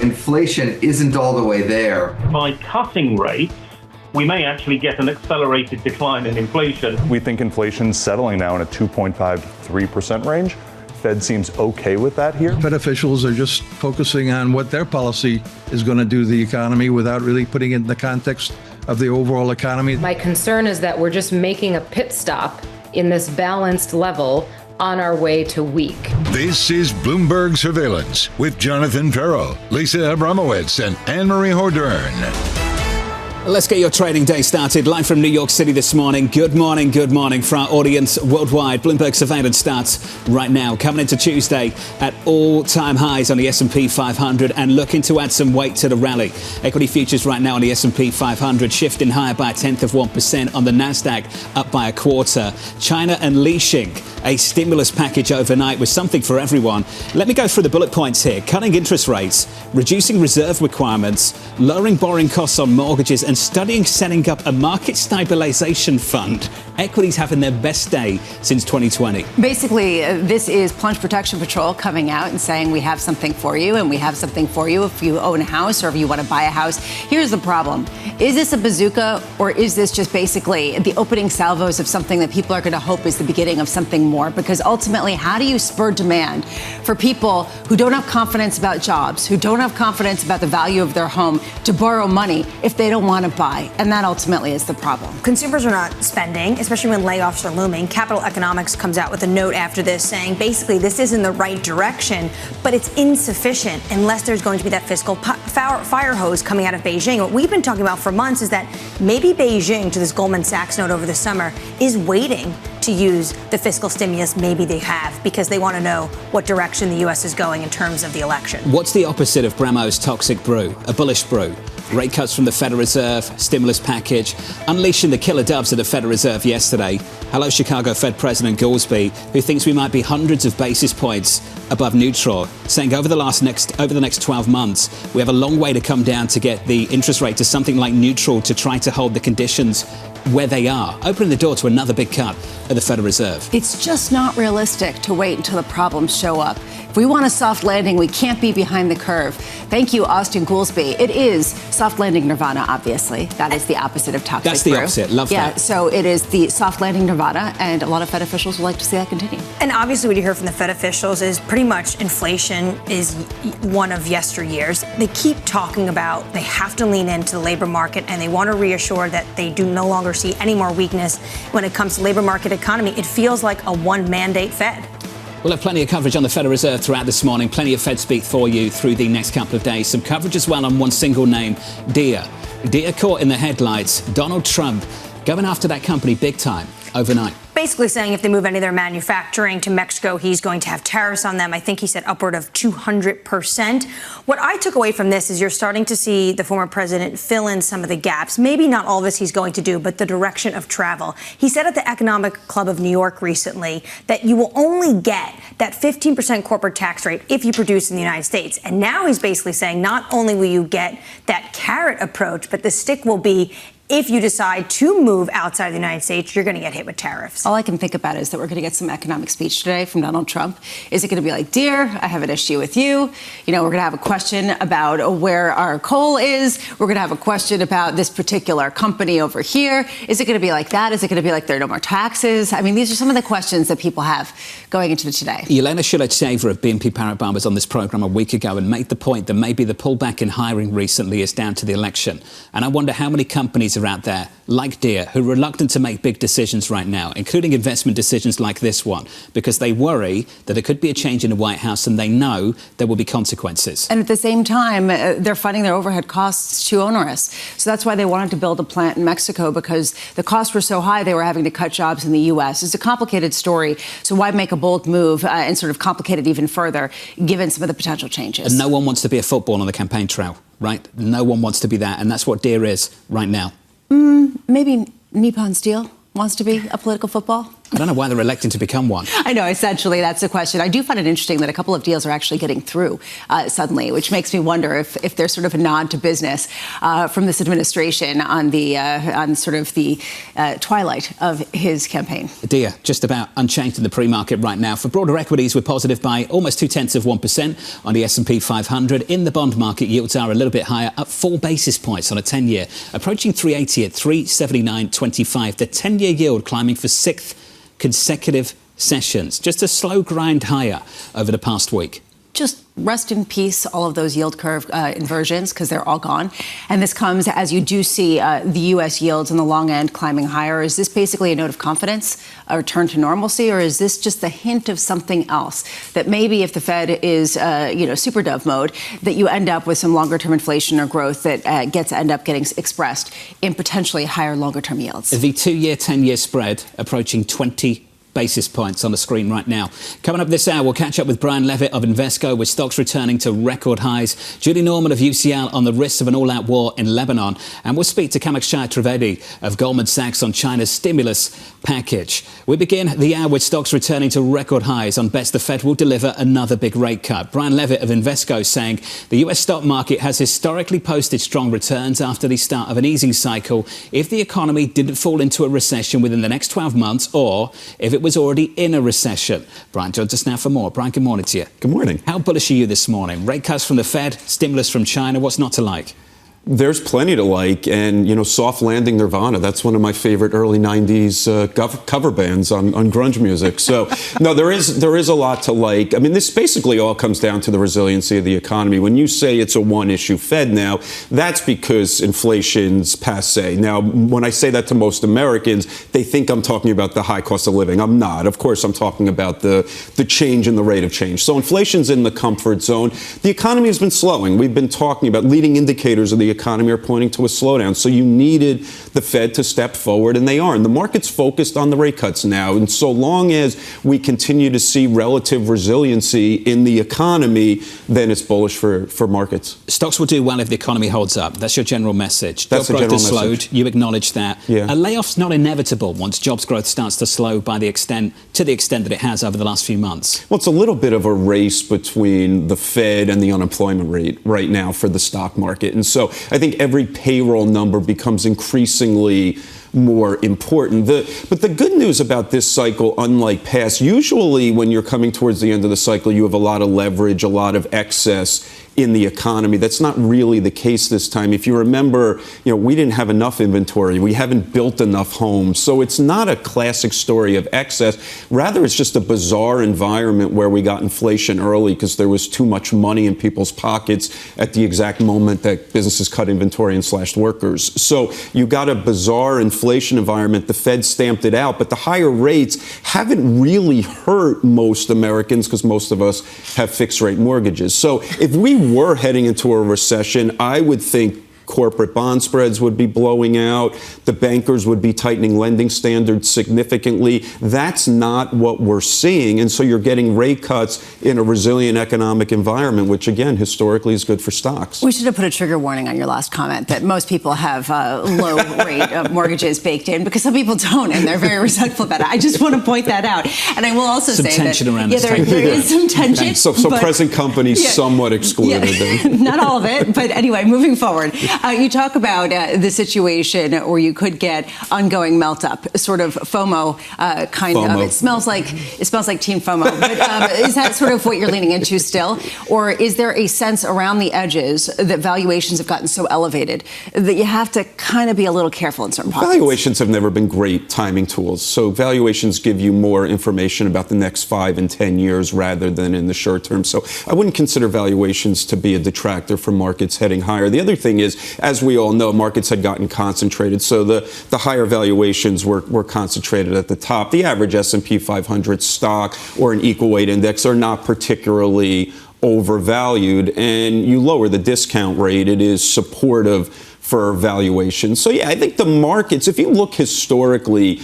inflation isn't all the way there. By cutting rates, we may actually get an accelerated decline in inflation. We think inflation's settling now in a 2.5 to 3% range. Fed seems okay with that here. Fed officials are just focusing on what their policy is going to do to the economy without really putting it in the context of the overall economy. My concern is that we're just making a pit stop in this balanced level on our way to weak. This is Bloomberg Surveillance with Jonathan Ferro, Lisa Abramowicz, and Annmarie Hordern. Let's get your trading day started. Live from New York City this morning. Good morning for our audience worldwide. Bloomberg Surveillance starts right now, coming into Tuesday at all-time highs on the S&P 500 and looking to add some weight to the rally. Equity futures right now on the S&P 500 shifting higher by 0.1% on the Nasdaq, up by 0.25%. China unleashing a stimulus package overnight with something for everyone. Let me go through the bullet points here. Cutting interest rates, reducing reserve requirements, lowering borrowing costs on mortgages, and studying setting up a market stabilization fund. Equities having their best day since 2020. Basically, this is Plunge Protection Patrol coming out and saying we have something for you, and we have something for you if you own a house or if you want to buy a house. Here's the problem. Is this a bazooka, or is this just basically the opening salvos of something that people are going to hope is the beginning of something more? Because ultimately, how do you spur demand for people who don't have confidence about jobs, who don't have confidence about the value of their home, to borrow money if they don't want to buy? And that ultimately is the problem. Consumers are not spending, especially when layoffs are looming. Capital Economics comes out with a note after this saying basically this is in the right direction, but it's insufficient unless there's going to be that fiscal fire hose coming out of Beijing. What we've been talking about for months is that maybe Beijing, to this Goldman Sachs note over the summer, is waiting to use the fiscal stimulus maybe they have because they want to know what direction the U.S. is going in terms of the election. What's the opposite of Bramo's toxic brew? A bullish brew. Rate cuts from the Federal Reserve, stimulus package, unleashing the killer doves of the Federal Reserve yesterday. Hello, Chicago Fed President Goolsbee, who thinks we might be hundreds of basis points above neutral, saying over the next 12 months, we have a long way to come down to get the interest rate to something like neutral to try to hold the conditions where they are, opening the door to another big cut at the Federal Reserve. It's just not realistic to wait until the problems show up. If we want a soft landing, we can't be behind the curve. Thank you, Austin Goolsbee. It is soft landing nirvana, obviously. That is the opposite of toxic That's the brew. opposite. Love that. Yeah, so it is the soft landing nirvana, and a lot of Fed officials would like to see that continue. And obviously what you hear from the Fed officials is pretty much inflation is one of yesteryears. They keep talking about they have to lean into the labor market, and they want to reassure that they do no longer see any more weakness when it comes to labor market economy. It feels like a one mandate Fed. We'll have plenty of coverage on the Federal Reserve throughout this morning. Plenty of Fed speak for you through the next couple of days. Some coverage as well on one single name, Deere. Deere caught in the headlights. Donald Trump going after that company big time overnight. Basically saying if they move any of their manufacturing to Mexico, he's going to have tariffs on them. I think he said upward of 200%. What I took away from this is you're starting to see the former president fill in some of the gaps. Maybe not all of this he's going to do, but the direction of travel. He said at the Economic Club of New York recently that you will only get that 15% corporate tax rate if you produce in the United States. And now he's basically saying not only will you get that carrot approach, but the stick will be if you decide to move outside of the United States, you're going to get hit with tariffs. All I can think about is that we're going to get some economic speech today from Donald Trump. Is it going to be like, dear, I have an issue with you? You know, we're going to have a question about where our coal is. We're going to have a question about this particular company over here. Is it going to be like that? Is it going to be like there are no more taxes? I mean, these are some of the questions that people have going into today. Yelena Shiletseva of BNP Paribas was on this program a week ago and made the point that maybe the pullback in hiring recently is down to the election. And I wonder how many companies are out there like Deere who are reluctant to make big decisions right now, including investment decisions like this one, because they worry that there could be a change in the White House and they know there will be consequences. And at the same time, they're finding their overhead costs too onerous. So that's why they wanted to build a plant in Mexico, because the costs were so high they were having to cut jobs in the U.S. It's a complicated story. So why make a bold move and sort of complicate it even further, given some of the potential changes? And no one wants to be a football on the campaign trail, right? No one wants to be that. And that's what Deere is right now. Maybe Nippon Steel wants to be a political football. I don't know why they're electing to become one. I know, essentially, that's the question. I do find it interesting that a couple of deals are actually getting through suddenly, which makes me wonder if there's sort of a nod to business from this administration on sort of the twilight of his campaign. Dia, just about unchanged in the pre-market right now. For broader equities, we're positive by almost 0.2% on the S&P 500. In the bond market, yields are a little bit higher, up 4 basis points on a 10-year, approaching 380 at 379.25. The 10-year yield climbing for 6th consecutive sessions. Just a slow grind higher over the past week. Just rest in peace, all of those yield curve inversions, because they're all gone. And this comes as you do see the U.S. yields on the long end climbing higher. Is this basically a note of confidence, a return to normalcy, or is this just a hint of something else? That maybe if the Fed is, super dove mode, that you end up with some longer term inflation or growth that end up getting expressed in potentially higher longer term yields. The 2-year, 10-year spread approaching 20 basis points on the screen right now. Coming up this hour, we'll catch up with Browne Levitt of Invesco, with stocks returning to record highs. Julie Norman of UCL on the risks of an all-out war in Lebanon. And we'll speak to Kamakshya Trivedi of Goldman Sachs on China's stimulus package. We begin the hour with stocks returning to record highs on bets the Fed will deliver another big rate cut. Browne Levitt of Invesco saying the US stock market has historically posted strong returns after the start of an easing cycle if the economy didn't fall into a recession within the next 12 months or if it was already in a recession. Brian joins us now for more. Brian, good morning to you. Good morning. How bullish are you this morning? Rate cuts from the Fed, stimulus from China. What's not to like? There's plenty to like, and, soft landing Nirvana. That's one of my favorite early 90s cover bands on grunge music. So, no, there is a lot to like. I mean, this basically all comes down to the resiliency of the economy. When you say it's a one-issue Fed now, that's because inflation's passé. Now, when I say that to most Americans, they think I'm talking about the high cost of living. I'm not. Of course, I'm talking about the change in the rate of change. So inflation's in the comfort zone. The economy has been slowing. We've been talking about leading indicators of the economy are pointing to a slowdown. So you needed the Fed to step forward, and they are. And the market's focused on the rate cuts now. And so long as we continue to see relative resiliency in the economy, then it's bullish for markets. Stocks will do well if the economy holds up. That's your general message. That's Job the growth general has message. slowed. You acknowledge that. Yeah. A layoff's not inevitable once jobs growth starts to slow to the extent that it has over the last few months. Well, it's a little bit of a race between the Fed and the unemployment rate right now for the stock market. And so I think every payroll number becomes increasingly more important. But the good news about this cycle, unlike past, usually when you're coming towards the end of the cycle, you have a lot of leverage, a lot of excess in the economy. That's not really the case this time. If you remember, we didn't have enough inventory. We haven't built enough homes. So it's not a classic story of excess. Rather, it's just a bizarre environment where we got inflation early because there was too much money in people's pockets at the exact moment that businesses cut inventory and slashed workers. So you got a bizarre inflation environment. The Fed stamped it out, but the higher rates haven't really hurt most Americans because most of us have fixed rate mortgages. So if we were heading into a recession, I would think corporate bond spreads would be blowing out. The bankers would be tightening lending standards significantly. That's not what we're seeing. And so you're getting rate cuts in a resilient economic environment, which, again, historically is good for stocks. We should have put a trigger warning on your last comment that most people have low rate mortgages baked in, because some people don't, and they're very resentful about it. I just want to point that out. And I will also say that around there is some tension. So present companies somewhat excluded. Yeah, not all of it. But anyway, moving forward. You talk about the situation where you could get ongoing melt up, sort of FOMO kind of. It smells like Team FOMO. But is that sort of what you're leaning into still, or is there a sense around the edges that valuations have gotten so elevated that you have to kind of be a little careful in certain pockets? Valuations have never been great timing tools. So valuations give you more information about the next 5 and 10 years rather than in the short term. So I wouldn't consider valuations to be a detractor from markets heading higher. The other thing is, as we all know, markets had gotten concentrated. So the higher valuations were concentrated at the top. The average S&P 500 stock or an equal weight index are not particularly overvalued. And you lower the discount rate, it is supportive for valuation. So, yeah, I think the markets, if you look historically,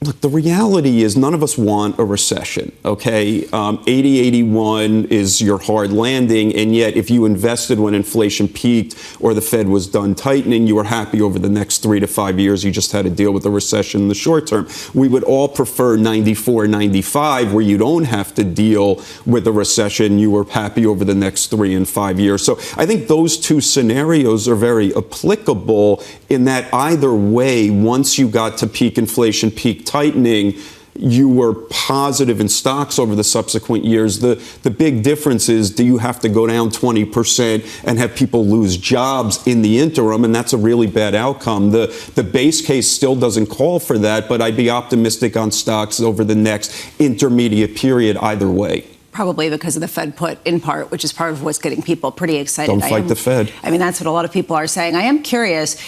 Look, the reality is none of us want a recession, okay? 80, 81 is your hard landing, and yet if you invested when inflation peaked or the Fed was done tightening, you were happy over the next 3 to 5 years. You just had to deal with a recession in the short term. We would all prefer 94, 95, where you don't have to deal with a recession. You were happy over the next 3 and 5 years. So I think those two scenarios are very applicable in that either way, once you got to peak inflation, peak tightening, you were positive in stocks over the subsequent years. The big difference is, do you have to go down 20% and have people lose jobs in the interim? And that's a really bad outcome. The base case still doesn't call for that, but I'd be optimistic on stocks over the next intermediate period either way. Probably because of the Fed put in part, which is part of what's getting people pretty excited. Don't fight the Fed. I mean, that's what a lot of people are saying. I am curious.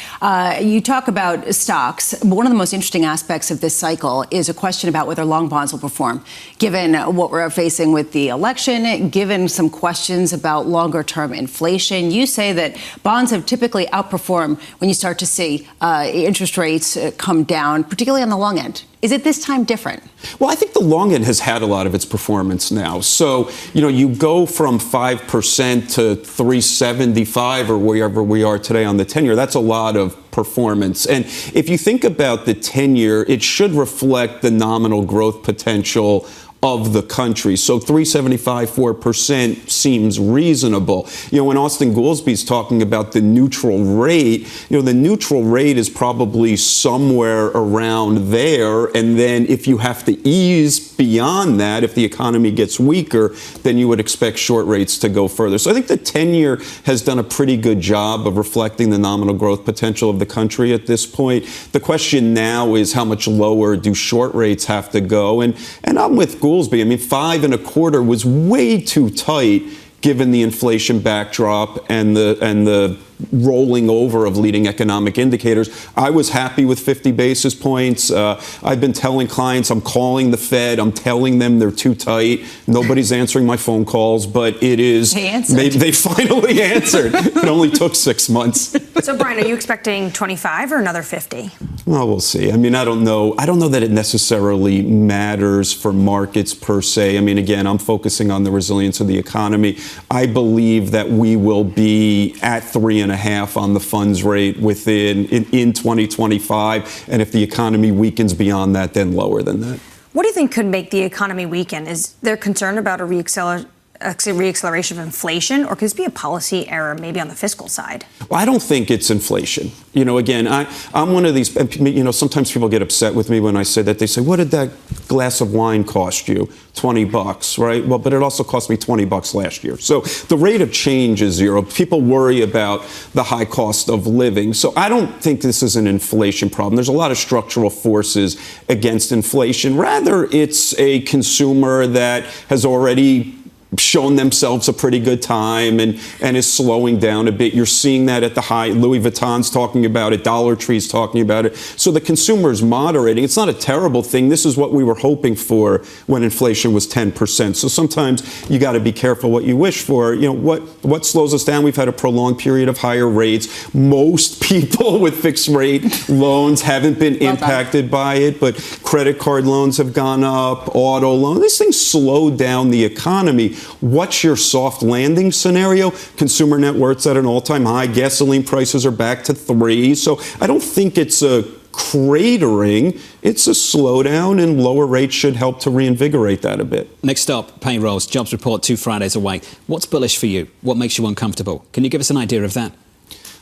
You talk about stocks. One of the most interesting aspects of this cycle is a question about whether long bonds will perform, given what we're facing with the election, given some questions about longer term inflation. You say that bonds have typically outperformed when you start to see interest rates come down, particularly on the long end. Is it this time different? Well, I think the long end has had a lot of its performance now. So, you go from 5% to 375 or wherever we are today on the 10-year. That's a lot of performance. And if you think about the 10-year, it should reflect the nominal growth potential of the country. So 375, 4% seems reasonable. When Austin Goolsby's talking about the neutral rate, the neutral rate is probably somewhere around there. And then if you have to ease beyond that, if the economy gets weaker, then you would expect short rates to go further. So I think the 10-year has done a pretty good job of reflecting the nominal growth potential of the country at this point. The question now is, how much lower do short rates have to go? And I'm with Goolsby. I mean, 5.25 was way too tight given the inflation backdrop and the rolling over of leading economic indicators. I was happy with 50 basis points. I've been telling clients, I'm calling the Fed. I'm telling them they're too tight. Nobody's answering my phone calls, but it is. They finally answered. It only took 6 months. So, Brian, are you expecting 25 or another 50? Well, we'll see. I mean, I don't know that it necessarily matters for markets per se. I mean, again, I'm focusing on the resilience of the economy. I believe that we will be at 3.5 on the funds rate in 2025. And if the economy weakens beyond that, then lower than that. What do you think could make the economy weaken? Is there concern about a reacceleration of inflation, or could this be a policy error maybe on the fiscal side? Well, I don't think it's inflation. Again, I'm one of these, sometimes people get upset with me when I say that. They say, what did that glass of wine cost you? $20, right? Well, but it also cost me $20 last year. So the rate of change is zero. People worry about the high cost of living. So I don't think this is an inflation problem. There's a lot of structural forces against inflation. Rather, it's a consumer that has already shown themselves a pretty good time and is slowing down a bit. You're seeing that at the high. Louis Vuitton's talking about it. Dollar Tree's talking about it. So the consumer is moderating. It's not a terrible thing. This is what we were hoping for when inflation was 10%. So sometimes you got to be careful what you wish for. What slows us down? We've had a prolonged period of higher rates. Most people with fixed rate loans haven't been impacted by it, but credit card loans have gone up, auto loans. These things slow down the economy. What's your soft landing scenario? Consumer net worth's at an all-time high. Gasoline prices are back to 3. So I don't think it's a cratering. It's a slowdown, and lower rates should help to reinvigorate that a bit. Next up, payrolls, jobs report 2 Fridays away. What's bullish for you? What makes you uncomfortable? Can you give us an idea of that?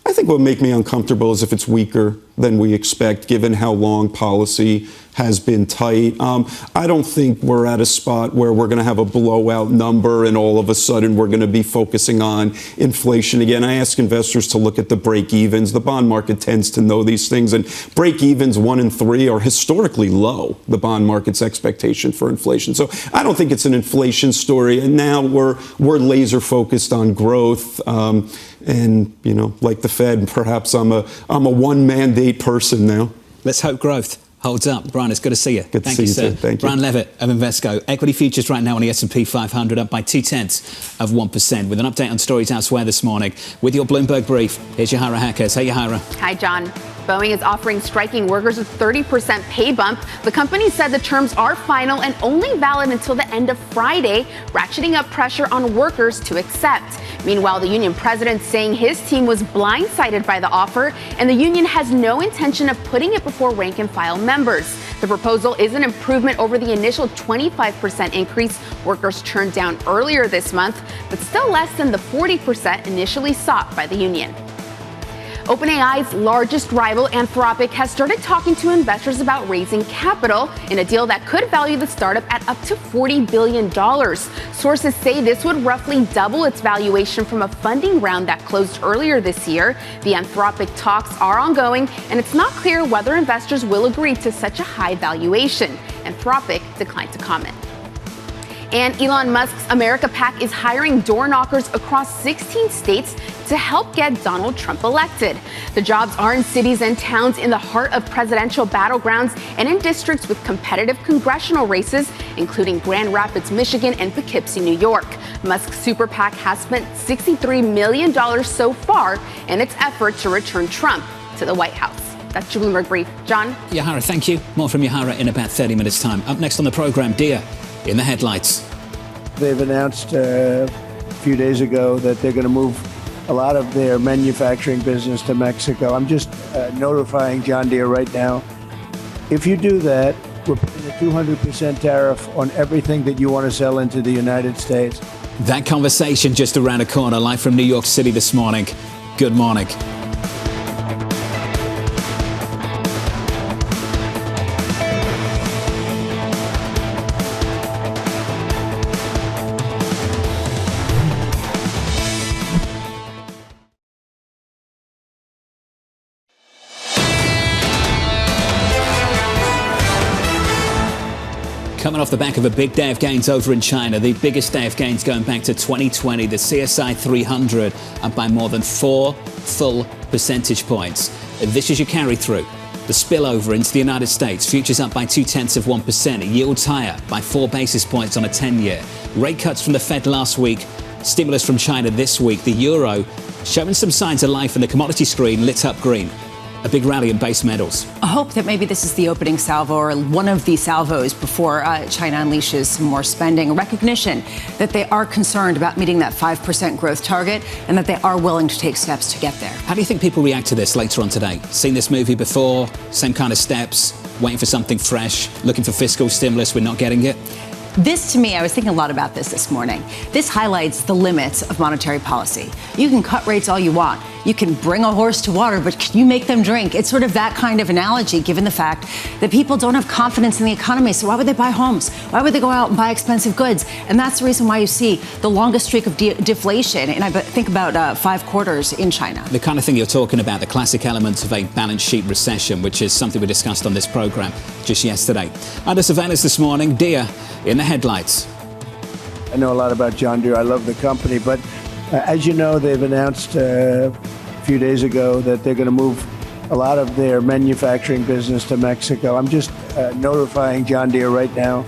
I think what would make me uncomfortable is if it's weaker than we expect, given how long policy has been tight. I don't think we're at a spot where we're going to have a blowout number and all of a sudden we're going to be focusing on inflation again. I ask investors to look at the break-evens. The bond market tends to know these things, and break-evens 1 and 3 are historically low, the bond market's expectation for inflation. So I don't think it's an inflation story, and now we're laser focused on growth. And, like the Fed, perhaps I'm a one mandate person now. Let's hope growth holds up. Browne, it's good to see you. Good to see you, sir. Thank you. Browne Levitt of Invesco. Equity futures right now on the S&P 500 up by 0.2%, with an update on stories elsewhere this morning. With your Bloomberg brief, here's Yahara Hackers. Hey, Yahara. Hi, John. Boeing is offering striking workers a 30% pay bump. The company said the terms are final and only valid until the end of Friday, ratcheting up pressure on workers to accept. Meanwhile, the union president saying his team was blindsided by the offer, and the union has no intention of putting it before rank and file members. The proposal is an improvement over the initial 25% increase workers turned down earlier this month, but still less than the 40% initially sought by the union. OpenAI's largest rival, Anthropic, has started talking to investors about raising capital in a deal that could value the startup at up to $40 billion. Sources say this would roughly double its valuation from a funding round that closed earlier this year. The Anthropic talks are ongoing, and it's not clear whether investors will agree to such a high valuation. Anthropic declined to comment. And Elon Musk's America PAC is hiring door knockers across 16 states to help get Donald Trump elected. The jobs are in cities and towns in the heart of presidential battlegrounds and in districts with competitive congressional races, including Grand Rapids, Michigan, and Poughkeepsie, New York. Musk's super PAC has spent $63 million so far in its effort to return Trump to the White House. That's your Bloomberg Brief. John? Yahara, thank you. More from Yahara in about 30 minutes' time. Up next on the program, Dia in the headlights. They've announced a few days ago that they're going to move a lot of their manufacturing business to Mexico. I'm just notifying John Deere right now. If you do that, we're putting a 200% tariff on everything that you want to sell into the United States. That conversation just around the corner, live from New York City this morning. Good morning. Coming off the back of a big day of gains over in China, the biggest day of gains going back to 2020, the CSI 300 up by more than 4 full percentage points. This is your carry through. The spillover into the United States, futures up by 0.2%, yields higher by 4 basis points on a 10-year. Rate cuts from the Fed last week, stimulus from China this week. The euro showing some signs of life, and the commodity screen lit up green. A big rally in base metals. I hope that maybe this is the opening salvo or one of the salvos before China unleashes some more spending. Recognition that they are concerned about meeting that 5% growth target and that they are willing to take steps to get there. How do you think people react to this later on today? Seen this movie before? Same kind of steps? Waiting for something fresh? Looking for fiscal stimulus? We're not getting it? This, to me, I was thinking a lot about this morning. This highlights the limits of monetary policy. You can cut rates all you want. You can bring a horse to water, but can you make them drink? It's sort of that kind of analogy, given the fact that people don't have confidence in the economy. So why would they buy homes? Why would they go out and buy expensive goods? And that's the reason why you see the longest streak of deflation, and I think about 5 quarters in China. The kind of thing you're talking about, the classic elements of a balance sheet recession, which is something we discussed on this program just yesterday. Under surveillance this morning, Dia in the headlights. I know a lot about John Deere. I love the company, but as you know, they've announced a few days ago that they're going to move a lot of their manufacturing business to Mexico. I'm just notifying John Deere right now.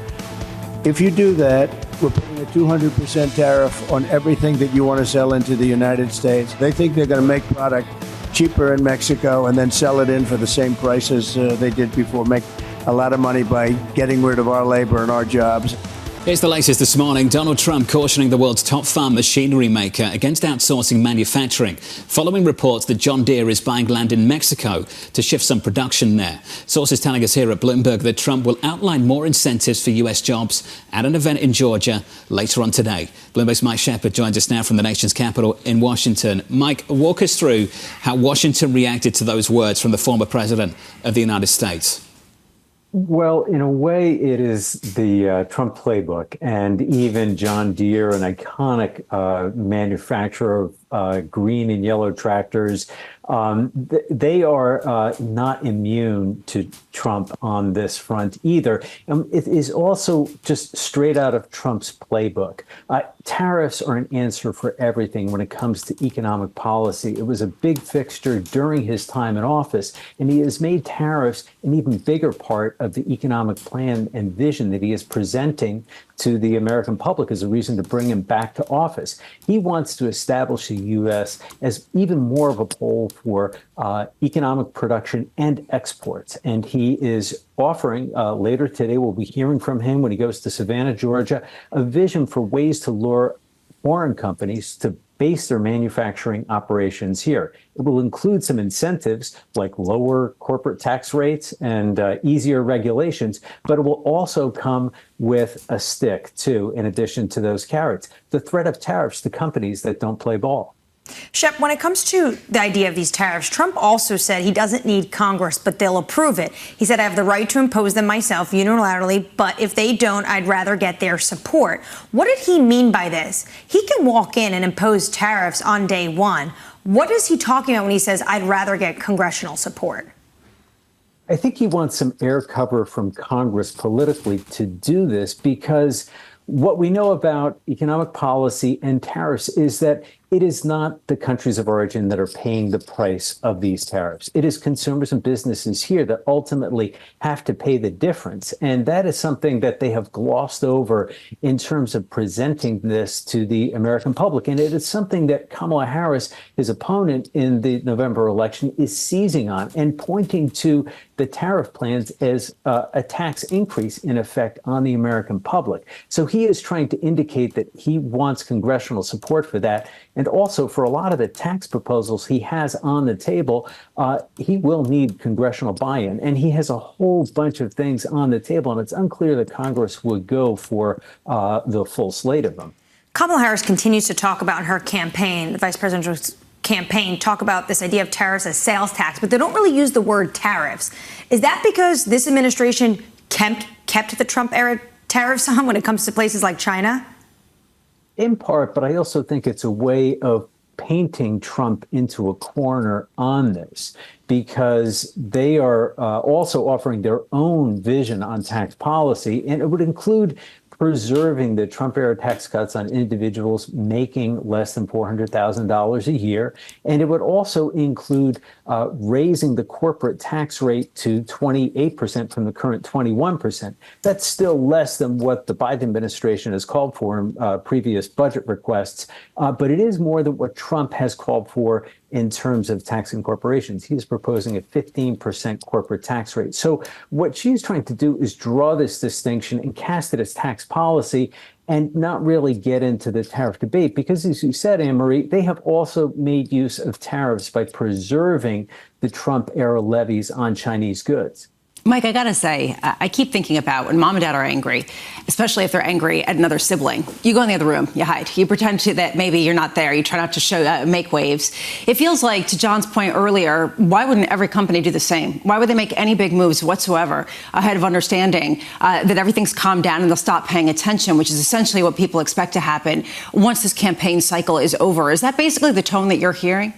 If you do that, we're putting a 200% tariff on everything that you want to sell into the United States. They think they're going to make product cheaper in Mexico and then sell it in for the same prices they did before, make a lot of money by getting rid of our labor and our jobs. Here's the latest this morning. Donald Trump cautioning the world's top farm machinery maker against outsourcing manufacturing, following reports that John Deere is buying land in Mexico to shift some production there. Sources telling us here at Bloomberg that Trump will outline more incentives for U.S. jobs at an event in Georgia later on today. Bloomberg's Mike Shepard joins us now from the nation's capital in Washington. Mike, walk us through how Washington reacted to those words from the former president of the United States. Well, in a way, it is the Trump playbook, and even John Deere, an iconic manufacturer of green and yellow tractors, they are not immune to Trump on this front either. It is also just straight out of Trump's playbook. Tariffs are an answer for everything when it comes to economic policy. It was a big fixture during his time in office, and he has made tariffs an even bigger part of the economic plan and vision that he is presenting to the American public as a reason to bring him back to office. He wants to establish the U.S. as even more of a pole for economic production and exports. And he is offering, later today, we'll be hearing from him when he goes to Savannah, Georgia, a vision for ways to lure foreign companies to base their manufacturing operations here. It will include some incentives like lower corporate tax rates and easier regulations, but it will also come with a stick, too, in addition to those carrots. The threat of tariffs to companies that don't play ball. Shep, when it comes to the idea of these tariffs, Trump also said he doesn't need Congress, but they'll approve it. He said, I have the right to impose them myself unilaterally, but if they don't, I'd rather get their support. What did he mean by this? He can walk in and impose tariffs on day one. What is he talking about when he says, I'd rather get congressional support? I think he wants some air cover from Congress politically to do this, because what we know about economic policy and tariffs is that it is not the countries of origin that are paying the price of these tariffs. It is consumers and businesses here that ultimately have to pay the difference. And that is something that they have glossed over in terms of presenting this to the American public. And it is something that Kamala Harris, his opponent in the November election, is seizing on and pointing to the tariff plans as a tax increase, in effect, on the American public. So he is trying to indicate that he wants congressional support for that. And also, for a lot of the tax proposals he has on the table, he will need congressional buy-in. And he has a whole bunch of things on the table, and it's unclear that Congress would go for the full slate of them. Kamala Harris continues to talk about in her campaign, the vice presidential campaign, talk about this idea of tariffs as sales tax, but they don't really use the word tariffs. Is that because this administration kept the Trump-era tariffs on when it comes to places like China? In part, but I also think it's a way of painting Trump into a corner on this, because they are also offering their own vision on tax policy, and it would include preserving the Trump-era tax cuts on individuals making less than $400,000 a year. And it would also include raising the corporate tax rate to 28% from the current 21%. That's still less than what the Biden administration has called for in previous budget requests, but it is more than what Trump has called for in terms of taxing corporations. He is proposing a 15% corporate tax rate. So what she's trying to do is draw this distinction and cast it as tax policy and not really get into the tariff debate, because, as you said, Annmarie, they have also made use of tariffs by preserving the Trump-era levies on Chinese goods. Mike, I got to say, I keep thinking about when mom and dad are angry, especially if they're angry at another sibling. You go in the other room, you hide, you pretend that maybe you're not there. You try not to show, make waves. It feels like, to John's point earlier, why wouldn't every company do the same? Why would they make any big moves whatsoever ahead of understanding that everything's calmed down and they'll stop paying attention, which is essentially what people expect to happen once this campaign cycle is over? Is that basically the tone that you're hearing?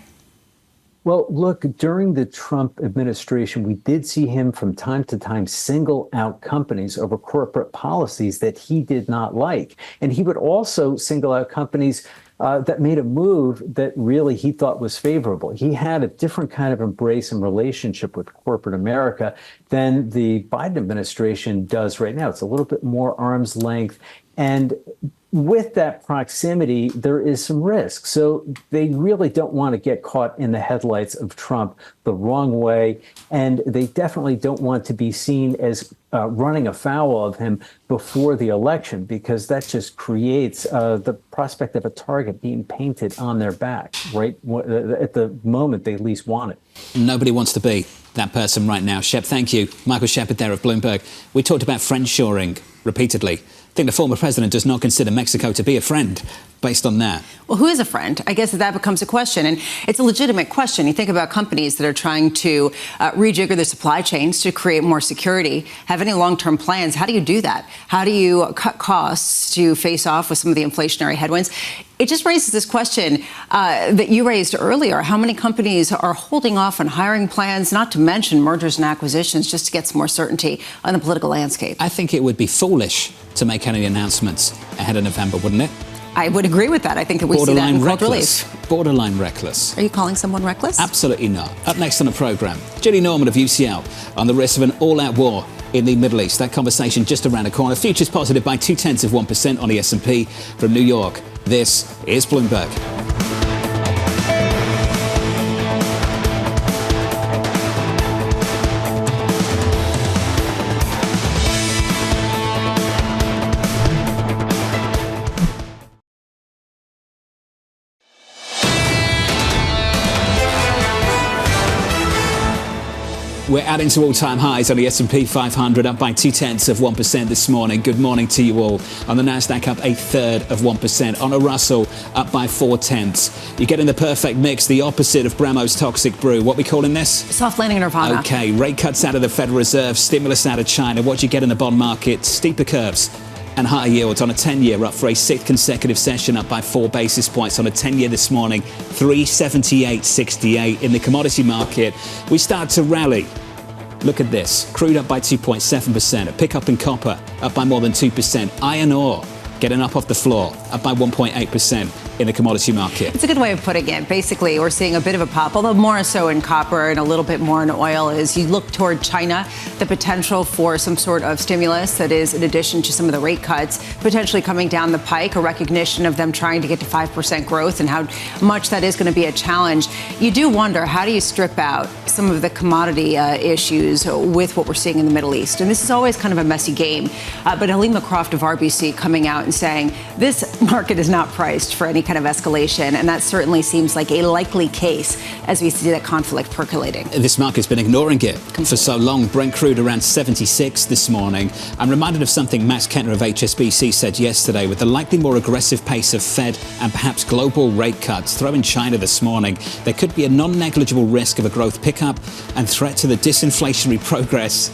Well, look, during the Trump administration, we did see him from time to time single out companies over corporate policies that he did not like. And he would also single out companies that made a move that really he thought was favorable. He had a different kind of embrace and relationship with corporate America than the Biden administration does right now. It's a little bit more arm's length. And with that proximity, there is some risk. So they really don't want to get caught in the headlights of Trump the wrong way. And they definitely don't want to be seen as running afoul of him before the election, because that just creates the prospect of a target being painted on their back, right at the moment they least want it. Nobody wants to be that person right now. Shep, thank you. Michael Shepard there of Bloomberg. We talked about friendshoring repeatedly. I think the former president does not consider Mexico to be a friend based on that. Well, who is a friend? I guess that becomes a question. And it's a legitimate question. You think about companies that are trying to rejigger their supply chains to create more security, have any long-term plans. How do you do that? How do you cut costs to face off with some of the inflationary headwinds? It just raises this question that you raised earlier. How many companies are holding off on hiring plans, not to mention mergers and acquisitions, just to get some more certainty on the political landscape? I think it would be foolish to make any announcements ahead of November, wouldn't it? I would agree with that. I think that we see that in cold relief. Borderline reckless. Are you calling someone reckless? Absolutely not. Up next on the programme, Julie Norman of UCL on the risk of an all-out war in the Middle East. That conversation just around the corner. Futures positive by 0.2% on the S&P from New York. This is Bloomberg. We're adding to all-time highs on the S&P 500, up by 0.2% this morning. Good morning to you all. On the Nasdaq, up 0.33%. On a Russell, up by 0.4. You're getting the perfect mix, the opposite of Abramowicz toxic brew. What are we calling this? Soft landing nirvana. Okay, rate cuts out of the Federal Reserve, stimulus out of China. What do you get in the bond market? Steeper curves and higher yields on a 10-year, up for a 6th consecutive session, up by 4 basis points on a 10-year this morning, 378.68. In the commodity market, we start to rally. Look at this. Crude up by 2.7%. A pickup in copper up by more than 2%. Iron ore getting up off the floor, up by 1.8% in the commodity market. It's a good way of putting it. Basically, we're seeing a bit of a pop, although more so in copper and a little bit more in oil, as you look toward China, the potential for some sort of stimulus that is, in addition to some of the rate cuts, potentially coming down the pike, a recognition of them trying to get to 5% growth and how much that is going to be a challenge. You do wonder, how do you strip out some of the commodity issues with what we're seeing in the Middle East? And this is always kind of a messy game. But Halima Croft of RBC coming out and saying this market is not priced for any kind of escalation, and that certainly seems like a likely case as we see that conflict percolating. This market's been ignoring it for so long. Brent crude around 76 this morning. I'm reminded of something Max Kentner of HSBC said yesterday. With the likely more aggressive pace of Fed and perhaps global rate cuts, throw in China this morning, there could be a non-negligible risk of a growth pickup and threat to the disinflationary progress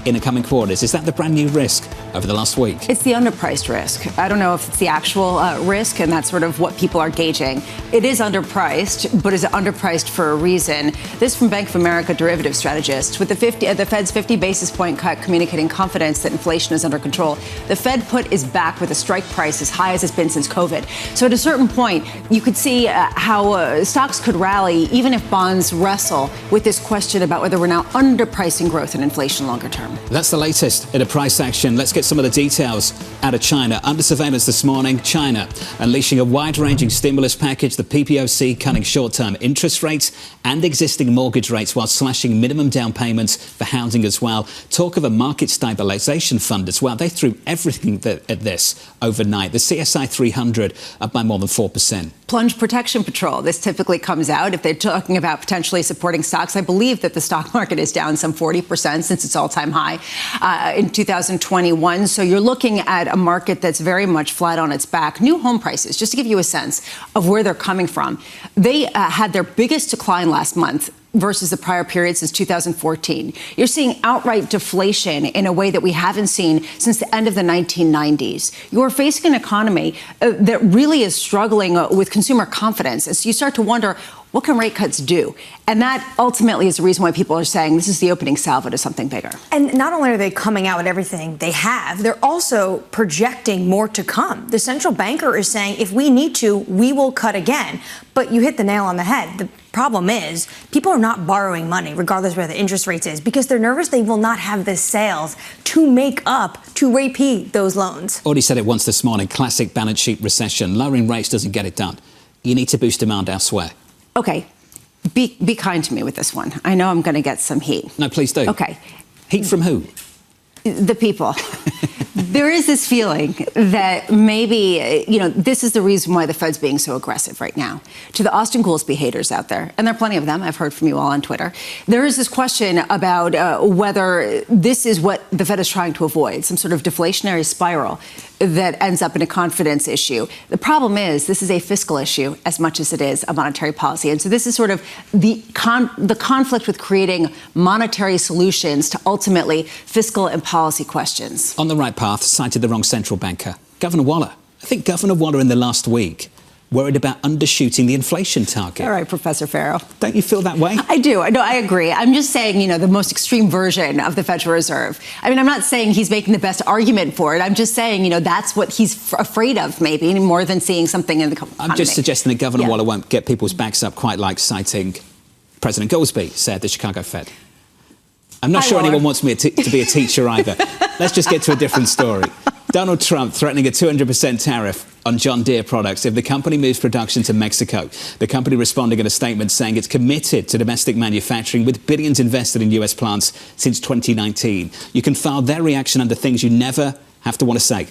in the coming quarters. Is that the brand new risk over the last week? It's the underpriced risk. I don't know if it's the actual risk, and that's sort of what people are gauging. It is underpriced, but is it underpriced for a reason? This from Bank of America derivative strategists. With the Fed's 50 basis point cut communicating confidence that inflation is under control, the Fed put is back with a strike price as high as it's been since COVID. So at a certain point, you could see how stocks could rally even if bonds wrestle with this question about whether we're now underpricing growth and inflation longer term. That's the latest in a price action. Let's get some of the details out of China. Under surveillance this morning, China unleashing a wide-ranging stimulus package, the PBOC cutting short-term interest rates and existing mortgage rates while slashing minimum down payments for housing as well. Talk of a market stabilization fund as well. They threw everything at this overnight. The CSI 300 up by more than 4%. Plunge Protection Patrol. This typically comes out if they're talking about potentially supporting stocks. I believe that the stock market is down some 40% since its all-time high in 2021. So you're looking at a market that's very much flat on its back. New home prices, just to give you a sense of where they're coming from, they had their biggest decline last month versus the prior period since 2014. You're seeing outright deflation in a way that we haven't seen since the end of the 1990s. You're facing an economy that really is struggling with consumer confidence. And so you start to wonder, what can rate cuts do? And that ultimately is the reason why people are saying this is the opening salvo to something bigger. And not only are they coming out with everything they have, they're also projecting more to come. The central banker is saying, if we need to, we will cut again. But you hit the nail on the head. The problem is people are not borrowing money, regardless of where the interest rates is, because they're nervous they will not have the sales to make up, to repay those loans. Already said it once this morning, classic balance sheet recession. Lowering rates doesn't get it done. You need to boost demand elsewhere. Okay, be kind to me with this one. I know I'm going to get some heat. No, please do. Okay. Heat from who? The people. There is this feeling that maybe, this is the reason why the Fed's being so aggressive right now. To the Austin Goolsbee haters out there, and there are plenty of them, I've heard from you all on Twitter, there is this question about whether this is what the Fed is trying to avoid, some sort of deflationary spiral that ends up in a confidence issue. The problem is this is a fiscal issue as much as it is a monetary policy. And so this is sort of the conflict with creating monetary solutions to ultimately fiscal and policy questions. On the right path, cited the wrong central banker. Governor Waller. I think Governor Waller in the last week worried about undershooting the inflation target. All right, Professor Ferro. Don't you feel that way? I do. No, I agree. I'm just saying, the most extreme version of the Federal Reserve. I mean, I'm not saying he's making the best argument for it. I'm just saying, that's what he's afraid of, maybe, more than seeing something in the economy. I'm just suggesting that Governor Waller won't get people's backs up quite like citing President Goolsbee said, the Chicago Fed. I'm not sure anyone wants me to be a teacher either. Let's just get to a different story. Donald Trump threatening a 200% tariff on John Deere products if the company moves production to Mexico. The company responding in a statement saying it's committed to domestic manufacturing with billions invested in US plants since 2019. You can file their reaction under things you never have to want to say.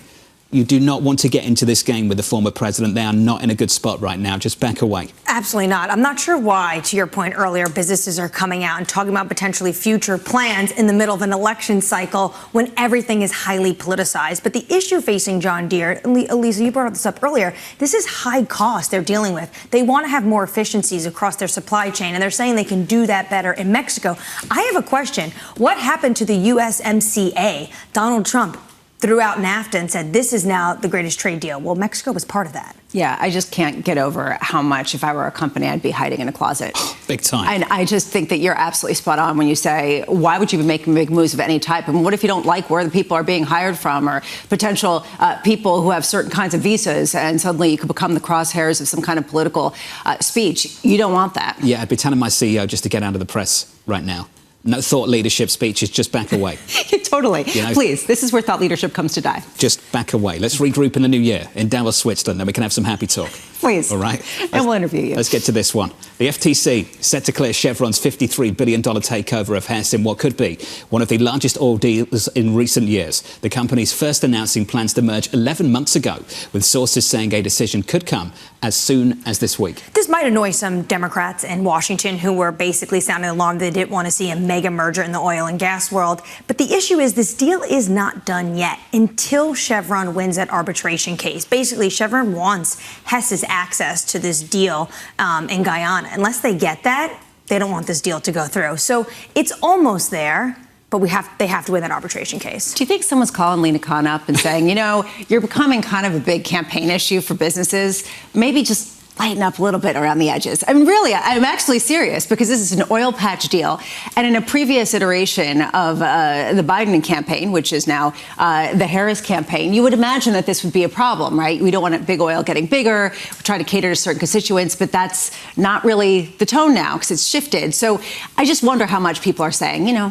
You do not want to get into this game with the former president. They are not in a good spot right now. Just back away. Absolutely not. I'm not sure why, to your point earlier, businesses are coming out and talking about potentially future plans in the middle of an election cycle when everything is highly politicized. But the issue facing John Deere, Elisa, you brought this up earlier, this is high cost they're dealing with. They want to have more efficiencies across their supply chain, and they're saying they can do that better in Mexico. I have a question. What happened to the USMCA? Donald Trump threw out NAFTA and said this is now the greatest trade deal. Well, Mexico was part of that. Yeah, I just can't get over how much, if I were a company, I'd be hiding in a closet. Big time. And I just think that you're absolutely spot on when you say, why would you be making big moves of any type? And what if you don't like where the people are being hired from, or potential people who have certain kinds of visas, and suddenly you could become the crosshairs of some kind of political speech? You don't want that. Yeah, I'd be telling my CEO just to get out of the press right now. No thought leadership speeches, just back away. Totally. You know, please, this is where thought leadership comes to die. Just back away. Let's regroup in the new year in Davos, Switzerland, then we can have some happy talk. Please. All right? And we'll interview you. Let's get to this one. The FTC set to clear Chevron's $53 billion takeover of Hess in what could be one of the largest oil deals in recent years. The company's first announcing plans to merge 11 months ago, with sources saying a decision could come as soon as this week. This might annoy some Democrats in Washington who were basically sounding the alarm. They didn't want to see a mega merger in the oil and gas world. But the issue is this deal is not done yet until Chevron wins that arbitration case. Basically, Chevron wants Hess's access to this deal in Guyana. Unless they get that, they don't want this deal to go through. So it's almost there. But they have to win that arbitration case. Do you think someone's calling Lina Khan up and saying, you know, you're becoming kind of a big campaign issue for businesses? Maybe just lighten up a little bit around the edges. I mean, really, I'm actually serious, because this is an oil patch deal. And in a previous iteration of the Biden campaign, which is now the Harris campaign, you would imagine that this would be a problem, right? We don't want big oil getting bigger. We're trying to cater to certain constituents, but that's not really the tone now, because it's shifted. So I just wonder how much people are saying, you know,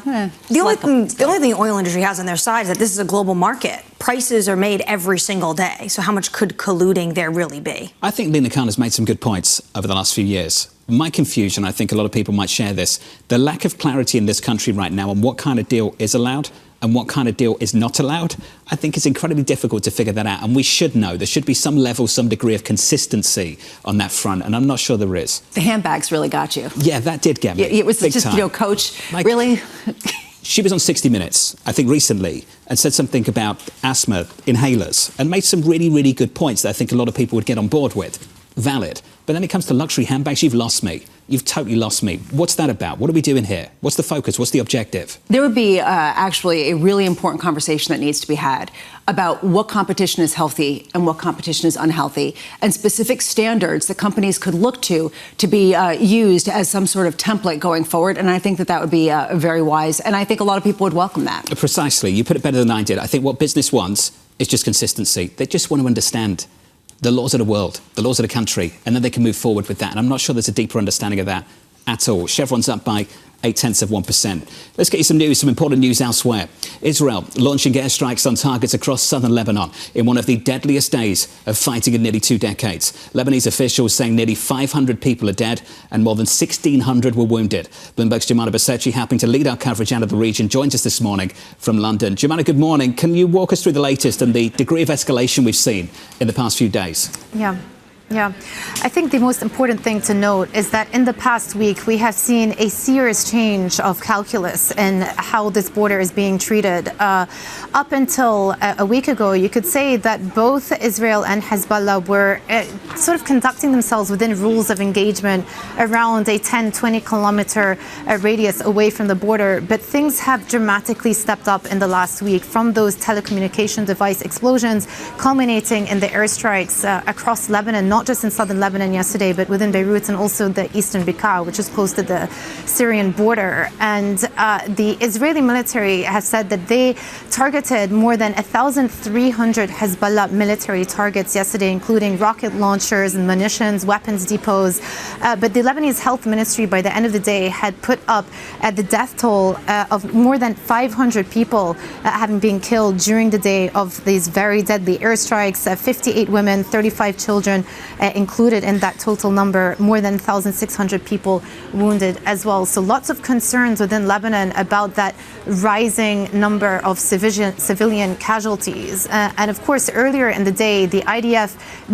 the only thing the oil industry has on their side is that this is a global market. Prices are made every single day. So how much could colluding there really be? I think Lina Khan has made some good points over the last few years. My confusion, I think a lot of people might share this, the lack of clarity in this country right now on what kind of deal is allowed and what kind of deal is not allowed, I think it's incredibly difficult to figure that out. And we should know. There should be some level, some degree of consistency on that front. And I'm not sure there is. The handbags really got you. Yeah, that did get me. It was Big just, time. you know, Coach, really? She was on 60 Minutes, I think recently, and said something about asthma inhalers and made some really, really good points that I think a lot of people would get on board with. Valid. But then it comes to luxury handbags, you've lost me. You've totally lost me. What's that about? What are we doing here? What's the focus? What's the objective? There would be actually a really important conversation that needs to be had about what competition is healthy and what competition is unhealthy, and specific standards that companies could look to be used as some sort of template going forward. And I think that would be very wise. And I think a lot of people would welcome that. Precisely. You put it better than I did. I think what business wants is just consistency. They just want to understand the laws of the world, the laws of the country, and then they can move forward with that. And I'm not sure there's a deeper understanding of that at all. Chevron's up by 0.8%. Let's get you some news, some important news elsewhere. Israel launching airstrikes on targets across southern Lebanon in one of the deadliest days of fighting in nearly 2 decades. Lebanese officials saying nearly 500 people are dead and more than 1,600 were wounded. Bloomberg's Jumana Basechi, helping to lead our coverage out of the region, joins us this morning from London. Jumana, good morning. Can you walk us through the latest and the degree of escalation we've seen in the past few days? Yeah, I think the most important thing to note is that in the past week, we have seen a serious change of calculus in how this border is being treated. Up until a week ago, you could say that both Israel and Hezbollah were sort of conducting themselves within rules of engagement around a 10-20 kilometer radius away from the border. But things have dramatically stepped up in the last week, from those telecommunication device explosions culminating in the airstrikes across Lebanon, not not just in southern Lebanon yesterday, but within Beirut and also the eastern Bekaa, which is close to the Syrian border. And the Israeli military has said that they targeted more than 1,300 Hezbollah military targets yesterday, including rocket launchers and munitions, weapons depots. But the Lebanese health ministry, by the end of the day, had put up the death toll of more than 500 people having been killed during the day of these very deadly airstrikes. 58 women, 35 children included in that total number, more than 1,600 people wounded as well. So lots of concerns within Lebanon about that rising number of civilian casualties. And of course, earlier in the day, the IDF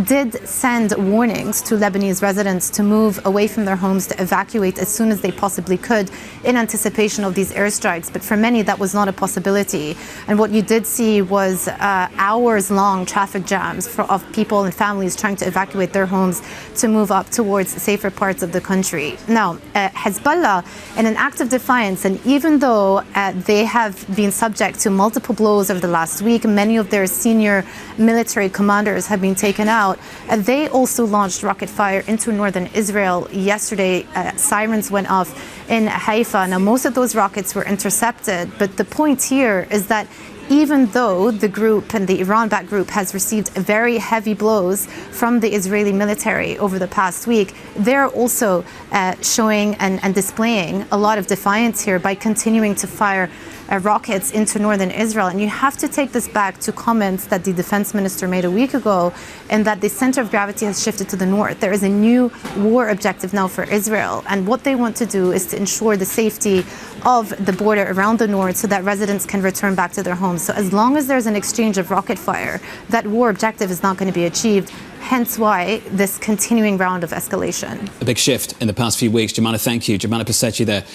did send warnings to Lebanese residents to move away from their homes, to evacuate as soon as they possibly could in anticipation of these airstrikes. But for many, that was not a possibility. And what you did see was hours-long traffic jams of people and families trying to evacuate their homes to move up towards safer parts of the country. Now, Hezbollah, in an act of defiance, and even though they have been subject to multiple blows over the last week, many of their senior military commanders have been taken out, they also launched rocket fire into northern Israel yesterday. Sirens went off in Haifa. Now, most of those rockets were intercepted, but the point here is that even though the group and the Iran-backed group has received very heavy blows from the Israeli military over the past week, they're also showing and displaying a lot of defiance here by continuing to fire rockets into northern Israel. And you have to take this back to comments that the defense minister made a week ago, and that the center of gravity has shifted to the north. There is a new war objective now for Israel. And what they want to do is to ensure the safety of the border around the north so that residents can return back to their homes. So as long as there's an exchange of rocket fire, that war objective is not going to be achieved. Hence why this continuing round of escalation. A big shift in the past few weeks. Jumana, thank you. Jumana Pasechi there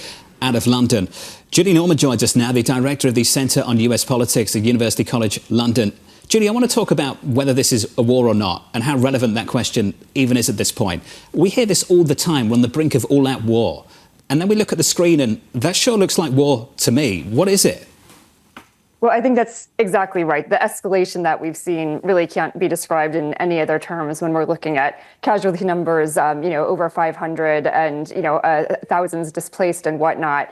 out of London. Julie Norman joins us now, the director of the Centre on US Politics at University College London. Julie, I want to talk about whether this is a war or not and how relevant that question even is at this point. We hear this all the time. We're on the brink of all-out war. And then we look at the screen and that sure looks like war to me. What is it? Well, I think that's exactly right. The escalation that we've seen really can't be described in any other terms when we're looking at casualty numbers, over 500 and, thousands displaced and whatnot.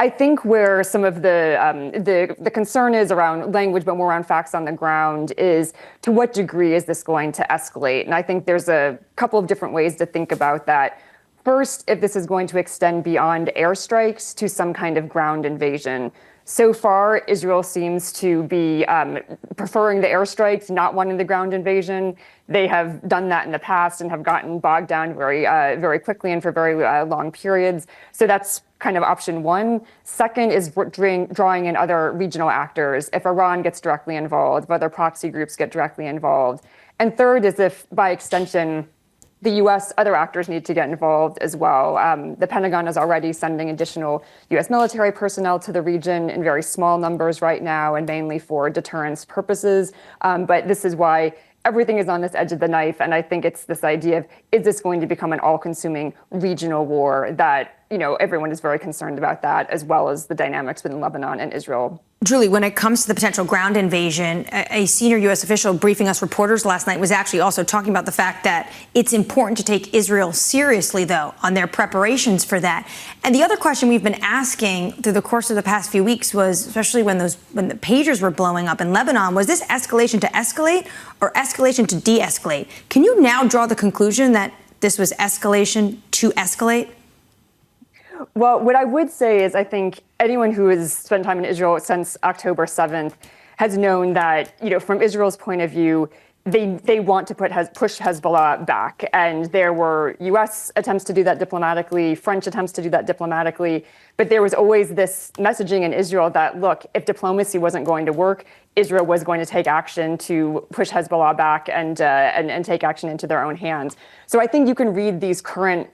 I think where some of the concern is around language, but more around facts on the ground, is to what degree is this going to escalate? And I think there's a couple of different ways to think about that. First, if this is going to extend beyond airstrikes to some kind of ground invasion. So far, Israel seems to be preferring the airstrikes, not wanting the ground invasion. They have done that in the past and have gotten bogged down very quickly and for very long periods. So that's kind of option one. Second is drawing in other regional actors. If Iran gets directly involved, if other proxy groups get directly involved. And third is if, by extension, the U.S., other actors need to get involved as well. The Pentagon is already sending additional U.S. military personnel to the region in very small numbers right now and mainly for deterrence purposes. But this is why everything is on this edge of the knife. And I think it's this idea of, is this going to become an all-consuming regional war that, everyone is very concerned about that, as well as the dynamics within Lebanon and Israel. Julie, when it comes to the potential ground invasion, a senior U.S. official briefing us reporters last night was actually also talking about the fact that it's important to take Israel seriously, though, on their preparations for that. And the other question we've been asking through the course of the past few weeks was, especially when the pagers were blowing up in Lebanon, was this escalation to escalate or escalation to de-escalate? Can you now draw the conclusion that this was escalation to escalate? Well, what I would say is I think anyone who has spent time in Israel since October 7th has known that, from Israel's point of view, they want to push Hezbollah back. And there were U.S. attempts to do that diplomatically, French attempts to do that diplomatically. But there was always this messaging in Israel that, look, if diplomacy wasn't going to work, Israel was going to take action to push Hezbollah back and take action into their own hands. So I think you can read these current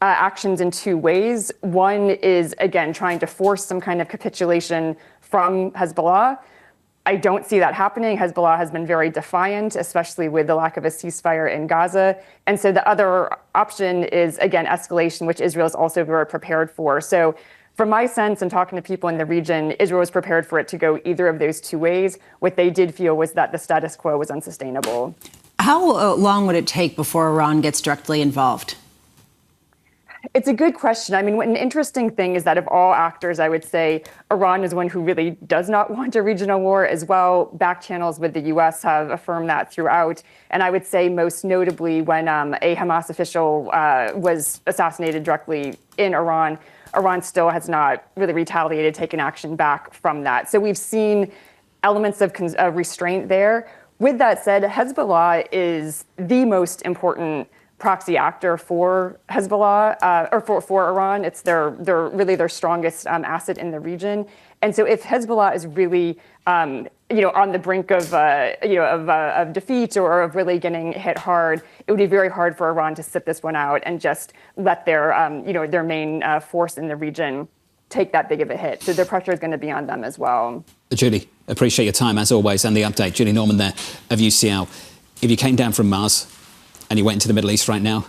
actions in two ways. One is, again, trying to force some kind of capitulation from Hezbollah. I don't see that happening. Hezbollah has been very defiant, especially with the lack of a ceasefire in Gaza. And so the other option is, again, escalation, which Israel is also very prepared for. So from my sense and talking to people in the region, Israel was prepared for it to go either of those two ways. What they did feel was that the status quo was unsustainable. How long would it take before Iran gets directly involved? It's a good question. I mean, an interesting thing is that of all actors, I would say Iran is one who really does not want a regional war as well. Back channels with the U.S. have affirmed that throughout. And I would say most notably when a Hamas official was assassinated directly in Iran, Iran still has not really retaliated, taken action back from that. So we've seen elements of restraint there. With that said, Hezbollah is the most important proxy actor for Hezbollah or for Iran. It's their strongest asset in the region. And so if Hezbollah is really on the brink of defeat or of really getting hit hard, it would be very hard for Iran to sit this one out and just let their main force in the region take that big of a hit. So the pressure is going to be on them as well. Julie, appreciate your time as always and the update. Julie Norman there of UCL. If you came down from Mars and you went into the Middle East right now,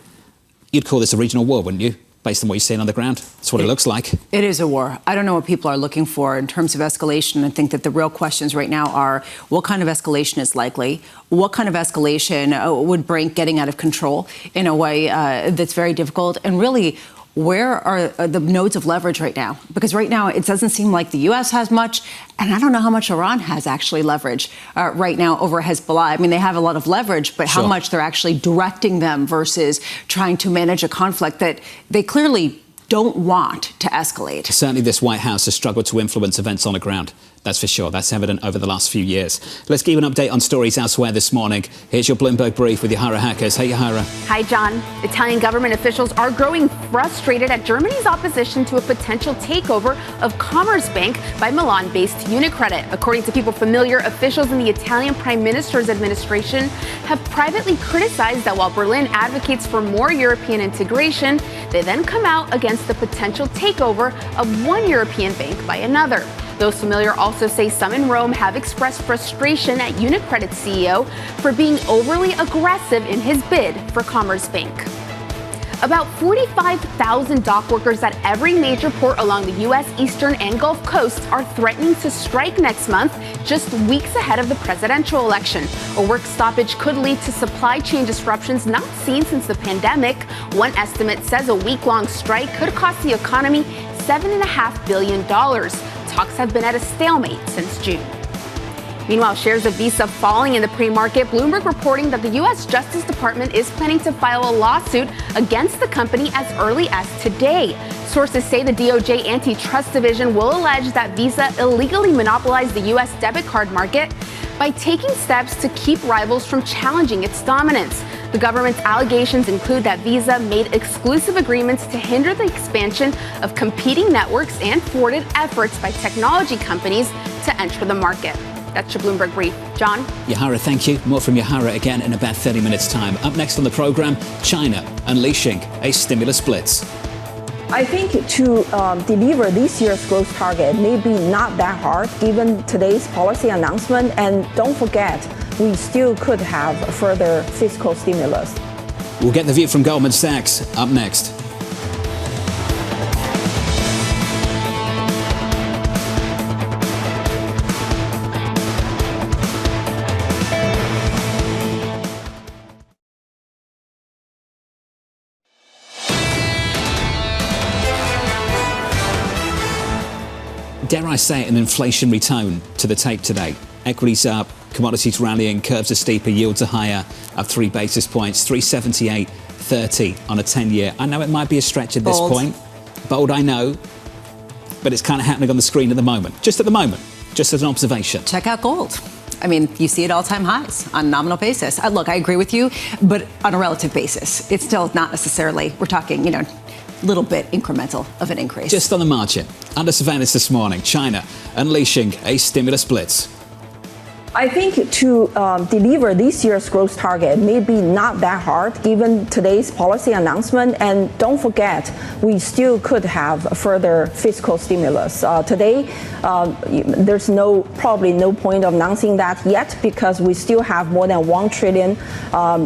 you'd call this a regional war, wouldn't you? Based on what you're seeing on the ground. That's what it looks like. It is a war. I don't know what people are looking for in terms of escalation. I think that the real questions right now are what kind of escalation is likely? What kind of escalation would bring getting out of control in a way that's very difficult? And really, where are the nodes of leverage right now? Because right now, it doesn't seem like the U.S. has much, and I don't know how much Iran has actually leverage right now over Hezbollah. I mean, they have a lot of leverage, but how much they're actually directing them versus trying to manage a conflict that they clearly don't want to escalate. Certainly this White House has struggled to influence events on the ground. That's for sure. That's evident over the last few years. Let's give you an update on stories elsewhere this morning. Here's your Bloomberg Brief with Yahara Hackers. Hey, Yahara. Hi, John. Italian government officials are growing frustrated at Germany's opposition to a potential takeover of Commerzbank by Milan-based Unicredit. According to people familiar, officials in the Italian Prime Minister's administration have privately criticized that while Berlin advocates for more European integration, they then come out against the potential takeover of one European bank by another. Those familiar also say some in Rome have expressed frustration at Unicredit's CEO for being overly aggressive in his bid for Commerzbank. About 45,000 dock workers at every major port along the U.S. eastern and Gulf coasts are threatening to strike next month, just weeks ahead of the presidential election. A work stoppage could lead to supply chain disruptions not seen since the pandemic. One estimate says a week-long strike could cost the economy $7.5 billion. Talks have been at a stalemate since June. Meanwhile, shares of Visa falling in the pre-market. Bloomberg reporting that the U.S. Justice Department is planning to file a lawsuit against the company as early as today. Sources say the DOJ Antitrust Division will allege that Visa illegally monopolized the U.S. debit card market by taking steps to keep rivals from challenging its dominance. The government's allegations include that Visa made exclusive agreements to hinder the expansion of competing networks and thwarted efforts by technology companies to enter the market. That's your Bloomberg Brief. John? Yahara, thank you. More from Yahara again in about 30 minutes' time. Up next on the program, China unleashing a stimulus blitz. I think to deliver this year's growth target may be not that hard given today's policy announcement. And don't forget, we still could have further fiscal stimulus. We'll get the view from Goldman Sachs up next. Dare I say it, an inflationary tone to the tape today. Equities up, commodities rallying, curves are steeper, yields are higher, up 3 basis points, 378.30 on a 10-year. I know it might be a stretch at this point. Bold, I know. But it's kind of happening on the screen at the moment. Just at the moment. Just as an observation. Check out gold. I mean, you see it all-time highs on a nominal basis. Look, I agree with you, but on a relative basis, it's still not necessarily, we're talking, little bit incremental of an increase. Just on the margin. Under surveillance this morning, China unleashing a stimulus blitz. I think to deliver this year's growth target may be not that hard given today's policy announcement. And don't forget, we still could have further fiscal stimulus. Today, there's probably no point of announcing that yet because we still have more than 1 trillion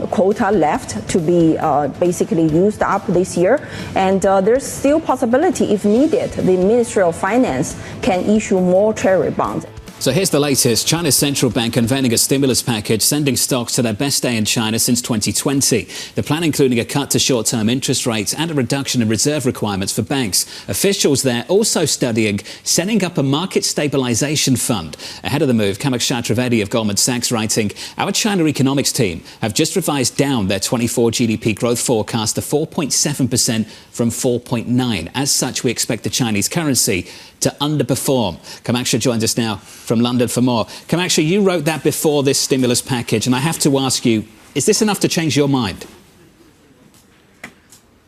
quota left to be basically used up this year. And there's still possibility, if needed, the Ministry of Finance can issue more treasury bonds. So here's the latest. China's central bank unveiling a stimulus package, sending stocks to their best day in China since 2020. The plan including a cut to short-term interest rates and a reduction in reserve requirements for banks. Officials there also studying setting up a market stabilization fund. Ahead of the move, Kamakshya Trivedi of Goldman Sachs writing, our China economics team have just revised down their 24 GDP growth forecast to 4.7% from 4.9%. As such, we expect the Chinese currency to underperform. Kamakshya joins us now from London for more. Kamakshya, you wrote that before this stimulus package, and I have to ask you, is this enough to change your mind?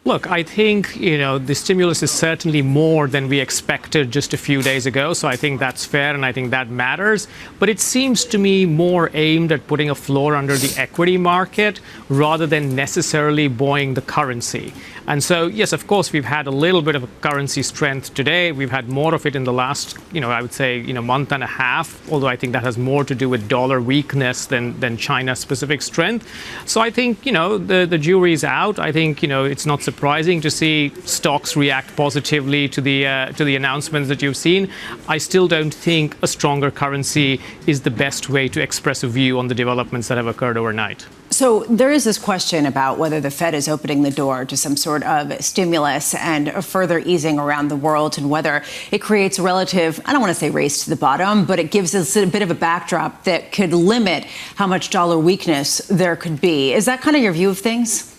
Look, I think, the stimulus is certainly more than we expected just a few days ago. So I think that's fair and I think that matters. But it seems to me more aimed at putting a floor under the equity market rather than necessarily buoying the currency. And so, yes, of course, we've had a little bit of a currency strength today. We've had more of it in the last, I would say, month and a half, although I think that has more to do with dollar weakness than China-specific strength. So I think, the jury's out. I think, it's not surprising to see stocks react positively to the announcements that you've seen. I still don't think a stronger currency is the best way to express a view on the developments that have occurred overnight. So there is this question about whether the Fed is opening the door to some sort of stimulus and a further easing around the world, and whether it creates a relative, I don't want to say race to the bottom, but it gives us a bit of a backdrop that could limit how much dollar weakness there could be. Is that kind of your view of things?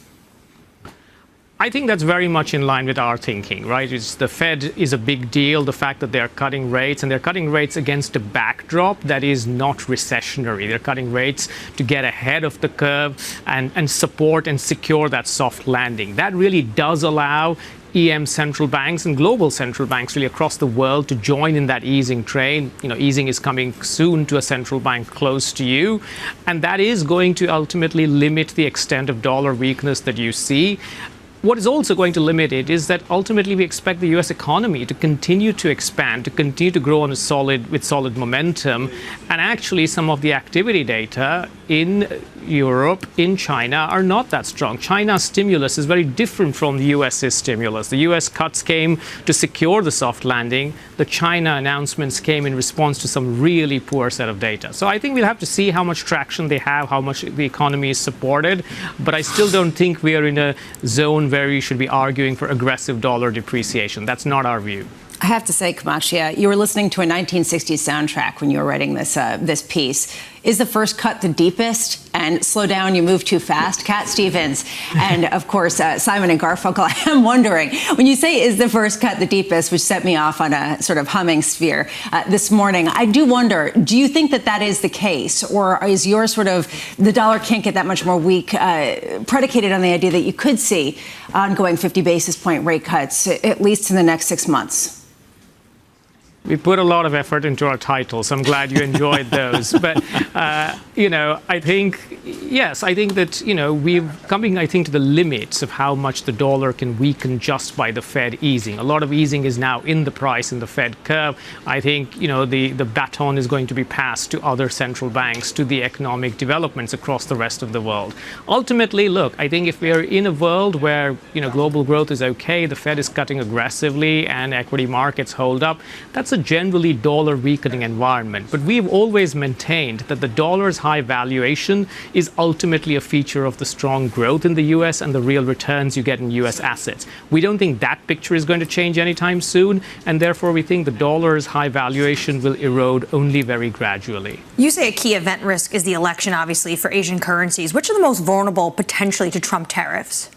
I think that's very much in line with our thinking, right? The Fed is a big deal, the fact that they're cutting rates, and they're cutting rates against a backdrop that is not recessionary. They're cutting rates to get ahead of the curve and support and secure that soft landing. That really does allow EM central banks and global central banks really across the world to join in that easing train. Easing is coming soon to a central bank close to you, and that is going to ultimately limit the extent of dollar weakness that you see. What is also going to limit it is that ultimately we expect the U.S. economy to continue to expand, to continue to grow with solid momentum. And actually some of the activity data in Europe, in China, are not that strong. China's stimulus is very different from the U.S.'s stimulus. The U.S. cuts came to secure the soft landing. The China announcements came in response to some really poor set of data. So I think we'll have to see how much traction they have, how much the economy is supported. But I still don't think we are in a zone where you should be arguing for aggressive dollar depreciation. That's not our view. I have to say, Kamakshya, you were listening to a 1960s soundtrack when you were writing this piece. Is the first cut the deepest? And slow down, you move too fast? Cat Stevens and, of course, Simon and Garfunkel. I am wondering, when you say is the first cut the deepest, which set me off on a sort of humming sphere this morning, I do wonder, do you think that is the case? Or is your sort of the dollar can't get that much more weak predicated on the idea that you could see ongoing 50 basis point rate cuts, at least in the next 6 months? We put a lot of effort into our titles. I'm glad you enjoyed those. But, I think, yes, I think that, we're coming, to the limits of how much the dollar can weaken just by the Fed easing. A lot of easing is now in the price in the Fed curve. I think, the baton is going to be passed to other central banks, to the economic developments across the rest of the world. Ultimately, look, I think if we're in a world where, global growth is okay, the Fed is cutting aggressively and equity markets hold up, that's a generally dollar weakening environment. But we've always maintained that the dollar's high valuation is ultimately a feature of the strong growth in the U.S. and the real returns you get in U.S. assets. We don't think that picture is going to change anytime soon, and therefore we think the dollar's high valuation will erode only very gradually. You say a key event risk is the election, obviously, for Asian currencies. Which are the most vulnerable potentially to Trump tariffs?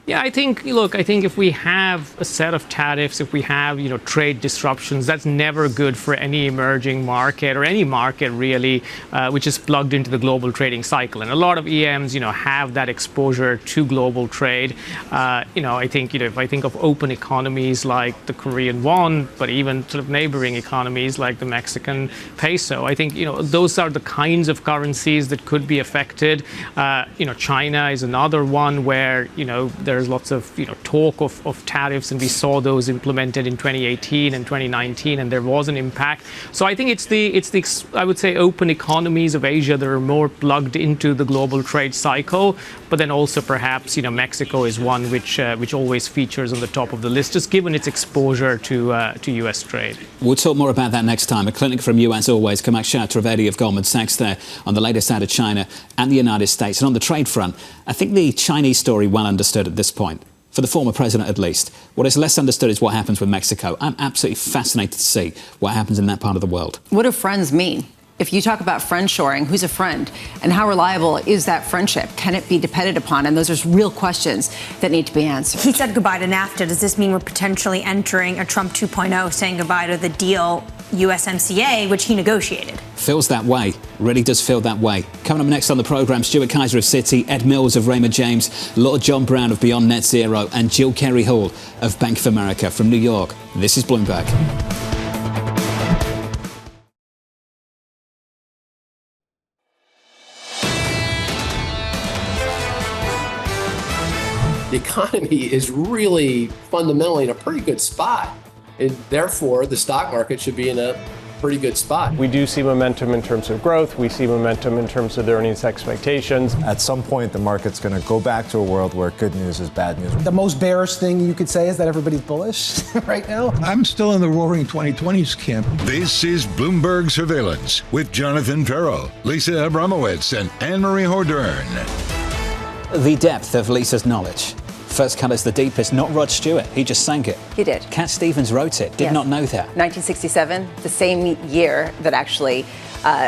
Yeah, I think if we have a set of tariffs, if we have, trade disruptions, that's never good for any emerging market or any market really, which is plugged into the global trading cycle. And a lot of EMs, have that exposure to global trade. I think, if I think of open economies like the Korean won, but even sort of neighboring economies like the Mexican peso, I think, those are the kinds of currencies that could be affected. China is another one where, there There's lots of talk of tariffs, and we saw those implemented in 2018 and 2019, and there was an impact. So I think it's the I would say open economies of Asia that are more plugged into the global trade cycle. But then also perhaps Mexico is one which always features on the top of the list, just given its exposure to U.S. trade. We'll talk more about that next time. A clinic from you, as always, Kamakshya Trivedi of Goldman Sachs there on the latest out of China and the United States. And on the trade front, I think the Chinese story well understood at this point, for the former president at least. What is less understood is what happens with Mexico. I'm absolutely fascinated to see what happens in that part of the world. What do friends mean? If you talk about friend shoring, who's a friend? And how reliable is that friendship? Can it be depended upon? And those are real questions that need to be answered. He said goodbye to NAFTA. Does this mean we're potentially entering a Trump 2.0, saying goodbye to the deal USMCA, which he negotiated? Feels that way. Really does feel that way. Coming up next on the programme, Stuart Kaiser of Citi, Ed Mills of Raymond James, Lord John Browne of BeyondNetZero, and Jill Carey Hall of Bank of America from New York. This is Bloomberg. The economy is really fundamentally in a pretty good spot, and therefore the stock market should be in a pretty good spot. We do see momentum in terms of growth. We see momentum in terms of the earnings expectations. At some point, the market's going to go back to a world where good news is bad news. The most bearish thing you could say is that everybody's bullish right now. I'm still in the roaring 2020s camp. This is Bloomberg Surveillance with Jonathan Ferro, Lisa Abramowicz, and Annmarie Hordern. The depth of Lisa's knowledge. First cut is the deepest, not Rod Stewart. He just sang it. He did. Cat Stevens wrote it. Did not know that. 1967, the same year that actually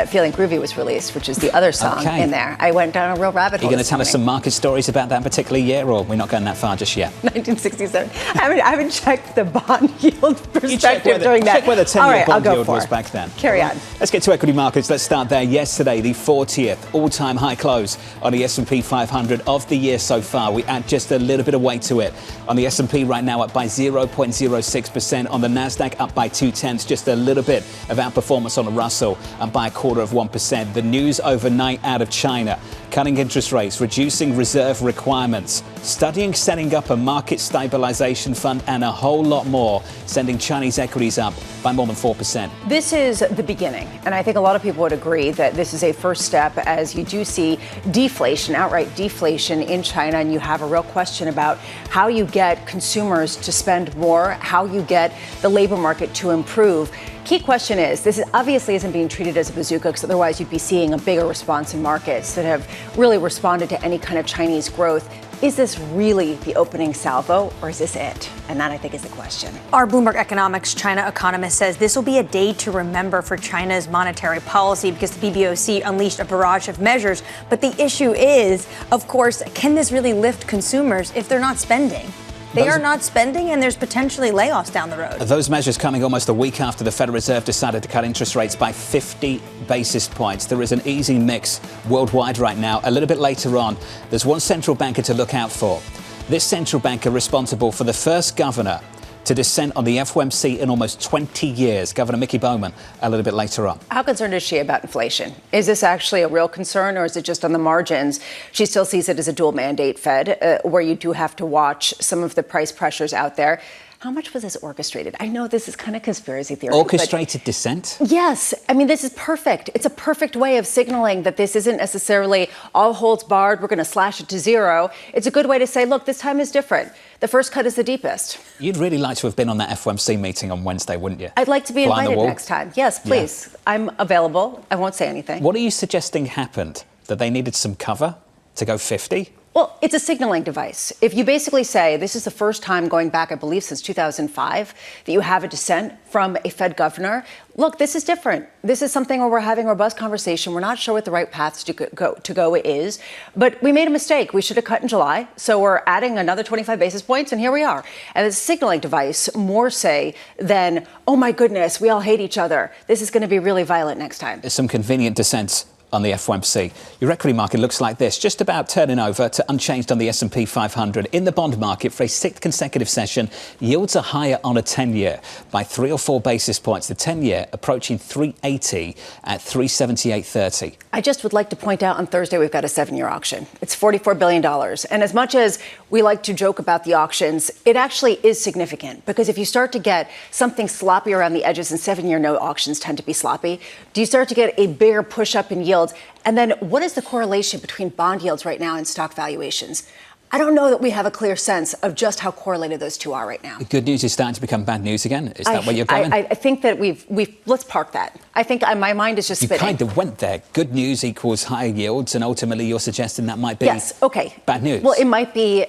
Feeling Groovy was released, which is the other song in there. I went down a real rabbit hole. Are you going to tell us some market stories about that particular year, or we're not going that far just yet? 1967. I haven't checked the bond yield perspective during that. Check where the 10-year bond yield was it. back then. Carry on. Let's get to equity markets. Let's start there. Yesterday, the 40th all-time high close on the S&P 500 of the year so far. We add just a little bit of weight to it. On the S&P right now up by 0.06%. On the Nasdaq up by 0.2, just a little bit of outperformance on the Russell, and by 0.25%. The news overnight out of China, cutting interest rates, reducing reserve requirements, studying setting up a market stabilization fund, and a whole lot more, sending Chinese equities up by more than 4%. This is the beginning, and I think a lot of people would agree that this is a first step as you do see deflation, outright deflation in China, and you have a real question about how you get consumers to spend more, how you get the labor market to improve. Key question is, this obviously isn't being treated as a bazooka, because otherwise you'd be seeing a bigger response in markets that have really responded to any kind of Chinese growth. Is this really the opening salvo, or is this it? And that, I think, is the question. Our Bloomberg Economics China economist says this will be a day to remember for China's monetary policy, because the PBOC unleashed a barrage of measures. But the issue is, of course, can this really lift consumers if they're not spending? They are not spending, and there's potentially layoffs down the road. Those measures coming almost a week after the Federal Reserve decided to cut interest rates by 50 basis points. There is an easing mix worldwide right now. A little bit later on, there's one central banker to look out for. This central banker responsible for the first governor to dissent on the FOMC in almost 20 years, Governor Mickey Bowman, a little bit later on. How concerned is she about inflation? Is this actually a real concern, or is it just on the margins? She still sees it as a dual mandate Fed, where you do have to watch some of the price pressures out there. How much was this orchestrated? I know this is kind of conspiracy theory. Orchestrated dissent? Yes. I mean, this is perfect. It's a perfect way of signaling that this isn't necessarily all holds barred. We're going to slash it to zero. It's a good way to say, look, this time is different. The first cut is the deepest. You'd really like to have been on that FOMC meeting on Wednesday, wouldn't you? I'd like to be invited next time. Yes, please. Yeah. I'm available. I won't say anything. What are you suggesting happened? That they needed some cover to go 50? Well, it's a signaling device. If you basically say this is the first time going back, I believe, since 2005, that you have a dissent from a Fed governor, look, this is different. This is something where we're having a robust conversation. We're not sure what the right path to go is, but we made a mistake. We should have cut in July, so we're adding another 25 basis points, and here we are. And it's a signaling device, more say than, oh my goodness, we all hate each other. This is going to be really violent next time. There's some convenient dissents on the FOMC. Your equity market looks like this, just about turning over to unchanged on the S&P 500. In the bond market for a sixth consecutive session, yields are higher on a 10-year by 3 or 4 basis points. The 10-year approaching 380 at 378.30. I just would like to point out on Thursday we've got a 7-year auction. It's $44 billion. And as much as we like to joke about the auctions, it actually is significant, because if you start to get something sloppy around the edges, and 7-year note auctions tend to be sloppy, do you start to get a bigger push up in yields? And then what is the correlation between bond yields right now and stock valuations? I don't know that we have a clear sense of just how correlated those two are right now. The good news is starting to become bad news again. Is that where you're going? I think that we've let's park that. I think my mind is just spinning. You kind of went there. Good news equals higher yields, and ultimately you're suggesting that might be bad news. Well, it might be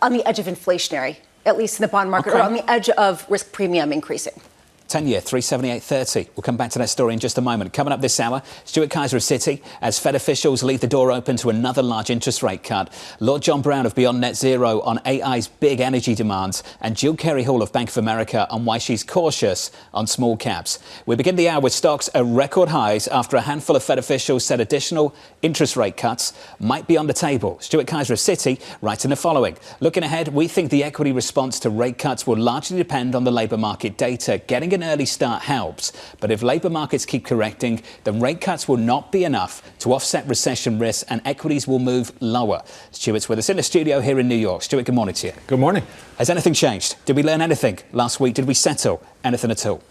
on the edge of inflationary, at least in the bond market, or on the edge of risk premium increasing. 10-year, 378.30. We'll come back to that story in just a moment. Coming up this hour, Stuart Kaiser of Citi, as Fed officials leave the door open to another large interest rate cut. Lord John Browne of BeyondNetZero on AI's big energy demands, and Jill Carey Hall of Bank of America on why she's cautious on small caps. We begin the hour with stocks at record highs after a handful of Fed officials said additional interest rate cuts might be on the table. Stuart Kaiser of Citi writing the following. Looking ahead, we think the equity response to rate cuts will largely depend on the labour market data. Getting an early start helps, but if labour markets keep correcting, then rate cuts will not be enough to offset recession risks, and equities will move lower. Stuart's with us in the studio here in New York. Stuart, good morning to you. Good morning. Has anything changed? Did we learn anything last week? Did we settle anything at all?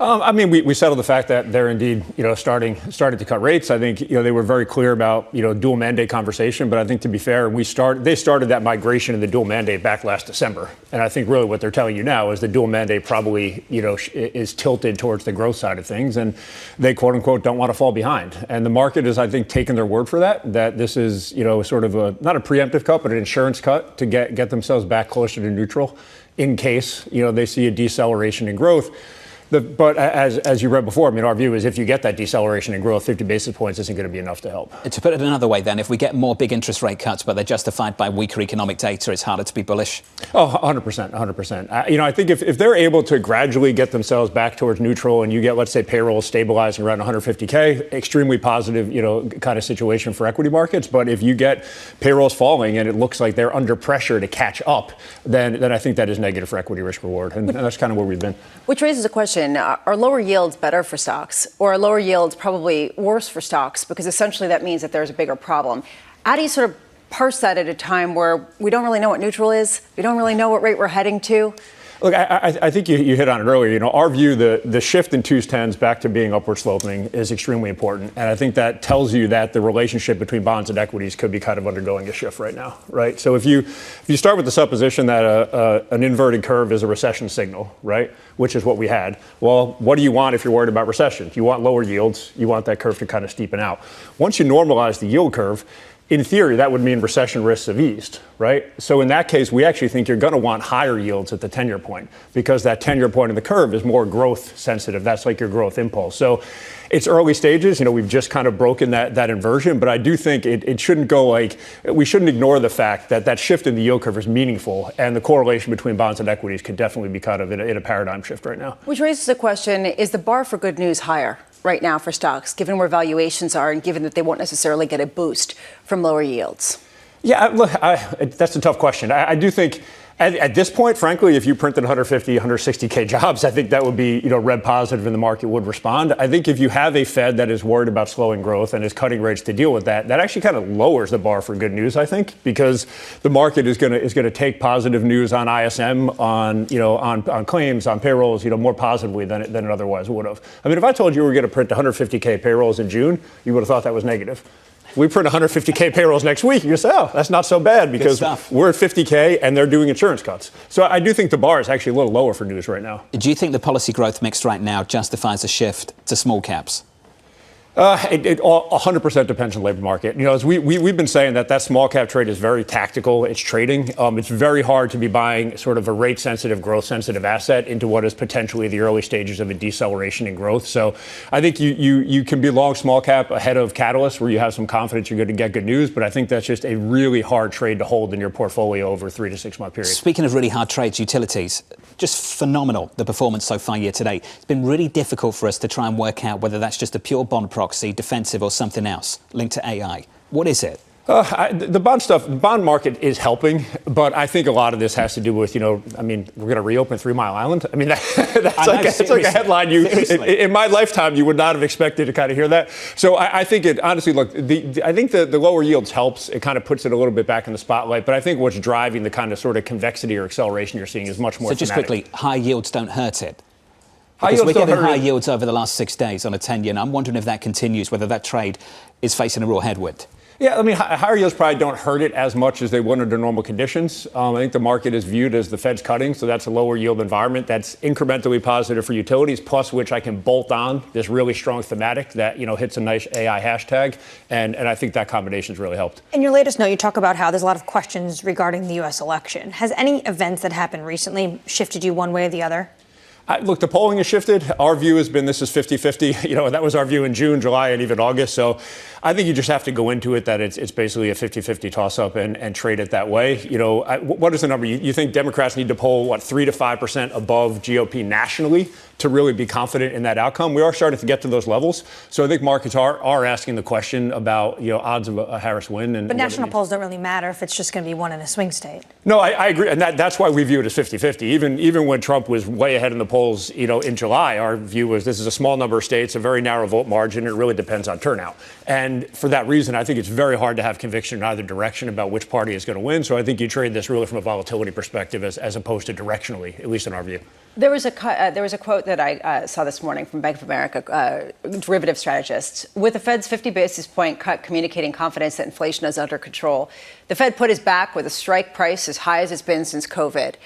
I mean, we settled the fact that they're indeed, starting to cut rates. I think, they were very clear about, dual mandate conversation. But I think, to be fair, they started that migration of the dual mandate back last December. And I think really what they're telling you now is the dual mandate probably, is tilted towards the growth side of things. And they, quote unquote, don't want to fall behind. And the market is, I think, taking their word for that this is, sort of not a preemptive cut, but an insurance cut to get themselves back closer to neutral in case, they see a deceleration in growth. But as you read before, I mean, our view is if you get that deceleration in growth, 50 basis points isn't going to be enough to help. To put it another way, then, if we get more big interest rate cuts, but they're justified by weaker economic data, it's harder to be bullish? Oh, 100%, 100%. I think if they're able to gradually get themselves back towards neutral and you get, let's say, payroll stabilizing around 150K, extremely positive, kind of situation for equity markets. But if you get payrolls falling and it looks like they're under pressure to catch up, then I think that is negative for equity risk reward. And that's kind of where we've been. Which raises a question. Are lower yields better for stocks, or are lower yields probably worse for stocks? Because essentially that means that there's a bigger problem. How do you sort of parse that at a time where we don't really know what neutral is? We don't really know what rate we're heading to? Look, I think you hit on it earlier. Our view, the shift in 2s, 10s back to being upward sloping is extremely important. And I think that tells you that the relationship between bonds and equities could be kind of undergoing a shift right now, right? So if you start with the supposition that an inverted curve is a recession signal, right, which is what we had, well, what do you want if you're worried about recession? You want lower yields. You want that curve to kind of steepen out. Once you normalize the yield curve, in theory, that would mean recession risks have eased, right? So in that case, we actually think you're going to want higher yields at the 10-year point, because that 10-year point in the curve is more growth sensitive. That's like your growth impulse. So it's early stages. We've just kind of broken that inversion. But I do think it shouldn't go we shouldn't ignore the fact that shift in the yield curve is meaningful. And the correlation between bonds and equities could definitely be kind of in a paradigm shift right now. Which raises the question, is the bar for good news higher right now for stocks, given where valuations are and given that they won't necessarily get a boost from lower yields? Yeah, look, that's a tough question. I do think at this point, frankly, if you printed 150, 160K jobs, I think that would be, red positive and the market would respond. I think if you have a Fed that is worried about slowing growth and is cutting rates to deal with that actually kind of lowers the bar for good news, I think, because the market is going to take positive news on ISM, on claims, on payrolls, more positively than it otherwise would have. I mean, if I told you we were going to print 150K payrolls in June, you would have thought that was negative. We print 150K payrolls next week. You say, oh, that's not so bad because we're at 50K and they're doing insurance cuts. So I do think the bar is actually a little lower for news right now. Do you think the policy growth mix right now justifies a shift to small caps? It 100% depends on the labor market. As we've been saying that small cap trade is very tactical. It's trading. It's very hard to be buying sort of a rate sensitive, growth sensitive asset into what is potentially the early stages of a deceleration in growth. So I think you can be long small cap ahead of catalysts where you have some confidence you're going to get good news. But I think that's just a really hard trade to hold in your portfolio over a 3 to 6 month period. Speaking of really hard trades, utilities, just phenomenal, the performance so far year to date. It's been really difficult for us to try and work out whether that's just a pure bond proxy proxy, defensive, or something else linked to AI? What is it? The bond market is helping, but I think a lot of this has to do with, we're going to reopen 3 Mile Island. I mean, that's like a headline in my lifetime you would not have expected to kind of hear that. So I think it, honestly, look, I think the lower yields helps. It kind of puts it a little bit back in the spotlight, but I think what's driving the kind of sort of convexity or acceleration you're seeing is much more So just thematic. quickly, high yields don't hurt it. Because we're getting high yields over the last 6 days on a 10-year, and I'm wondering if that continues, whether that trade is facing a real headwind. Yeah, I mean, higher yields probably don't hurt it as much as they would under normal conditions. I think the market is viewed as the Fed's cutting, so that's a lower yield environment. That's incrementally positive for utilities, plus which I can bolt on this really strong thematic that, hits a nice AI hashtag. And I think that combination's really helped. In your latest note, you talk about how there's a lot of questions regarding the U.S. election. Has any events that happened recently shifted you one way or the other? Look, the polling has shifted. Our view has been this is 50-50. That was our view in June, July, and even August. So I think you just have to go into it that it's basically a 50-50 toss-up and trade it that way. What is the number? You think Democrats need to poll, 3 to 5% above GOP nationally to really be confident in that outcome? We are starting to get to those levels. So I think markets are asking the question about, odds of a Harris win. But national polls don't really matter if it's just going to be one in a swing state. No, I agree. And that's why we view it as 50-50. Even when Trump was way ahead in the polls, in July, our view was this is a small number of states, a very narrow vote margin. It really depends on turnout. And for that reason, I think it's very hard to have conviction in either direction about which party is going to win. So I think you trade this really from a volatility perspective as opposed to directionally, at least in our view. There was a quote that I saw this morning from Bank of America derivative strategists. With the Fed's 50 basis point cut communicating confidence that inflation is under control, the Fed put us back with a strike price as high as it's been since COVID.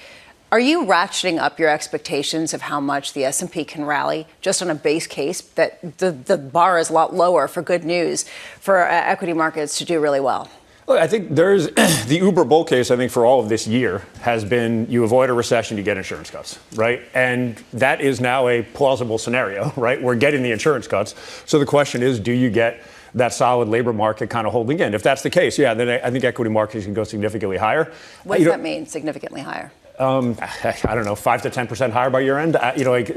Are you ratcheting up your expectations of how much the S&P can rally just on a base case that the bar is a lot lower for good news for equity markets to do really well? Look, I think there's the Uber bull case, I think, for all of this year has been you avoid a recession, you get insurance cuts, right? And that is now a plausible scenario, right? We're getting the insurance cuts. So the question is, do you get that solid labor market kind of holding in? If that's the case, yeah, then I think equity markets can go significantly higher. What does that mean, significantly higher? I don't know, 5 to 10% higher by year end,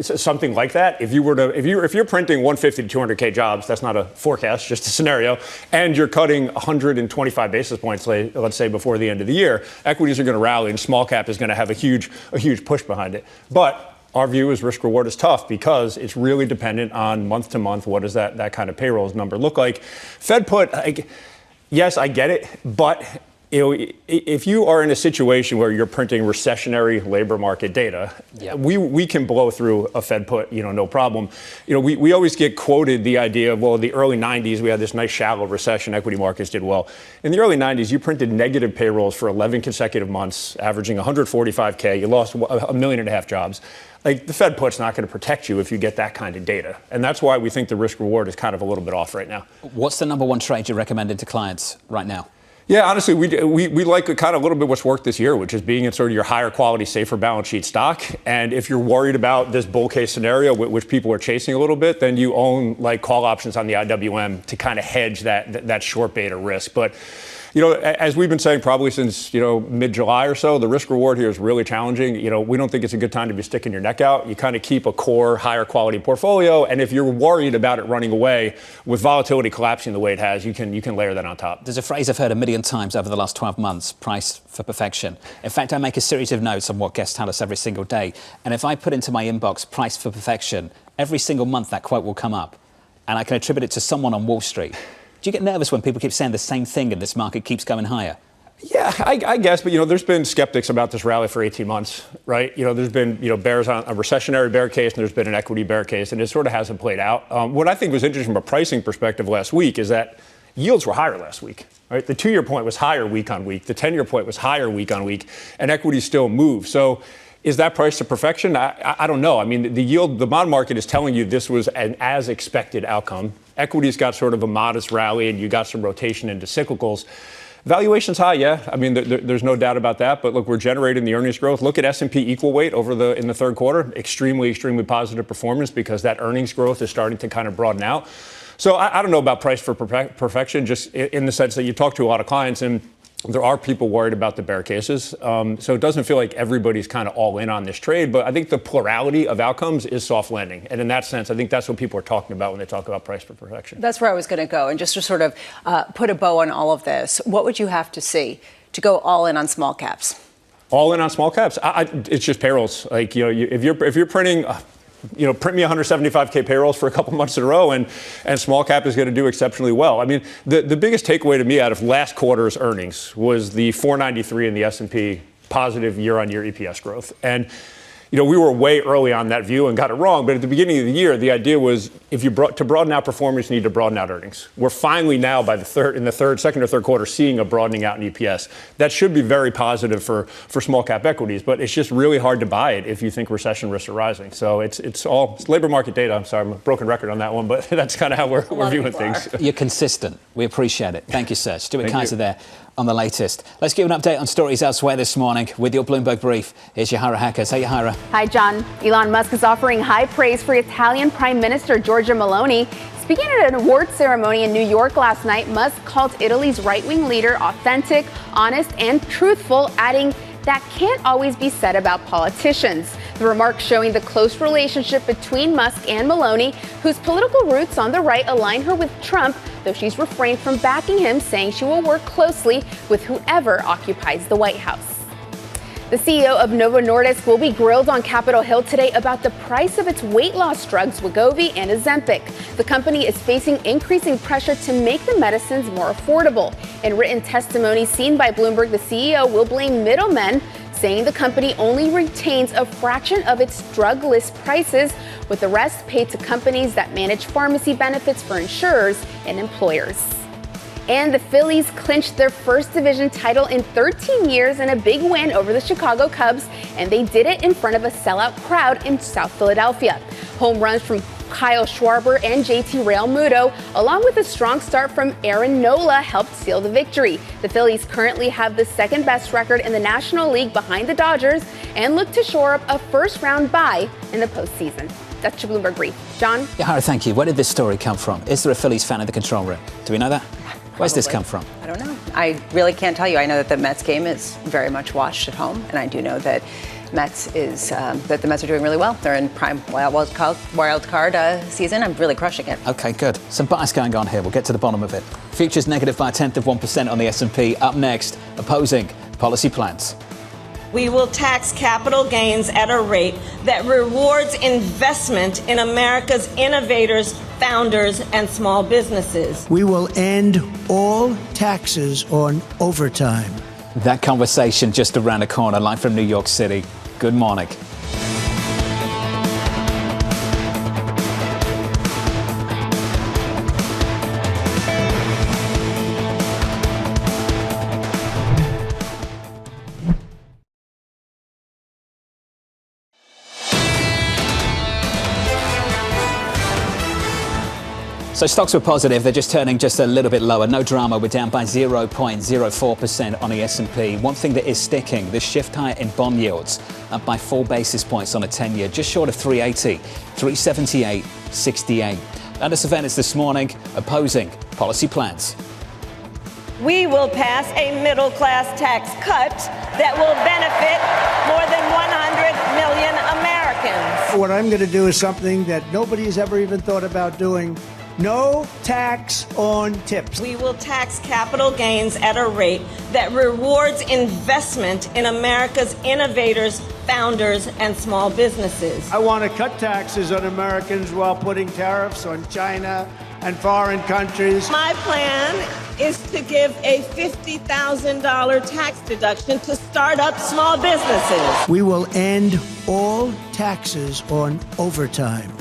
something like that. If you're printing 150 to 200K jobs, that's not a forecast, just a scenario, and you're cutting 125 basis points, let's say, before the end of the year, equities are going to rally, and small cap is going to have a huge push behind it. But our view is risk reward is tough because it's really dependent on month to month. What does that kind of payrolls number look like? Fed put, yes, I get it, but if you are in a situation where you're printing recessionary labor market data, we can blow through a Fed put, no problem. We always get quoted the idea of, well, the early 90s, we had this nice shallow recession, equity markets did well. In the early 90s, you printed negative payrolls for 11 consecutive months, averaging 145K. You lost 1.5 million jobs. The Fed put's not going to protect you if you get that kind of data. And that's why we think the risk reward is kind of a little bit off right now. What's the number one trade you're recommending to clients right now? Yeah, honestly, we like kind of a little bit what's worked this year, which is being in sort of your higher quality, safer balance sheet stock. And if you're worried about this bull case scenario, which people are chasing a little bit, then you own call options on the IWM to kind of hedge that short beta risk. But as we've been saying probably since, mid-July or so, the risk reward here is really challenging. We don't think it's a good time to be sticking your neck out. You kind of keep a core, higher quality portfolio. And if you're worried about it running away with volatility collapsing the way it has, you can layer that on top. There's a phrase I've heard 1 million times over the last 12 months, price for perfection. In fact, I make a series of notes on what guests tell us every single day. And if I put into my inbox price for perfection, every single month that quote will come up. And I can attribute it to someone on Wall Street. Do you get nervous when people keep saying the same thing and this market keeps going higher? Yeah, I guess. But, there's been skeptics about this rally for 18 months, right? There's been, bears on a recessionary bear case and there's been an equity bear case, and it sort of hasn't played out. What I think was interesting from a pricing perspective last week is that yields were higher last week, right? The 2-year point was higher week on week. The 10-year point was higher week on week, and equities still move. So is that price to perfection? I don't know. I mean, the bond market is telling you this was an as expected outcome. Equities got sort of a modest rally, and you got some rotation into cyclicals. Valuation's high, yeah. I mean, there's no doubt about that. But look, we're generating the earnings growth. Look at S&P equal weight in the third quarter. Extremely, extremely positive performance because that earnings growth is starting to kind of broaden out. So I don't know about price for perfection, just in the sense that you talk to a lot of clients, and There are people worried about the bear cases. So it doesn't feel like everybody's kind of all in on this trade. But I think the plurality of outcomes is soft landing. And in that sense, I think that's what people are talking about when they talk about price protection. That's where I was going to go. And just to sort of put a bow on all of this, what would you have to see to go all in on small caps? All in on small caps. It's just payrolls. Like, if you're printing, print me 175K payrolls for a couple months in a row, and small cap is going to do exceptionally well. I mean, the biggest takeaway to me out of last quarter's earnings was the 493 in the S&P positive year-on-year EPS growth. And we were way early on that view and got it wrong. But at the beginning of the year, the idea was to broaden out performance, you need to broaden out earnings. We're finally now by second or third quarter seeing a broadening out in EPS. That should be very positive for small cap equities, but it's just really hard to buy it if you think recession risks are rising. So it's labor market data. I'm sorry, I'm a broken record on that one, but that's kind of how we're viewing things. You're consistent. We appreciate it. Thank you, sir. Stuart Kaiser there on the latest. Let's give an update on stories elsewhere this morning with your Bloomberg Brief. Here's Yahara Hackers. Hey, Yahara. Hi, John. Elon Musk is offering high praise for Italian Prime Minister Giorgia Meloni. Speaking at an awards ceremony in New York last night, Musk called Italy's right-wing leader authentic, honest, and truthful, adding, "That can't always be said about politicians." The remarks showing the close relationship between Musk and Meloni, whose political roots on the right align her with Trump, though she's refrained from backing him, saying she will work closely with whoever occupies the White House. The CEO of Novo Nordisk will be grilled on Capitol Hill today about the price of its weight loss drugs, Wegovy and Ozempic. The company is facing increasing pressure to make the medicines more affordable. In written testimony seen by Bloomberg, the CEO will blame middlemen, saying the company only retains a fraction of its drug list prices, with the rest paid to companies that manage pharmacy benefits for insurers and employers. And the Phillies clinched their first division title in 13 years in a big win over the Chicago Cubs, and they did it in front of a sellout crowd in South Philadelphia. Home runs from Kyle Schwarber and JT Realmuto, along with a strong start from Aaron Nola, helped seal the victory. The Phillies currently have the second best record in the National League behind the Dodgers and look to shore up a first-round bye in the postseason. That's your Bloomberg Brief. John? Yahara, thank you. Where did this story come from? Is there a Phillies fan in the control room? Do we know that? Where's this come from? I don't know. I really can't tell you. I know that the Mets game is very much watched at home, and I do know that that the Mets are doing really well. They're in prime wild card season. I'm really crushing it. Okay, good. Some bias going on here. We'll get to the bottom of it. Futures negative by 1/10% on the S&P. Up next, opposing policy plans. We will tax capital gains at a rate that rewards investment in America's innovators, founders, and small businesses. We will end all taxes on overtime. That conversation just around the corner, live from New York City. Good morning. So stocks were positive. They're just turning just a little bit lower. No drama. We're down by 0.04% on the S&P. One thing that is sticking, the shift higher in bond yields, up by 4 basis points on a 10-year, just short of 380, 378.68. Under surveillance this morning, opposing policy plans. We will pass a middle-class tax cut that will benefit more than 100 million Americans. What I'm going to do is something that nobody has ever even thought about doing. No tax on tips. We will tax capital gains at a rate that rewards investment in America's innovators, founders, and small businesses. I want to cut taxes on Americans while putting tariffs on China and foreign countries. My plan is to give a $50,000 tax deduction to start-up small businesses. We will end all taxes on overtime.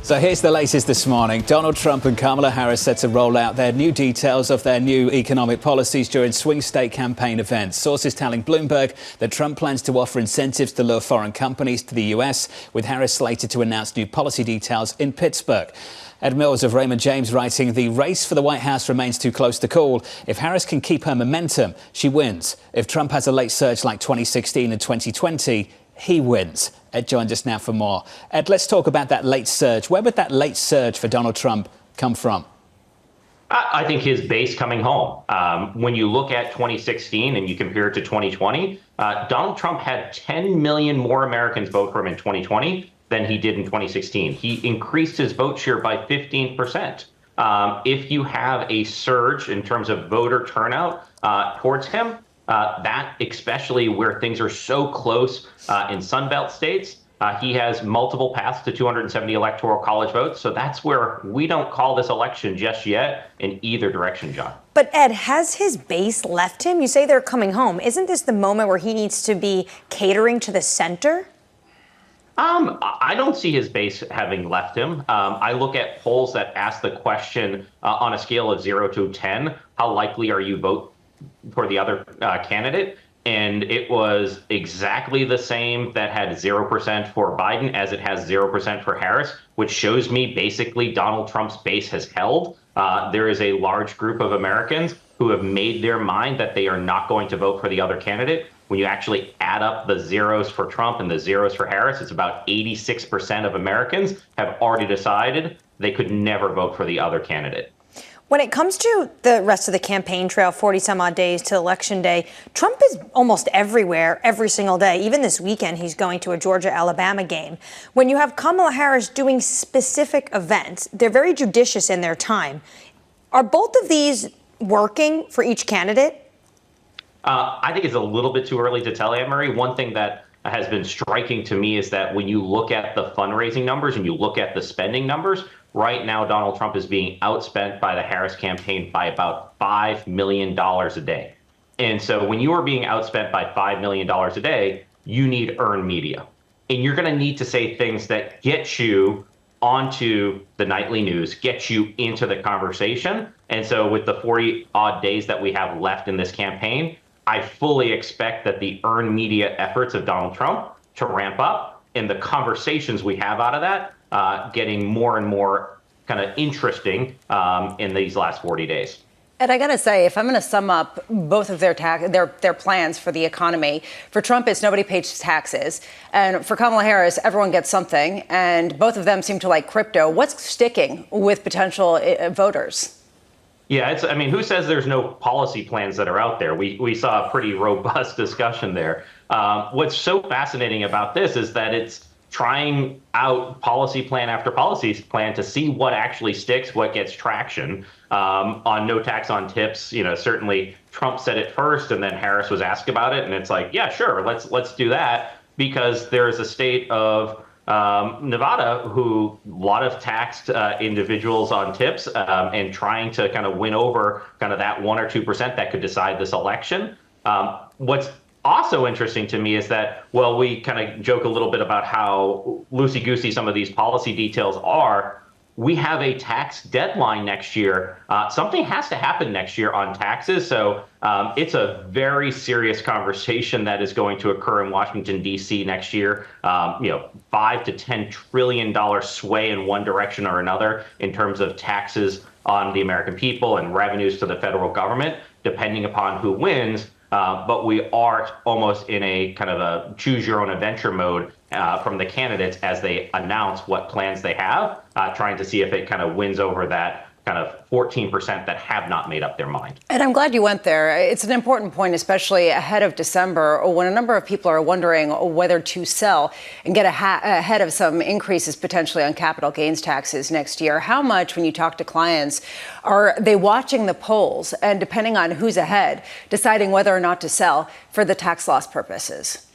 So here's the latest this morning. Donald Trump and Kamala Harris set to roll out their new details of their new economic policies during swing state campaign events. Sources telling Bloomberg that Trump plans to offer incentives to lure foreign companies to the U.S., with Harris slated to announce new policy details in Pittsburgh. Ed Mills of Raymond James writing, the race for the White House remains too close to call. If Harris can keep her momentum, she wins. If Trump has a late surge like 2016 and 2020, he wins. Ed joins us now for more. Ed, let's talk about that late surge. Where would that late surge for Donald Trump come from? I think his base coming home. When you look at 2016 and you compare it to 2020, Donald Trump had 10 million more Americans vote for him in 2020 than he did in 2016. He increased his vote share by 15%. If you have a surge in terms of voter turnout towards him, that especially where things are so close in Sunbelt states, he has multiple paths to 270 electoral college votes. So that's where we don't call this election just yet in either direction, John. But Ed, has his base left him? You say they're coming home. Isn't this the moment where he needs to be catering to the center? I don't see his base having left him. I look at polls that ask the question on a scale of 0 to 10, how likely are you vote for the other candidate? And it was exactly the same that had 0% for Biden as it has 0% for Harris, which shows me basically Donald Trump's base has held. There is a large group of Americans who have made their mind that they are not going to vote for the other candidate. When you actually add up the zeros for Trump and the zeros for Harris, it's about 86% of Americans have already decided they could never vote for the other candidate. When it comes to the rest of the campaign trail, 40 some odd days to Election Day, Trump is almost everywhere, every single day. Even this weekend, he's going to a Georgia-Alabama game. When you have Kamala Harris doing specific events, they're very judicious in their time. Are both of these working for each candidate? I think it's a little bit too early to tell, Annmarie. One thing that has been striking to me is that when you look at the fundraising numbers and you look at the spending numbers, right now Donald Trump is being outspent by the Harris campaign by about $5 million a day. And so when you are being outspent by $5 million a day, you need earned media. And you're going to need to say things that get you onto the nightly news, get you into the conversation. And so with the 40 odd days that we have left in this campaign, I fully expect that the earned media efforts of Donald Trump to ramp up and the conversations we have out of that getting more and more kind of interesting in these last 40 days. And I got to say, if I'm going to sum up both of their plans for the economy, for Trump, it's nobody pays taxes. And for Kamala Harris, everyone gets something. And both of them seem to like crypto. What's sticking with potential voters? Yeah, I mean, who says there's no policy plans that are out there? We saw a pretty robust discussion there. What's so fascinating about this is that it's trying out policy plan after policy plan to see what actually sticks, what gets traction. On no tax on tips, you know, certainly Trump said it first and then Harris was asked about it. And it's like, yeah, sure, let's do that, because there is a state of Nevada who a lot of taxed individuals on tips and trying to kind of win over kind of that 1 or 2% that could decide this election. What's also interesting to me is that, well, we kind of joke a little bit about how loosey-goosey some of these policy details are. We have a tax deadline next year. Something has to happen next year on taxes. So it's a very serious conversation that is going to occur in Washington, D.C. next year. $5 to $10 trillion sway in one direction or another in terms of taxes on the American people and revenues to the federal government, depending upon who wins. But we are almost in a kind of a choose your own adventure mode from the candidates as they announce what plans they have, trying to see if it kind of wins over that kind of 14% that have not made up their mind. And I'm glad you went there. It's an important point, especially ahead of December, when a number of people are wondering whether to sell and get ahead of some increases potentially on capital gains taxes next year. How much, when you talk to clients, are they watching the polls and, depending on who's ahead, deciding whether or not to sell for the tax loss purposes?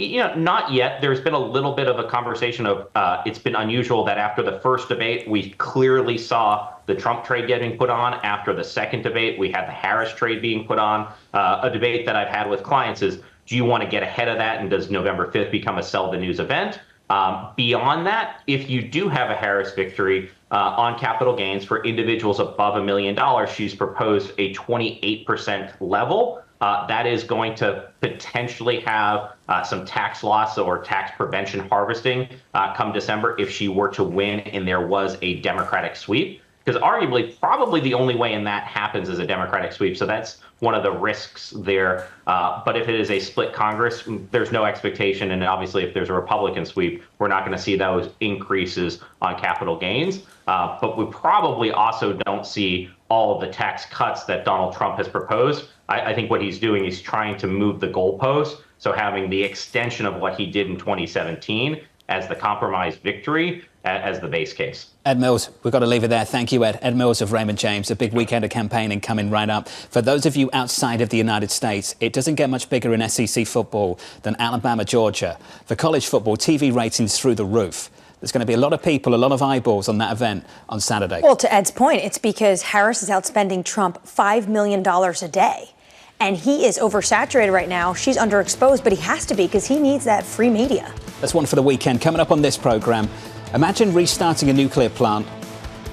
You know, not yet. There's been a little bit of a conversation of it's been unusual that after the first debate, we clearly saw the Trump trade getting put on. After the second debate, we had the Harris trade being put on. A debate that I've had with clients is, do you want to get ahead of that? And does November 5th become a sell the news event? Beyond that, if you do have a Harris victory on capital gains for individuals above $1 million, she's proposed a 28% level. That is going to potentially have some tax loss or tax prevention harvesting come December if she were to win and there was a Democratic sweep. because arguably probably the only way in that happens is a Democratic sweep. So that's one of the risks there. But if it is a split Congress, there's no expectation. And obviously, if there's a Republican sweep, we're not going to see those increases on capital gains. But we probably also don't see all of the tax cuts that Donald Trump has proposed. I think what he's doing is trying to move the goalpost. So having the extension of what he did in 2017 as the compromise victory as the base case. Ed Mills, we've got to leave it there. Thank you, Ed. Ed Mills of Raymond James. A big weekend of campaigning coming right up. For those of you outside of the United States, it doesn't get much bigger in SEC football than Alabama, Georgia. For college football, TV ratings through the roof. There's going to be a lot of people, a lot of eyeballs on that event on Saturday. Well, to Ed's point, it's because Harris is outspending Trump $5 million a day. And he is oversaturated right now. She's underexposed, but he has to be because he needs that free media. That's one for the weekend. Coming up on this program, imagine restarting a nuclear plant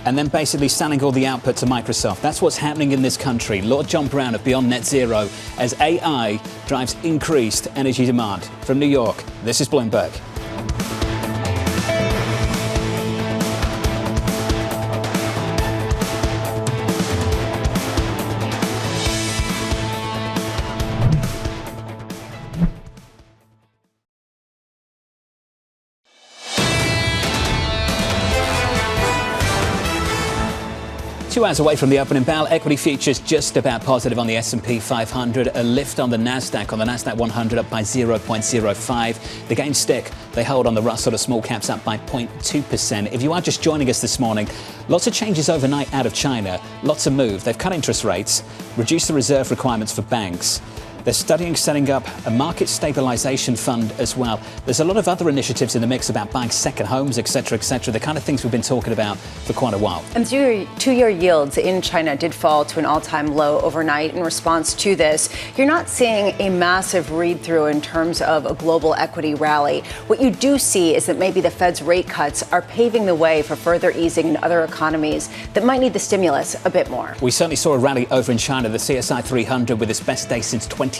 and then basically selling all the output to Microsoft. That's what's happening in this country. Lord John Browne of BeyondNetZero as AI drives increased energy demand. From New York, this is Bloomberg. Two hours away from the opening bell, equity futures just about positive on the S&P 500, a lift on the Nasdaq 100 up by 0.05. The gains stick. They hold on the Russell, the small caps up by 0.2%. If you are just joining us this morning, lots of changes overnight out of China, lots of move. They've cut interest rates, reduced the reserve requirements for banks. They're studying setting up a market stabilization fund as well. There's a lot of other initiatives in the mix about buying second homes, et cetera, the kind of things we've been talking about for quite a while. And two-year yields in China did fall to an all-time low overnight in response to this. You're not seeing a massive read-through in terms of a global equity rally. What you do see is that maybe the Fed's rate cuts are paving the way for further easing in other economies that might need the stimulus a bit more. We certainly saw a rally over in China. The CSI 300 with its best day since 2020,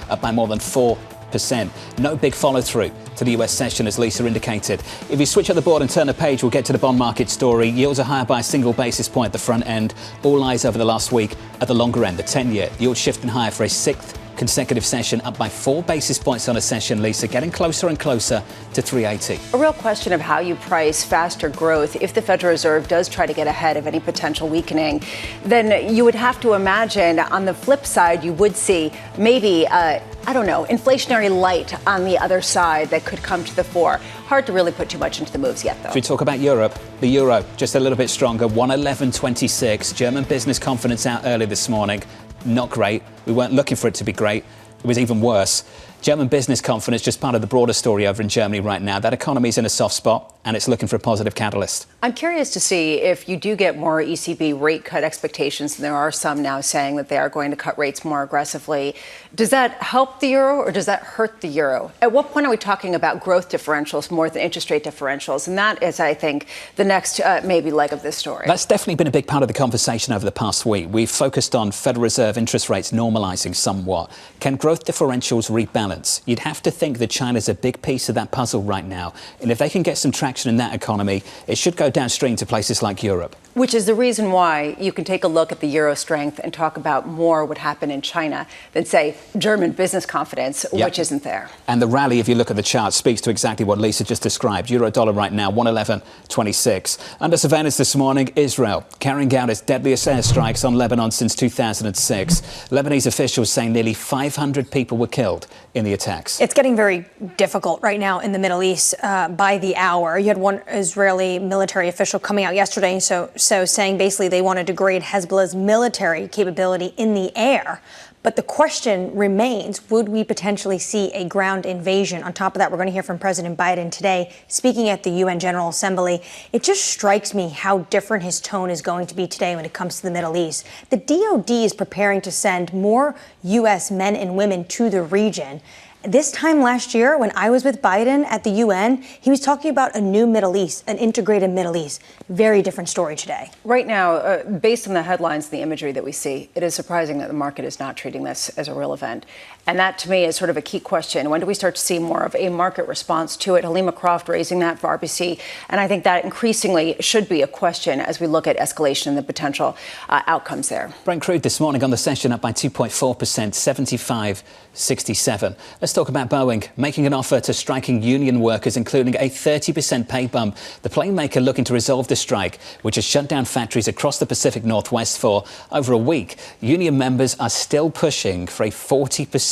up by more than 4%. No big follow-through to the US session, as Lisa indicated. If you switch up the board and turn the page, we'll get to the bond market story. Yields are higher by a single basis point at the front end. All eyes over the last week at the longer end, the 10-year. Yield shifting higher for a sixth consecutive session, up by 4 basis points on a session, Lisa, getting closer and closer to 380. A real question of how you price faster growth. If the Federal Reserve does try to get ahead of any potential weakening, then you would have to imagine on the flip side, you would see maybe, inflationary light on the other side that could come to the fore. Hard to really put too much into the moves yet, though. If we talk about Europe, the euro just a little bit stronger, 111.26. German business confidence out early this morning. Not great. We weren't looking for it to be great. It was even worse. German business confidence, just part of the broader story over in Germany right now. That economy's in a soft spot, and it's looking for a positive catalyst. I'm curious to see if you do get more ECB rate cut expectations, and there are some now saying that they are going to cut rates more aggressively. Does that help the euro or does that hurt the euro? At what point are we talking about growth differentials more than interest rate differentials? And that is, I think, the next maybe leg of this story. That's definitely been a big part of the conversation over the past week. We've focused on Federal Reserve interest rates normalizing somewhat. Can growth differentials rebalance? You'd have to think that China's a big piece of that puzzle right now. And if they can get some traction in that economy, it should go downstream to places like Europe. Which is the reason why you can take a look at the euro strength and talk about more what happened in China than, say, German business confidence, which isn't there. And the rally, if you look at the chart, speaks to exactly what Lisa just described. Euro dollar right now, 111.26. Under surveillance this morning, Israel carrying out its deadliest airstrikes on Lebanon since 2006. Lebanese officials saying nearly 500 people were killed in the attacks. It's getting very difficult right now in the Middle East by the hour. You had one Israeli military official coming out yesterday, so saying basically they want to degrade Hezbollah's military capability in the air. But the question remains, would we potentially see a ground invasion? On top of that, we're going to hear from President Biden today, speaking at the UN General Assembly. It just strikes me how different his tone is going to be today when it comes to the Middle East. The DOD is preparing to send more U.S. men and women to the region. This time last year, when I was with Biden at the UN, he was talking about a new Middle East, an integrated Middle East. Very different story today. Right now, based on the headlines and the imagery that we see, it is surprising that the market is not treating this as a real event. And that, to me, is sort of a key question. When do we start to see more of a market response to it? Halima Croft raising that for RBC. And I think that increasingly should be a question as we look at escalation and the potential outcomes there. Brent crude this morning on the session up by 2.4%, 75.67. Let's talk about Boeing making an offer to striking union workers, including a 30% pay bump. The plane maker looking to resolve the strike, which has shut down factories across the Pacific Northwest for over a week. Union members are still pushing for a 40%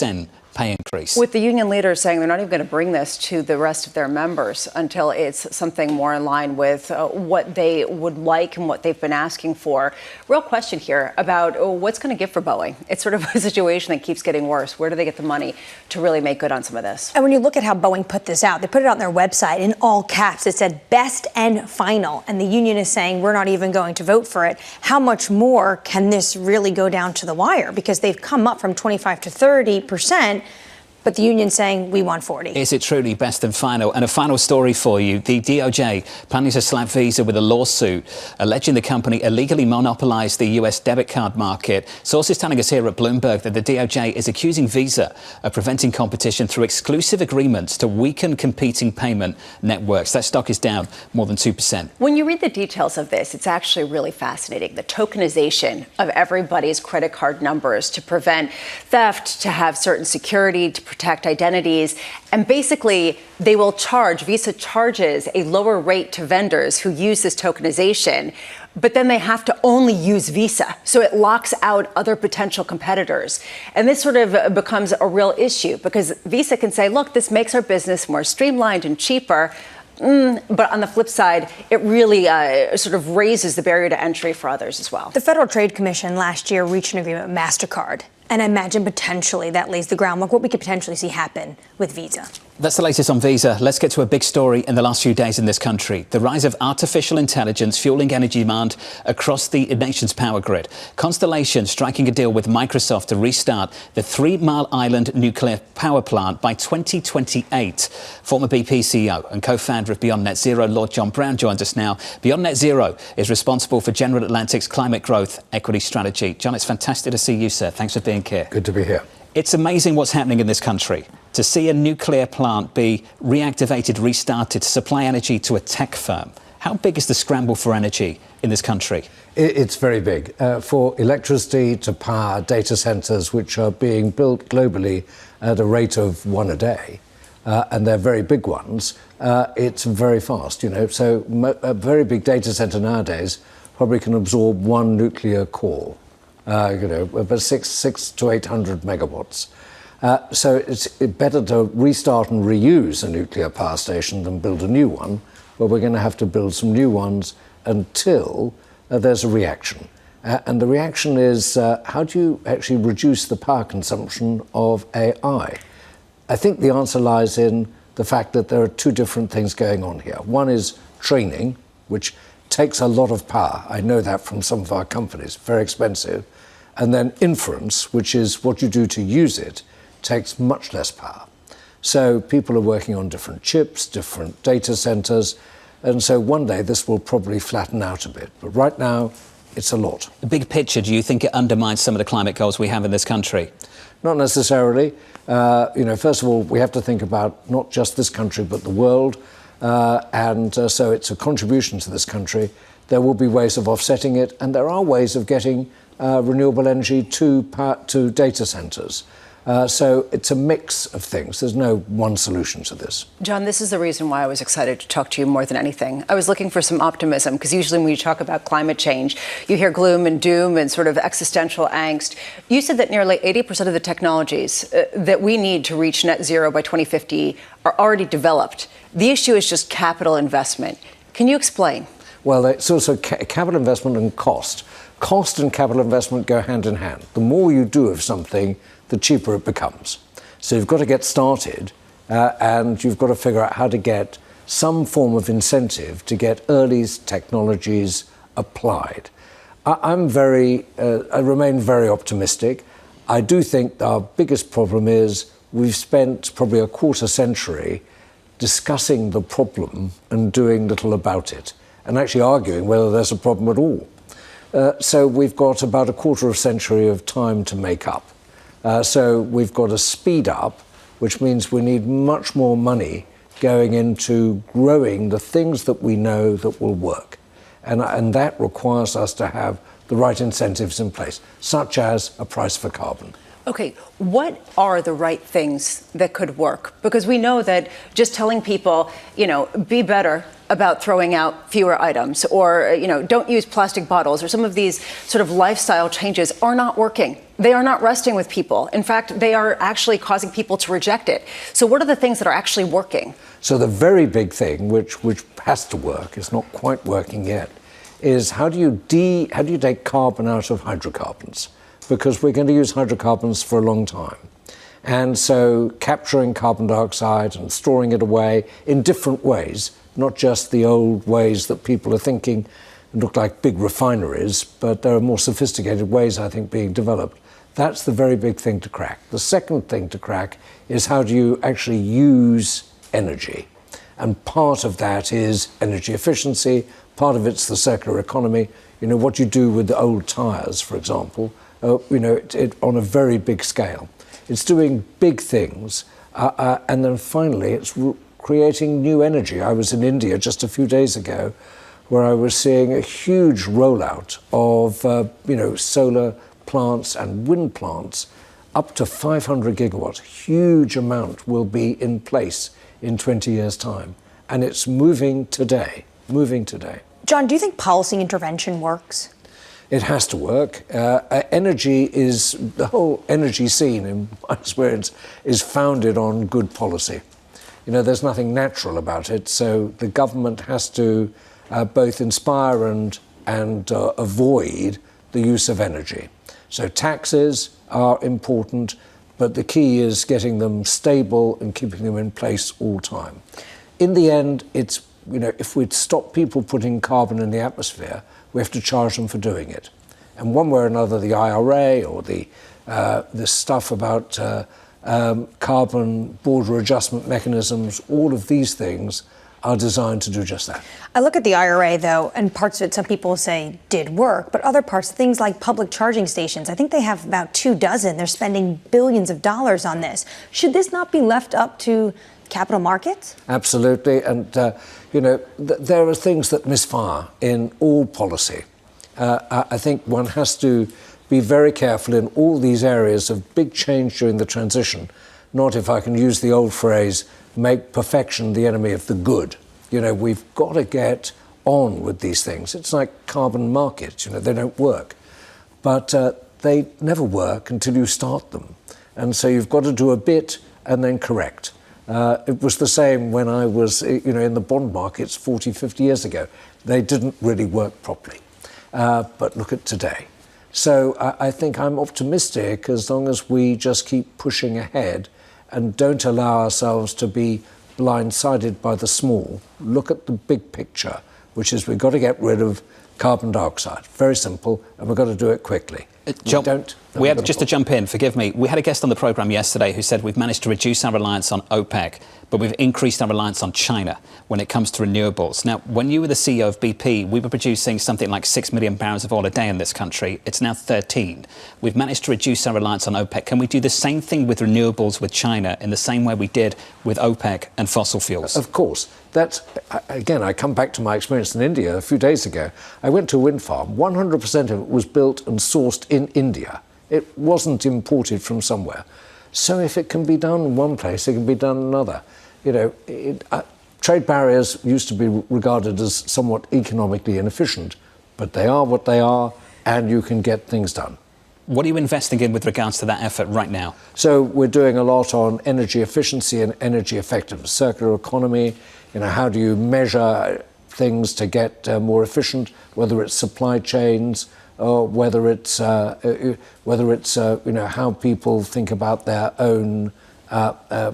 pay increase. With the union leaders saying they're not even going to bring this to the rest of their members until it's something more in line with what they would like and what they've been asking for. Real question here about what's going to give for Boeing. It's sort of a situation that keeps getting worse. Where do they get the money to really make good on some of this? And when you look at how Boeing put this out, they put it on their website in all caps. It said best and final. And the union is saying we're not even going to vote for it. How much more can this really go down to the wire? Because they've come up from 25 to 30%. But the union saying we want 40. Is it truly best and final? And a final story for you. The DOJ planning to slap Visa with a lawsuit alleging the company illegally monopolized the US debit card market. Sources telling us here at Bloomberg that the DOJ is accusing Visa of preventing competition through exclusive agreements to weaken competing payment networks. That stock is down more than 2%. When you read the details of this, it's actually really fascinating. The tokenization of everybody's credit card numbers to prevent theft, to have certain security, to protect identities. And basically, they will charge, Visa charges a lower rate to vendors who use this tokenization, but then they have to only use Visa. So it locks out other potential competitors. And this sort of becomes a real issue because Visa can say, look, this makes our business more streamlined and cheaper. But on the flip side, it really sort of raises the barrier to entry for others as well. The Federal Trade Commission last year reached an agreement with MasterCard. And I imagine potentially that lays the groundwork, what we could potentially see happen with Visa. That's the latest on Visa. Let's get to a big story in the last few days in this country. The rise of artificial intelligence fueling energy demand across the nation's power grid. Constellation striking a deal with Microsoft to restart the 3 Mile Island nuclear power plant by 2028. Former BP CEO and co-founder of BeyondNetZero, Lord John Browne, joins us now. BeyondNetZero is responsible for General Atlantic's climate growth equity strategy. John, it's fantastic to see you, sir. Thanks for being here. Good to be here. It's amazing what's happening in this country. To see a nuclear plant be reactivated, restarted to supply energy to a tech firm. How big is the scramble for energy in this country? It's very big. For electricity to power data centers, which are being built globally at a rate of 1 a day, and they're very big ones, it's very fast. So a very big data center nowadays probably can absorb 1 nuclear core. About 600 to 800 megawatts. So it's better to restart and reuse a nuclear power station than build a new one, but we're going to have to build some new ones until there's a reaction. And the reaction is, how do you actually reduce the power consumption of AI? I think the answer lies in the fact that there are 2 different things going on here. One is training, which takes a lot of power. I know that from some of our companies, very expensive. And then inference, which is what you do to use it, takes much less power. So people are working on different chips, different data centers. And so one day this will probably flatten out a bit. But right now, it's a lot. The big picture, do you think it undermines some of the climate goals we have in this country? Not necessarily. First of all, we have to think about not just this country, but the world. So it's a contribution to this country. There will be ways of offsetting it, and there are ways of getting renewable energy to data centers. So it's a mix of things. There's no one solution to this. John, this is the reason why I was excited to talk to you more than anything. I was looking for some optimism, because usually when you talk about climate change, you hear gloom and doom and sort of existential angst. You said that nearly 80% of the technologies that we need to reach net zero by 2050 are already developed. The issue is just capital investment. Can you explain? Well, it's also capital investment and cost. Cost and capital investment go hand in hand. The more you do of something, the cheaper it becomes. So you've got to get started and you've got to figure out how to get some form of incentive to get early technologies applied. I remain very optimistic. I do think our biggest problem is we've spent probably a quarter century discussing the problem and doing little about it, and actually arguing whether there's a problem at all. So we've got about a quarter of a century of time to make up. So we've got to speed up, which means we need much more money going into growing the things that we know that will work. And that requires us to have the right incentives in place, such as a price for carbon. Okay, what are the right things that could work? Because we know that just telling people, be better about throwing out fewer items, or, don't use plastic bottles, or some of these sort of lifestyle changes are not working. They are not resting with people. In fact, they are actually causing people to reject it. So what are the things that are actually working? So the very big thing, which has to work, is not quite working yet, is how do you take carbon out of hydrocarbons? Because we're going to use hydrocarbons for a long time. And so capturing carbon dioxide and storing it away in different ways, not just the old ways that people are thinking look like big refineries, but there are more sophisticated ways, I think, being developed. That's the very big thing to crack. The second thing to crack is how do you actually use energy? And part of that is energy efficiency, part of it's the circular economy. What you do with the old tires, for example, on a very big scale. It's doing big things. And then finally, it's creating new energy. I was in India just a few days ago, where I was seeing a huge rollout of, solar plants and wind plants, up to 500 gigawatts. Huge amount will be in place in 20 years' time. And it's moving today. John, do you think policy intervention works? It has to work. The whole energy scene, in my experience, is founded on good policy. There's nothing natural about it. So the government has to both inspire and avoid the use of energy. So taxes are important, but the key is getting them stable and keeping them in place all the time. In the end, it's, if we stop people putting carbon in the atmosphere, we have to charge them for doing it. And one way or another, the IRA or the stuff about carbon border adjustment mechanisms, all of these things are designed to do just that. I look at the IRA, though, and parts of it some people say did work, but other parts, things like public charging stations, I think they have about 24. They're spending billions of dollars on this. Should this not be left up to capital markets? Absolutely. And, there are things that misfire in all policy. I think one has to be very careful in all these areas of big change during the transition, not, if I can use the old phrase, make perfection the enemy of the good. We've got to get on with these things. It's like carbon markets, they don't work. But they never work until you start them. And so you've got to do a bit and then correct. It was the same when I was, in the bond markets 40, 50 years ago. They didn't really work properly. But look at today. So I think I'm optimistic as long as we just keep pushing ahead and don't allow ourselves to be blindsided by the small. Look at the big picture, which is we've got to get rid of carbon dioxide. Very simple, and we've got to do it quickly. We had, just to jump in, forgive me, we had a guest on the programme yesterday who said we've managed to reduce our reliance on OPEC, but we've increased our reliance on China when it comes to renewables. Now, when you were the CEO of BP, we were producing something like 6 million barrels of oil a day in this country. It's now 13. We've managed to reduce our reliance on OPEC. Can we do the same thing with renewables with China in the same way we did with OPEC and fossil fuels? Of course. That's, again, I come back to my experience in India a few days ago. I went to a wind farm. 100% of it was built and sourced in India. It wasn't imported from somewhere. So if it can be done in one place, it can be done in another. Trade barriers used to be regarded as somewhat economically inefficient, but they are what they are, and you can get things done. What are you investing in with regards to that effort right now? So we're doing a lot on energy efficiency and energy effectiveness, circular economy. How do you measure things to get more efficient, whether it's supply chains, or whether it's how people think about their own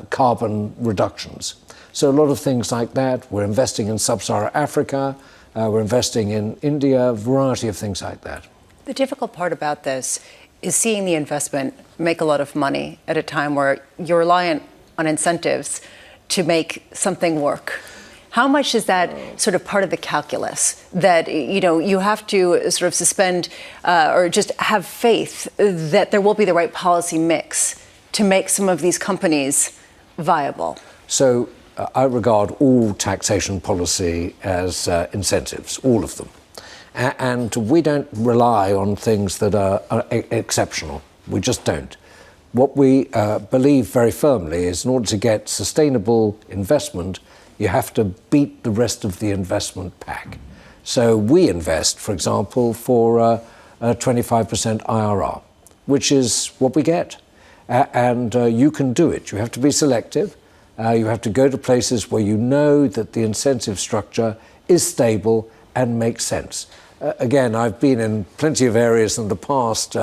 carbon reductions. So a lot of things like that. We're investing in sub-Saharan Africa. We're investing in India. A variety of things like that. The difficult part about this is seeing the investment make a lot of money at a time where you're reliant on incentives to make something work. How much is that sort of part of the calculus that, you have to sort of suspend or just have faith that there will be the right policy mix to make some of these companies viable? So I regard all taxation policy as incentives, all of them. And we don't rely on things that are exceptional. We just don't. What we believe very firmly is in order to get sustainable investment, you have to beat the rest of the investment pack. So we invest, for example, for a 25% IRR, which is what we get. And you can do it. You have to be selective. You have to go to places where you know that the incentive structure is stable and makes sense. Again, I've been in plenty of areas in the past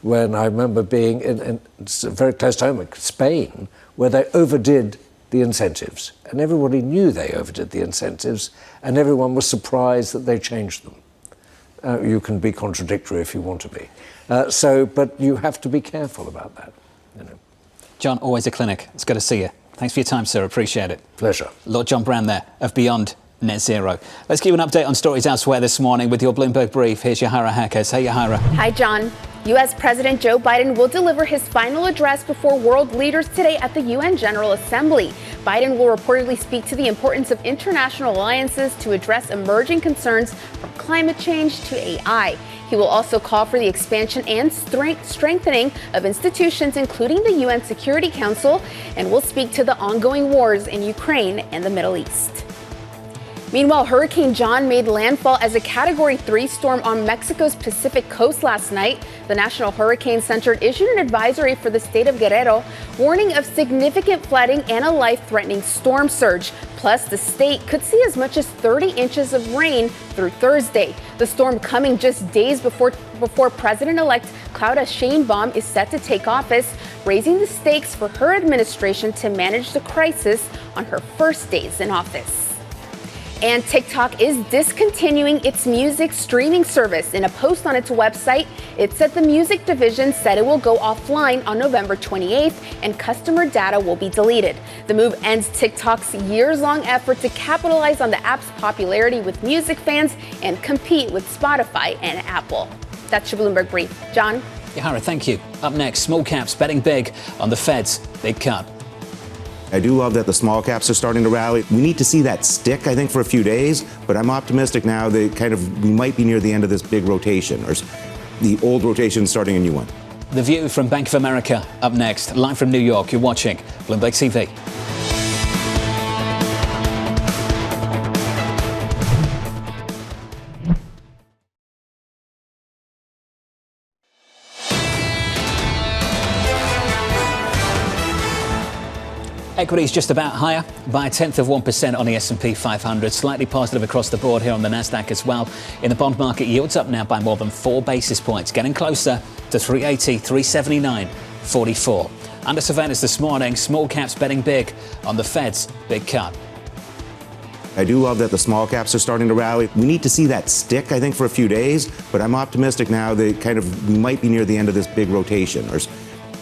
when I remember being in very close to home, Spain, where they overdid the incentives. And everybody knew they overdid the incentives, and everyone was surprised that they changed them. You can be contradictory if you want to be. But you have to be careful about that. John, always a clinic. It's good to see you. Thanks for your time, sir. Appreciate it. Pleasure. Lord John Browne there of BeyondNetZero. Let's give you an update on stories elsewhere this morning with your Bloomberg Brief. Here's Yahira Hackers. Hey, Yahira. Hi, John. U.S. President Joe Biden will deliver his final address before world leaders today at the UN General Assembly. Biden will reportedly speak to the importance of international alliances to address emerging concerns from climate change to AI. He will also call for the expansion and strengthening of institutions, including the UN Security Council, and will speak to the ongoing wars in Ukraine and the Middle East. Meanwhile, Hurricane John made landfall as a Category 3 storm on Mexico's Pacific coast last night. The National Hurricane Center issued an advisory for the state of Guerrero, warning of significant flooding and a life-threatening storm surge. Plus, the state could see as much as 30 inches of rain through Thursday. The storm coming just days before President-elect Claudia Sheinbaum is set to take office, raising the stakes for her administration to manage the crisis on her first days in office. And TikTok is discontinuing its music streaming service. In a post on its website, it said the music division said it will go offline on November 28th and customer data will be deleted. The move ends TikTok's years-long effort to capitalize on the app's popularity with music fans and compete with Spotify and Apple. That's your Bloomberg Brief. John? Yahira, thank you. Up next, small caps betting big on the Fed's big cut. I do love that the small caps are starting to rally. We need to see that stick, I think, for a few days, but I'm optimistic now that we might be near the end of this big rotation, or the old rotation starting a new one. The View from Bank of America up next. Live from New York, you're watching Bloomberg TV. Equities just about higher by 1/10% on the S&P 500, slightly positive across the board here on the Nasdaq as well. In the bond market, yields up now by more than 4 basis points, getting closer to 380, 379.44. Under surveillance this morning, small caps betting big on the Fed's big cut. I do love that the small caps are starting to rally. We need to see that stick, I think, for a few days, but I'm optimistic now that we might be near the end of this big rotation, or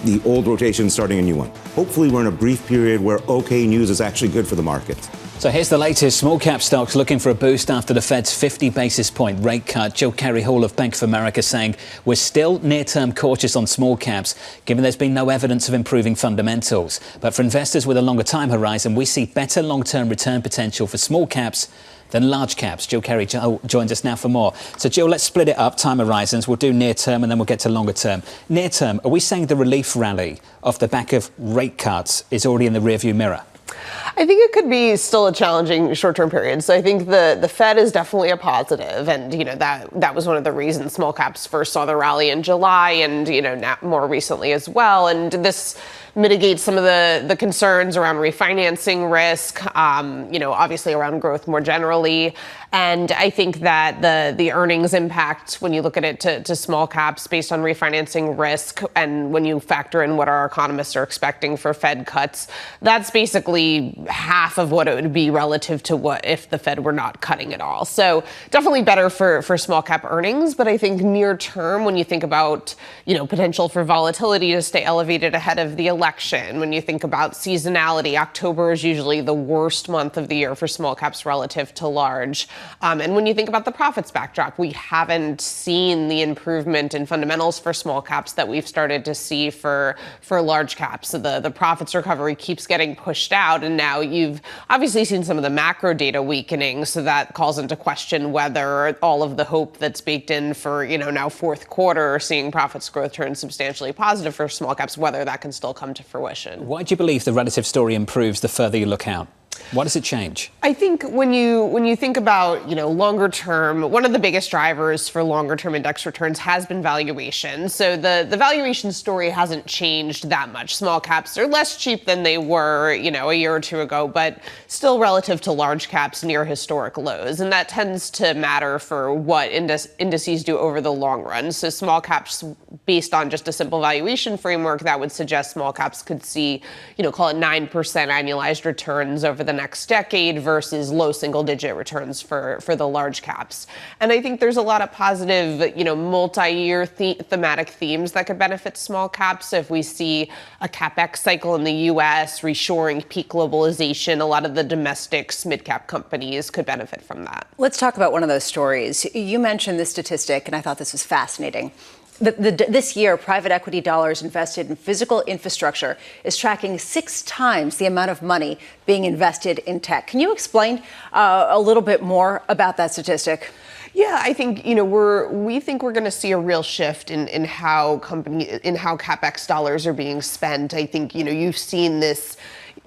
the old rotation starting a new one. Hopefully we're in a brief period where okay news is actually good for the markets. So here's the latest. Small cap stocks looking for a boost after the Fed's 50 basis point rate cut. Jill Carey Hall of Bank of America saying we're still near-term cautious on small caps, given there's been no evidence of improving fundamentals. But for investors with a longer time horizon, we see better long-term return potential for small caps than large caps. Jill Carey joins us now for more. So, Jill, let's split it up, time horizons. We'll do near term and then we'll get to longer term. Near term, are we saying the relief rally off the back of rate cuts is already in the rearview mirror? I think it could be still a challenging short-term period. So I think the Fed is definitely a positive, and that was one of the reasons small caps first saw the rally in July, and now more recently as well. And this mitigate some of the concerns around refinancing risk, obviously around growth more generally. And I think that the earnings impact, when you look at it to small caps based on refinancing risk, and when you factor in what our economists are expecting for Fed cuts, that's basically half of what it would be relative to what if the Fed were not cutting at all. So definitely better for small cap earnings. But I think near term, when you think about, potential for volatility to stay elevated ahead of the election, when you think about seasonality, October is usually the worst month of the year for small caps relative to large. And when you think about the profits backdrop, we haven't seen the improvement in fundamentals for small caps that we've started to see for large caps. So the profits recovery keeps getting pushed out. And now you've obviously seen some of the macro data weakening. So that calls into question whether all of the hope that's baked in for, now fourth quarter, seeing profits growth turn substantially positive for small caps, whether that can still come to fruition. Why do you believe the relative story improves the further you look out? Why does it change? I think when you think about, longer term, one of the biggest drivers for longer term index returns has been valuation. So the valuation story hasn't changed that much. Small caps are less cheap than they were, a year or two ago, but still relative to large caps near historic lows. And that tends to matter for what indices do over the long run. So small caps, based on just a simple valuation framework, that would suggest small caps could see, call it 9% annualized returns over the next decade versus low single-digit returns for the large caps. And I think there's a lot of positive, multi-year thematic themes that could benefit small caps. If we see a CapEx cycle in the U.S., reshoring, peak globalization, a lot of the domestic mid-cap companies could benefit from that. Let's talk about one of those stories. You mentioned this statistic, and I thought this was fascinating. This year, private equity dollars invested in physical infrastructure is tracking 6 times the amount of money being invested in tech. Can you explain a little bit more about that statistic? Yeah, I think, we think we're going to see a real shift in how CapEx dollars are being spent. I think, you've seen this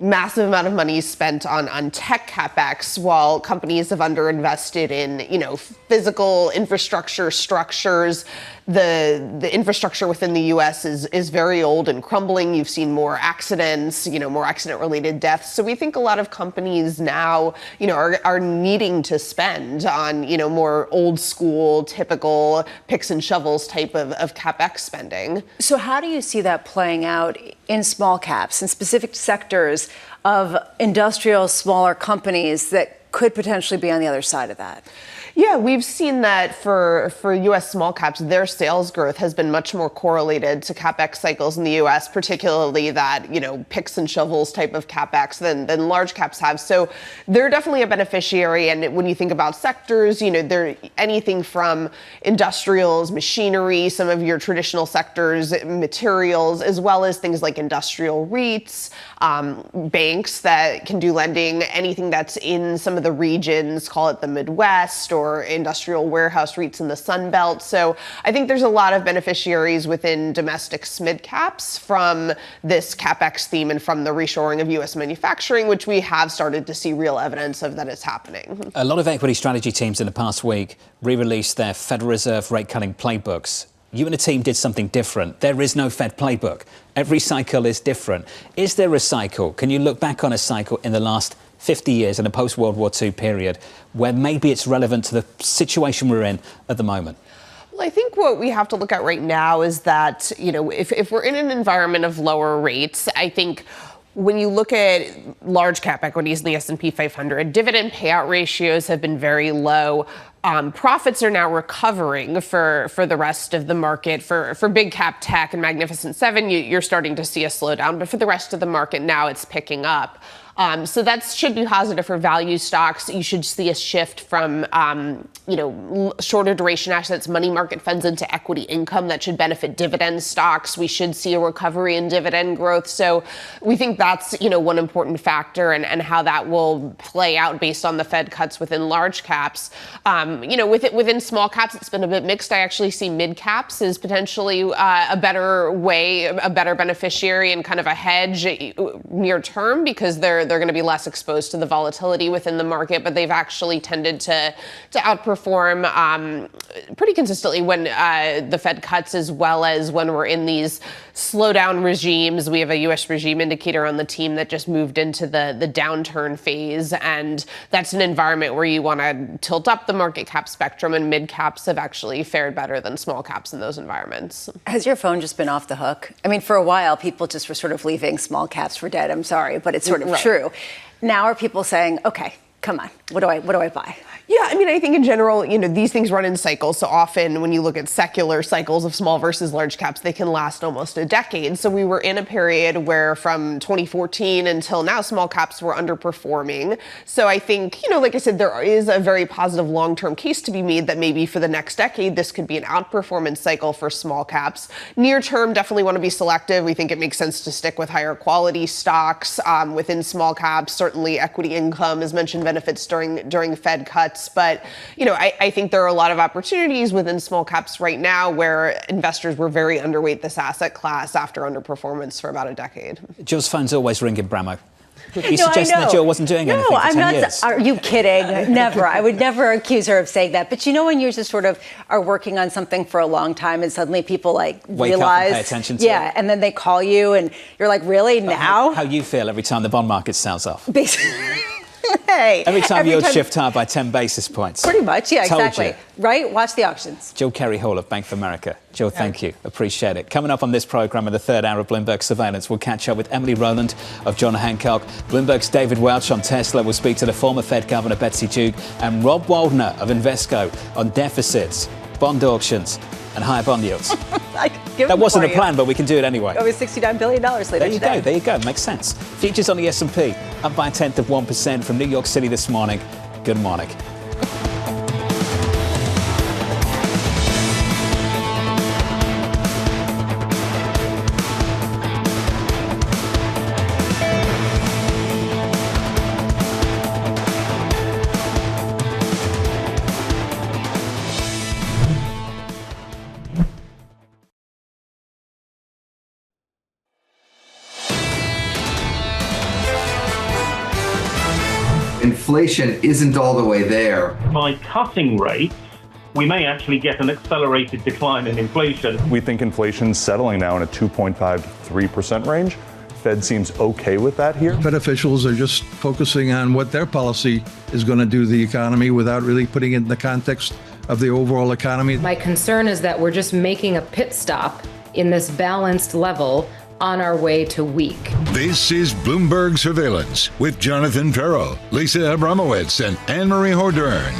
massive amount of money spent on tech CapEx while companies have underinvested in, physical infrastructure structures. The infrastructure within the U.S. is very old and crumbling. You've seen more accidents, more accident-related deaths. So we think a lot of companies now, are needing to spend on, more old school, typical picks and shovels type of CapEx spending. So how do you see that playing out in small caps, in specific sectors of industrial, smaller companies that could potentially be on the other side of that? Yeah, we've seen that for U.S. small caps, their sales growth has been much more correlated to CapEx cycles in the U.S., particularly that, picks and shovels type of CapEx than large caps have. So they're definitely a beneficiary. And when you think about sectors, they're anything from industrials, machinery, some of your traditional sectors, materials, as well as things like industrial REITs, banks that can do lending, anything that's in some of the regions, call it the Midwest, or industrial warehouse REITs in the Sun Belt. So I think there's a lot of beneficiaries within domestic SMID caps from this CapEx theme and from the reshoring of U.S. manufacturing, which we have started to see real evidence of that is happening. A lot of equity strategy teams in the past week re-released their Federal Reserve rate-cutting playbooks. You and the team did something different. There is no Fed playbook. Every cycle is different. Is there a cycle? Can you look back on a cycle in the last 50 years in a post-World War II period where maybe it's relevant to the situation we're in at the moment? Well, I think what we have to look at right now is that, if we're in an environment of lower rates, I think when you look at large cap equities in the S&P 500, dividend payout ratios have been very low. Profits are now recovering for the rest of the market. For big cap tech and Magnificent Seven, you're starting to see a slowdown. But for the rest of the market now, it's picking up. So that should be positive for value stocks. You should see a shift from, shorter duration assets, money market funds into equity income. That should benefit dividend stocks. We should see a recovery in dividend growth. So we think that's, one important factor and how that will play out based on the Fed cuts within large caps. Within small caps, it's been a bit mixed. I actually see mid caps as potentially a better way, a better beneficiary and kind of a hedge near term because they're going to be less exposed to the volatility within the market, but they've actually tended to outperform pretty consistently when the Fed cuts, as well as when we're in these slowdown regimes. We have a U.S. regime indicator on the team that just moved into the downturn phase. And that's an environment where you want to tilt up the market cap spectrum, and mid caps have actually fared better than small caps in those environments. Has your phone just been off the hook? I mean, for a while, people just were sort of leaving small caps for dead. I'm sorry, but it's sort of true. Now are people saying, okay, come on, what do I buy? Yeah, I mean, I think in general, these things run in cycles. So often when you look at secular cycles of small versus large caps, they can last almost a decade. So we were in a period where from 2014 until now, small caps were underperforming. So I think, like I said, there is a very positive long-term case to be made that maybe for the next decade, this could be an outperformance cycle for small caps. Near term, definitely want to be selective. We think it makes sense to stick with higher quality stocks within small caps. Certainly equity income, as mentioned, benefits during Fed cuts. But, I think there are a lot of opportunities within small caps right now where investors were very underweight this asset class after underperformance for about a decade. Jill's phone's always ringing, Bramo. You suggesting that Jill wasn't doing anything for 10 years? Are you kidding? Never. I would never accuse her of saying that. But when you just sort of are working on something for a long time and suddenly people wake realize, up and pay attention to it. and then they call you and you're like, really, now? How you feel every time the bond market sells off? Hey, every time yields shift higher by 10 basis points. Pretty much, yeah, Told exactly. you. Right? Watch the auctions. Jill Carey Hall of Bank of America. Jill, thank you. Appreciate it. Coming up on this program in the third hour of Bloomberg Surveillance, we'll catch up with Emily Roland of John Hancock. Bloomberg's David Welch on Tesla. We'll speak to the former Fed Governor Betsy and Rob Waldner of Invesco on deficits, bond auctions, and higher bond yields. That wasn't a plan, but we can do it anyway. Over $69 billion later today. There you go. Makes sense. Futures on the S&P up by 0.1% from New York City this morning. Good morning. Inflation isn't all the way there. By cutting rates, we may actually get an accelerated decline in inflation. We think inflation's settling now in a 2.5 to 3% range. Fed seems okay with that here. Fed officials are just focusing on what their policy is going to do to the economy without really putting it in the context of the overall economy. My concern is that we're just making a pit stop in this balanced level on our way to weak. This is Bloomberg Surveillance with Jonathan Ferro, Lisa Abramowicz, and Annmarie Hordern.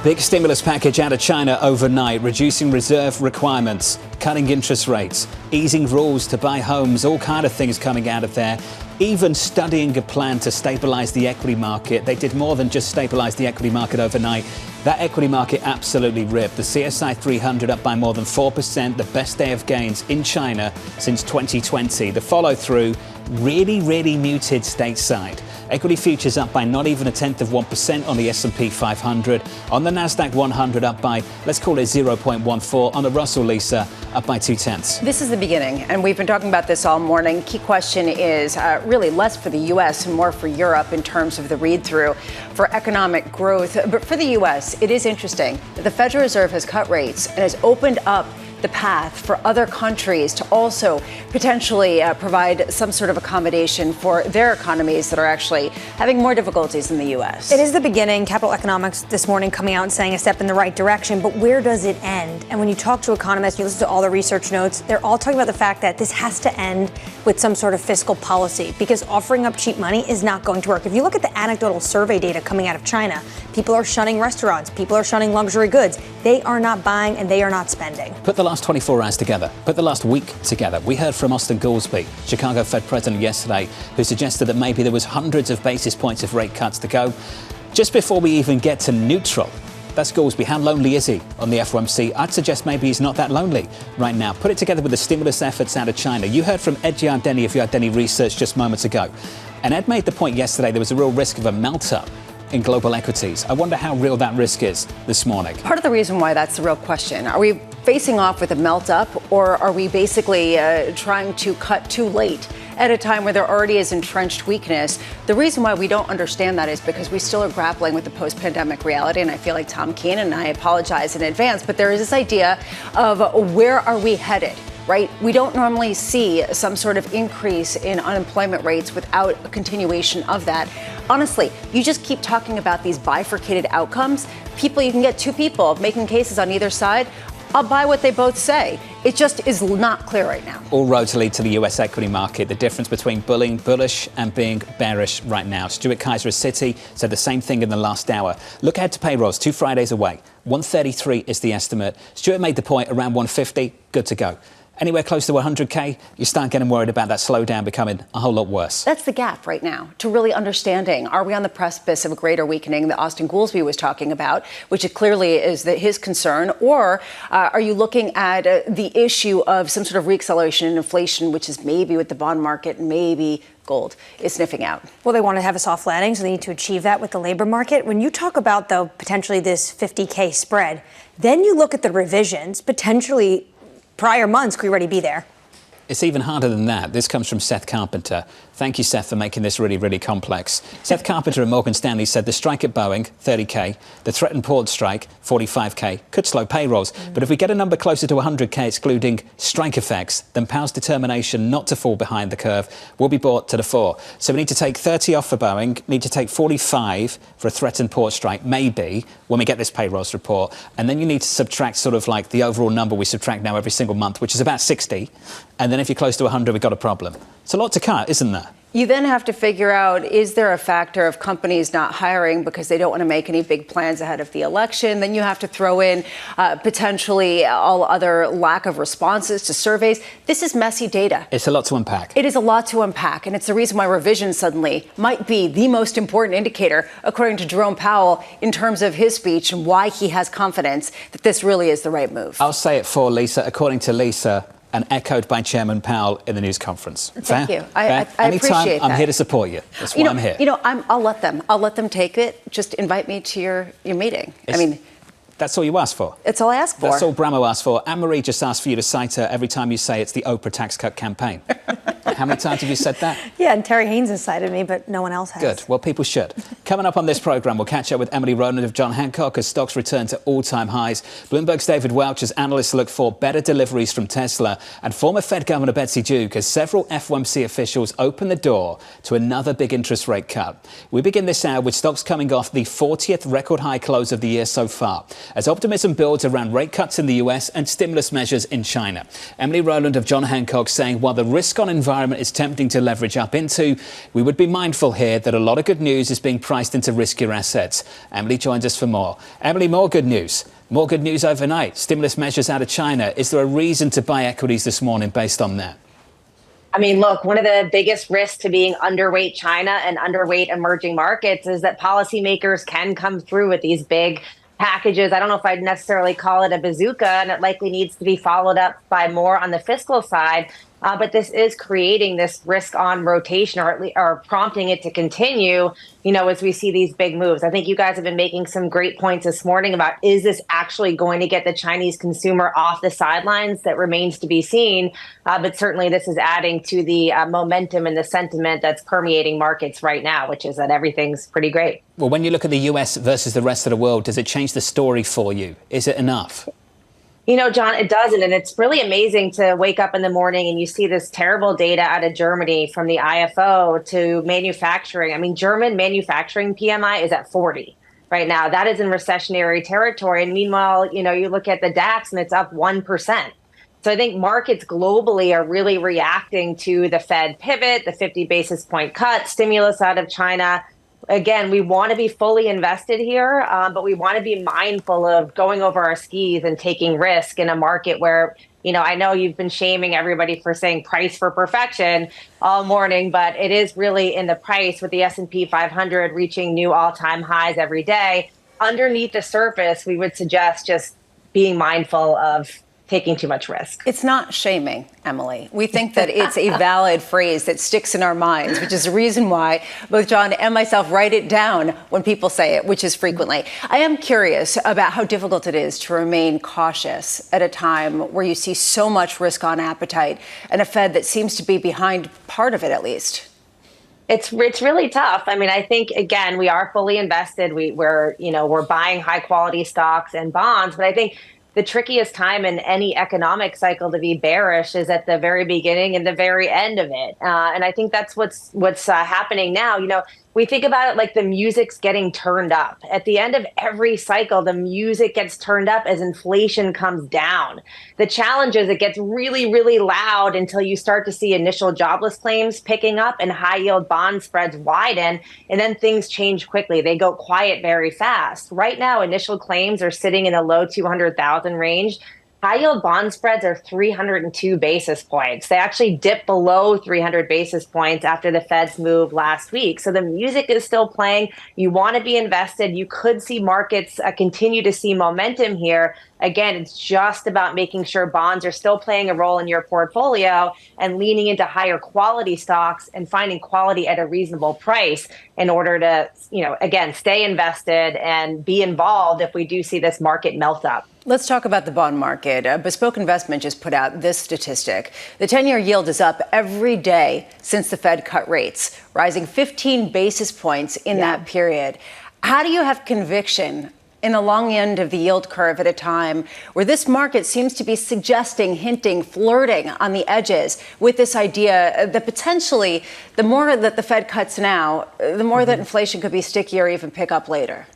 Big stimulus package out of China overnight, reducing reserve requirements, cutting interest rates, easing rules to buy homes, all kind of things coming out of there. Even studying a plan to stabilize the equity market. They did more than just stabilize the equity market overnight. That equity market absolutely ripped. The CSI 300 up by more than 4%, the best day of gains in China since 2020. The follow-through, really muted stateside. Equity futures up by not even 0.1% on the S&P 500. On the Nasdaq 100 up by, let's call it 0.14. On the Russell, Lisa, up by 0.2. This is the beginning, and we've been talking about this all morning. Key question is really less for the U.S. and more for Europe in terms of the read-through for economic growth. But for the U.S., it is interesting that the Federal Reserve has cut rates and has opened up the path for other countries to also potentially provide some sort of accommodation for their economies that are actually having more difficulties than the U.S. It is the beginning. Capital Economics this morning coming out and saying a step in the right direction, but where does it end? And when you talk to economists, you listen to all the research notes, they're all talking about the fact that this has to end with some sort of fiscal policy because offering up cheap money is not going to work. If you look at the anecdotal survey data coming out of China, people are shunning restaurants, people are shunning luxury goods. They are not buying and they are not spending. Put the last 24 hours together. Put the last week together. We heard from Austin Goolsbee, Chicago Fed president yesterday, who suggested that maybe there was hundreds of basis points of rate cuts to go. Just before we even get to neutral, that's Goolsbee. How lonely is he on the FOMC? I'd suggest maybe he's not that lonely right now. Put it together with the stimulus efforts out of China. You heard from Ed Yardeni of Yardeni Research just moments ago. And Ed made the point yesterday there was a real risk of a melt-up in global equities. I wonder how real that risk is this morning. Part of the reason why that's the real question. Are we facing off with a melt-up, or are we basically trying to cut too late at a time where there already is entrenched weakness? The reason why we don't understand that is because we still are grappling with the post-pandemic reality, and I feel like Tom Keene, and I apologize in advance, but there is this idea of where are we headed right? We don't normally see some sort of increase in unemployment rates without a continuation of that. Honestly, you just keep talking about these bifurcated outcomes. People, you can get two people making cases on either side. I'll buy what they both say. It just is not clear right now. All roads lead to the US equity market. The difference between being bullish and being bearish right now. Stuart Kaiser of Citi said the same thing in the last hour. Look ahead to payrolls, 2 Fridays away. 133 is the estimate. Stuart made the point around 150, good to go. Anywhere close to 100K, you start getting worried about that slowdown becoming a whole lot worse. That's the gap right now to really understanding, are we on the precipice of a greater weakening that Austin Goolsbee was talking about, which it clearly is his concern, or are you looking at the issue of some sort of reacceleration in inflation, which is maybe with the bond market, maybe gold is sniffing out? Well, they want to have a soft landing, so they need to achieve that with the labor market. When you talk about, though, potentially this 50K spread, then you look at the revisions, potentially prior months could already be there. It's even harder than that. This comes from Seth Carpenter. Thank you, Seth, for making this really, really complex. Seth Carpenter at Morgan Stanley said the strike at Boeing, 30K, the threatened port strike, 45K, could slow payrolls. But if we get a number closer to 100K, excluding strike effects, then Powell's determination not to fall behind the curve will be brought to the fore. So we need to take 30 off for Boeing, need to take 45 for a threatened port strike, maybe, when we get this payrolls report. And then you need to subtract sort of like the overall number we subtract now every single month, which is about 60. And then if you're close to 100, we've got a problem. It's a lot to cut, isn't there? You then have to figure out, is there a factor of companies not hiring because they don't want to make any big plans ahead of the election? Then you have to throw in potentially all other lack of responses to surveys. This is messy data. It's a lot to unpack. It is a lot to unpack, and it's the reason why revision suddenly might be the most important indicator, according to Jerome Powell, in terms of his speech and why he has confidence that this really is the right move. I'll say it for Lisa. According to Lisa, and echoed by Chairman Powell in the news conference. Thank you. I Anytime, appreciate that. I'm here to support you. That's why I'm here. I'll let them take it. Just invite me to your meeting. That's all you asked for. It's all I asked for. That's all Abramowicz asked for. Annmarie just asked for you to cite her every time you say it's the Oprah tax cut campaign. How many times have you said that? Yeah, and Terry Haynes has cited me, but no one else has. Good. Well, people should. Coming up on this programme, we'll catch up with Emily Roland of John Hancock as stocks return to all-time highs. Bloomberg's David Welch as analysts look for better deliveries from Tesla. And former Fed Governor Betsy Duke as several FOMC officials open the door to another big interest rate cut. We begin this hour with stocks coming off the 40th record high close of the year so far, as optimism builds around rate cuts in the US and stimulus measures in China. Emily Roland of John Hancock saying while the risk-on environment is tempting to leverage up into, we would be mindful here that a lot of good news is being priced into riskier assets. Emily joins us for more. Emily, more good news. More good news overnight. Stimulus measures out of China. Is there a reason to buy equities this morning based on that? I mean, look, one of the biggest risks to being underweight China and underweight emerging markets is that policymakers can come through with these big packages. I don't know if I'd necessarily call it a bazooka, and it likely needs to be followed up by more on the fiscal side. But this is creating this risk on rotation, or prompting it to continue, as we see these big moves. I think you guys have been making some great points this morning about, is this actually going to get the Chinese consumer off the sidelines? That remains to be seen. But certainly this is adding to the momentum and the sentiment that's permeating markets right now, which is that everything's pretty great. Well, when you look at the US versus the rest of the world, does it change the story for you? Is it enough? John, it doesn't. And it's really amazing to wake up in the morning and you see this terrible data out of Germany from the IFO to manufacturing. I mean, German manufacturing PMI is at 40 right now. That is in recessionary territory. And meanwhile, you look at the DAX and it's up 1%. So I think markets globally are really reacting to the Fed pivot, the 50 basis point cut, stimulus out of China. Again, we want to be fully invested here, but we want to be mindful of going over our skis and taking risk in a market where, I know you've been shaming everybody for saying price for perfection all morning, but it is really in the price with the S&P 500 reaching new all-time highs every day. Underneath the surface, we would suggest just being mindful of taking too much risk. It's not shaming, Emily. We think that it's a valid phrase that sticks in our minds, which is the reason why both John and myself write it down when people say it, which is frequently. I am curious about how difficult it is to remain cautious at a time where you see so much risk on appetite and a Fed that seems to be behind part of it, at least. It's really tough. I mean, I think, again, we are fully invested. We're buying high quality stocks and bonds, but I think the trickiest time in any economic cycle to be bearish is at the very beginning and the very end of it. And I think that's what's happening now. We think about it like the music's getting turned up. At the end of every cycle, the music gets turned up as inflation comes down. The challenge is it gets really, really loud until you start to see initial jobless claims picking up and high yield bond spreads widen. And then things change quickly. They go quiet very fast. Right now, initial claims are sitting in the low 200,000 range. High yield bond spreads are 302 basis points. They actually dipped below 300 basis points after the Fed's move last week. So the music is still playing. You want to be invested. You could see markets continue to see momentum here. Again, it's just about making sure bonds are still playing a role in your portfolio and leaning into higher quality stocks and finding quality at a reasonable price in order to, again, stay invested and be involved if we do see this market melt up. Let's talk about the bond market. Bespoke Investment just put out this statistic. The 10-year yield is up every day since the Fed cut rates, rising 15 basis points in that period. How do you have conviction in the long end of the yield curve at a time where this market seems to be suggesting, hinting, flirting on the edges with this idea that potentially the more that the Fed cuts now, the more that inflation could be stickier or even pick up later?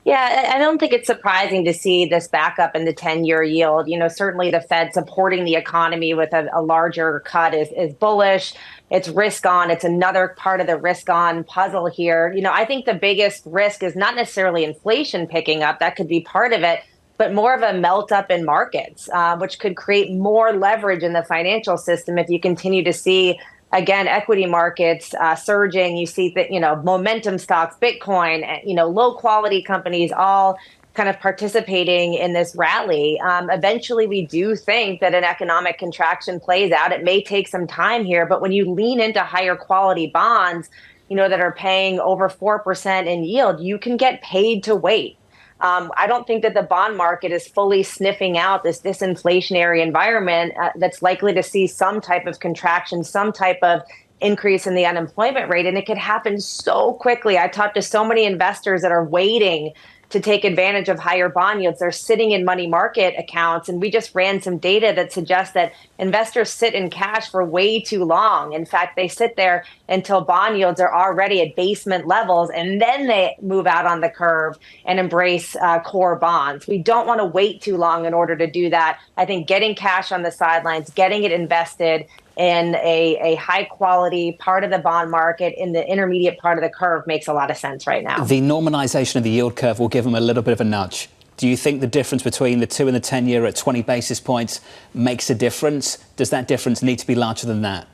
Yeah, I don't think it's surprising to see this backup in the 10-year yield. Certainly the Fed supporting the economy with a larger cut is bullish. It's risk on. It's another part of the risk on puzzle here. I think the biggest risk is not necessarily inflation picking up. That could be part of it, but more of a melt up in markets, which could create more leverage in the financial system if you continue to see, again, equity markets surging. You see that, momentum stocks, Bitcoin, low quality companies all kind of participating in this rally. Eventually, we do think that an economic contraction plays out. It may take some time here, but when you lean into higher quality bonds, that are paying over 4% in yield, you can get paid to wait. I don't think that the bond market is fully sniffing out this disinflationary environment that's likely to see some type of contraction, some type of increase in the unemployment rate. And it could happen so quickly. I talked to so many investors that are waiting to take advantage of higher bond yields. They're sitting in money market accounts. And we just ran some data that suggests that investors sit in cash for way too long. In fact, they sit there until bond yields are already at basement levels, and then they move out on the curve and embrace core bonds. We don't want to wait too long in order to do that. I think getting cash on the sidelines, getting it invested in a high quality part of the bond market in the intermediate part of the curve makes a lot of sense right now. The normalization of the yield curve will give them a little bit of a nudge. Do you think the difference between the 2 and the 10-year at 20 basis points makes a difference? Does that difference need to be larger than that?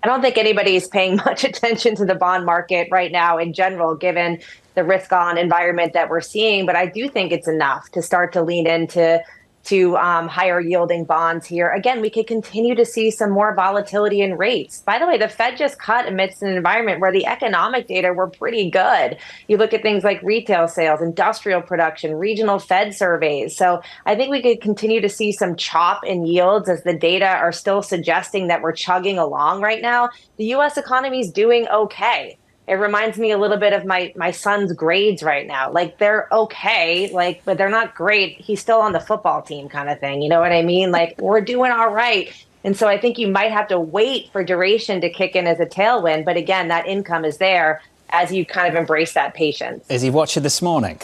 I don't think anybody is paying much attention to the bond market right now in general, given the risk on environment that we're seeing. But I do think it's enough to start to lean into higher yielding bonds here. Again, we could continue to see some more volatility in rates. By the way, the Fed just cut amidst an environment where the economic data were pretty good. You look at things like retail sales, industrial production, regional Fed surveys. So I think we could continue to see some chop in yields as the data are still suggesting that we're chugging along right now. The U.S. economy is doing okay. It reminds me a little bit of my son's grades right now. Like, they're okay, but they're not great. He's still on the football team kind of thing. You know what I mean? Like, we're doing all right. And so I think you might have to wait for duration to kick in as a tailwind. But again, that income is there as you kind of embrace that patience. Is he watching this morning?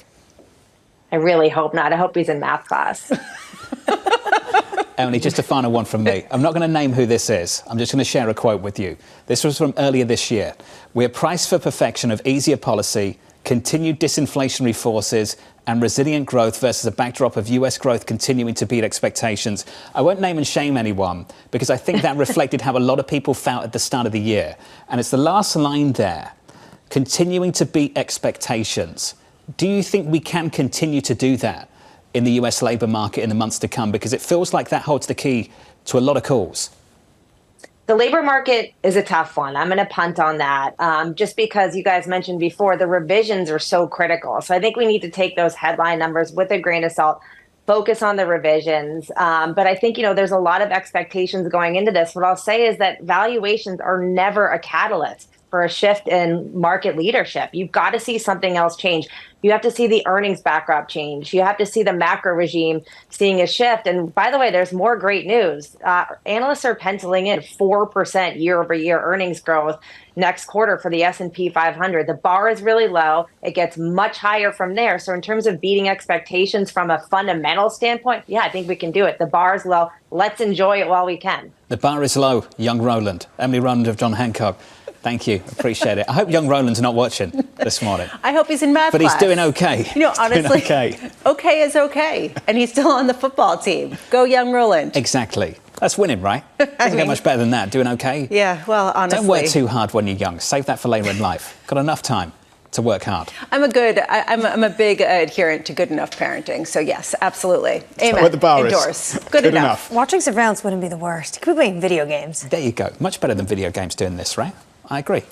I really hope not. I hope he's in math class. Only just a final one from me. I'm not going to name who this is. I'm just going to share a quote with you. This was from earlier this year. We're priced for perfection of easier policy, continued disinflationary forces, and resilient growth versus a backdrop of US growth continuing to beat expectations. I won't name and shame anyone because I think that reflected how a lot of people felt at the start of the year. And it's the last line there, continuing to beat expectations. Do you think we can continue to do that in the US labour market in the months to come? Because it feels like that holds the key to a lot of calls. The labor market is a tough one. I'm going to punt on that just because you guys mentioned before, the revisions are so critical. So I think we need to take those headline numbers with a grain of salt, focus on the revisions. But I think, there's a lot of expectations going into this. What I'll say is that valuations are never a catalyst. for a shift in market leadership. You've got to see something else change. You have to see the earnings backdrop change. You have to see the macro regime seeing a shift. And by the way, there's more great news. Analysts are penciling in 4% year-over-year earnings growth next quarter for the S&P 500. The bar is really low. It gets much higher from there. So in terms of beating expectations from a fundamental standpoint, yeah, I think we can do it. The bar is low. Let's enjoy it while we can. The bar is low, young Roland. Emily Roland of John Hancock. Thank you. Appreciate it. I hope young Roland's not watching this morning. I hope he's in math But class. he's doing okay. You know, honestly, okay is okay. And he's still on the football team. Go young Roland. Exactly. That's winning, right? Doesn't get much better than that. Doing okay. Yeah, well, honestly. Don't work too hard when you're young. Save that for later in life. Got enough time to work hard. I'm a big adherent to good enough parenting. So yes, absolutely. Amen. What the bar is. Endorse. Good enough. Watching surveillance wouldn't be the worst. You could be playing video games. There you go. Much better than video games doing this, right? I agree.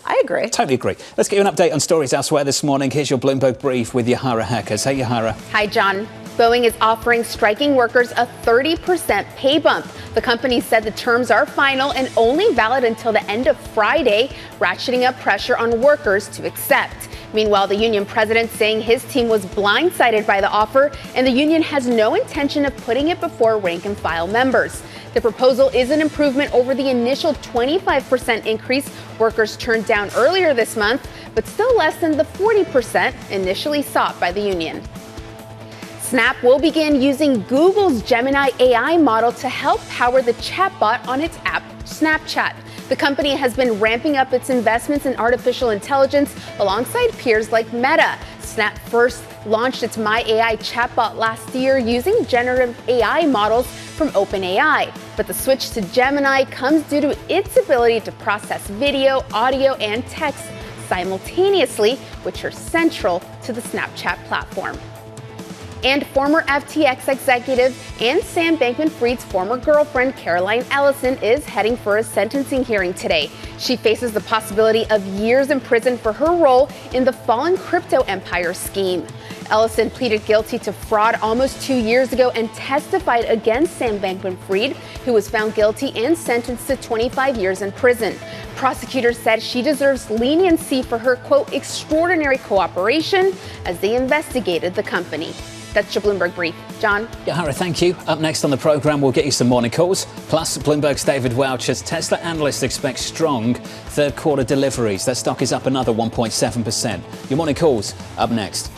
Totally agree. Let's get you an update on stories elsewhere this morning. Here's your Bloomberg brief with Yahara Hackers. Hey, Yahara. Hi, John. Boeing is offering striking workers a 30% pay bump. The company said the terms are final and only valid until the end of Friday, ratcheting up pressure on workers to accept. Meanwhile, the union president saying his team was blindsided by the offer and the union has no intention of putting it before rank and file members. The proposal is an improvement over the initial 25% increase workers turned down earlier this month, but still less than the 40% initially sought by the union. Snap will begin using Google's Gemini AI model to help power the chatbot on its app, Snapchat. The company has been ramping up its investments in artificial intelligence alongside peers like Meta. Snap first launched its My AI chatbot last year using generative AI models from OpenAI. But the switch to Gemini comes due to its ability to process video, audio, and text simultaneously, which are central to the Snapchat platform. And former FTX executive and Sam Bankman-Fried's former girlfriend, Caroline Ellison, is heading for a sentencing hearing today. She faces the possibility of years in prison for her role in the fallen crypto empire scheme. Ellison pleaded guilty to fraud almost 2 years ago and testified against Sam Bankman-Fried, who was found guilty and sentenced to 25 years in prison. Prosecutors said she deserves leniency for her, quote, extraordinary cooperation as they investigated the company. That's your Bloomberg brief. John? Yahara, thank you. Up next on the programme, we'll get you some morning calls. Plus, Bloomberg's David Welch as Tesla analysts expect strong third quarter deliveries. That stock is up another 1.7%. Your morning calls up next.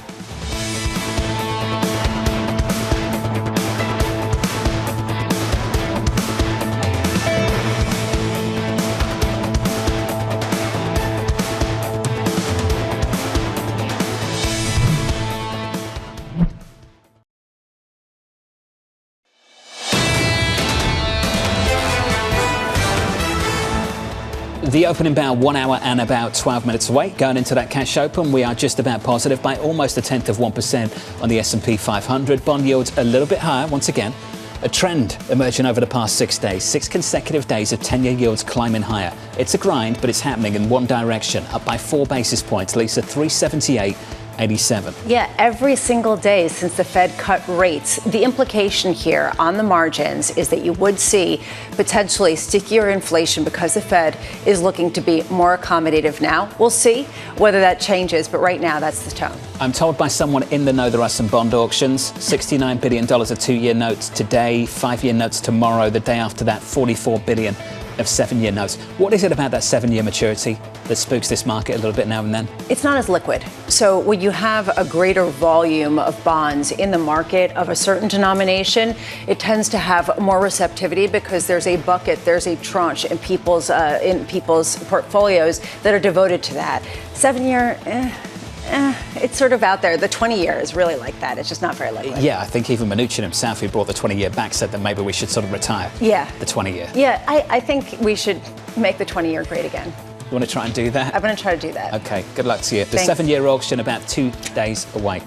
The opening bell 1 hour and about 12 minutes away. Going into that cash open, we are just about positive by almost 0.1% on the S&P 500. Bond yields a little bit higher once again. A trend emerging over the past 6 days. 6 consecutive days of 10-year yields climbing higher. It's a grind, but it's happening in one direction. Up by 4 basis points. Lisa, 378.87. Yeah, every single day since the Fed cut rates. The implication here on the margins is that you would see potentially stickier inflation because the Fed is looking to be more accommodative now. We'll see whether that changes, but right now that's the tone. I'm told by someone in the know there are some bond auctions. $69 billion of 2-year notes today, 5-year notes tomorrow, the day after that, $44 billion of 7-year notes. What is it about that 7-year maturity that spooks this market a little bit now and then? It's not as liquid. So when you have a greater volume of bonds in the market of a certain denomination, it tends to have more receptivity because there's a bucket, there's a tranche in people's portfolios that are devoted to that. 7-year, it's sort of out there. The 20-year is really like that. It's just not very liquid. Yeah, I think even Mnuchin himself, who brought the 20-year back, said that maybe we should sort of retire the 20-year. Yeah, I think we should make the 20-year great again. You want to try and do that? I'm going to try to do that. Okay, good luck to you. The Thanks. 7-year auction about 2 days away.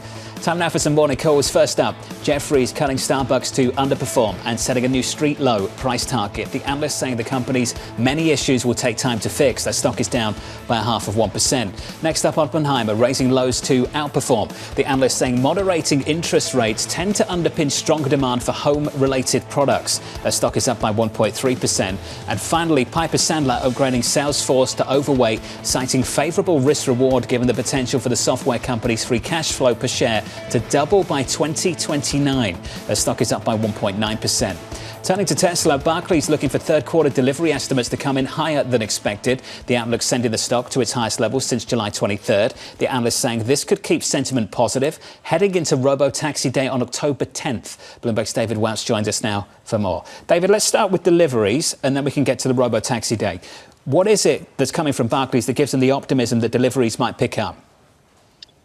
Time now for some morning calls. First up, Jefferies cutting Starbucks to underperform and setting a new street low price target. The analyst saying the company's many issues will take time to fix. Their stock is down by 0.5%. Next up, Oppenheimer raising lows to outperform. The analyst saying moderating interest rates tend to underpin stronger demand for home-related products. Their stock is up by 1.3%. And finally, Piper Sandler upgrading Salesforce to overweight, citing favorable risk-reward given the potential for the software company's free cash flow per share to double by 2029. Their stock is up by 1.9%. Turning to Tesla, Barclays looking for third quarter delivery estimates to come in higher than expected. The outlook sending the stock to its highest level since July 23rd. The analyst saying this could keep sentiment positive heading into Robo-Taxi Day on October 10th. Bloomberg's David Welch joins us now for more. David, let's start with deliveries and then we can get to the Robo-Taxi Day. What is it that's coming from Barclays that gives them the optimism that deliveries might pick up?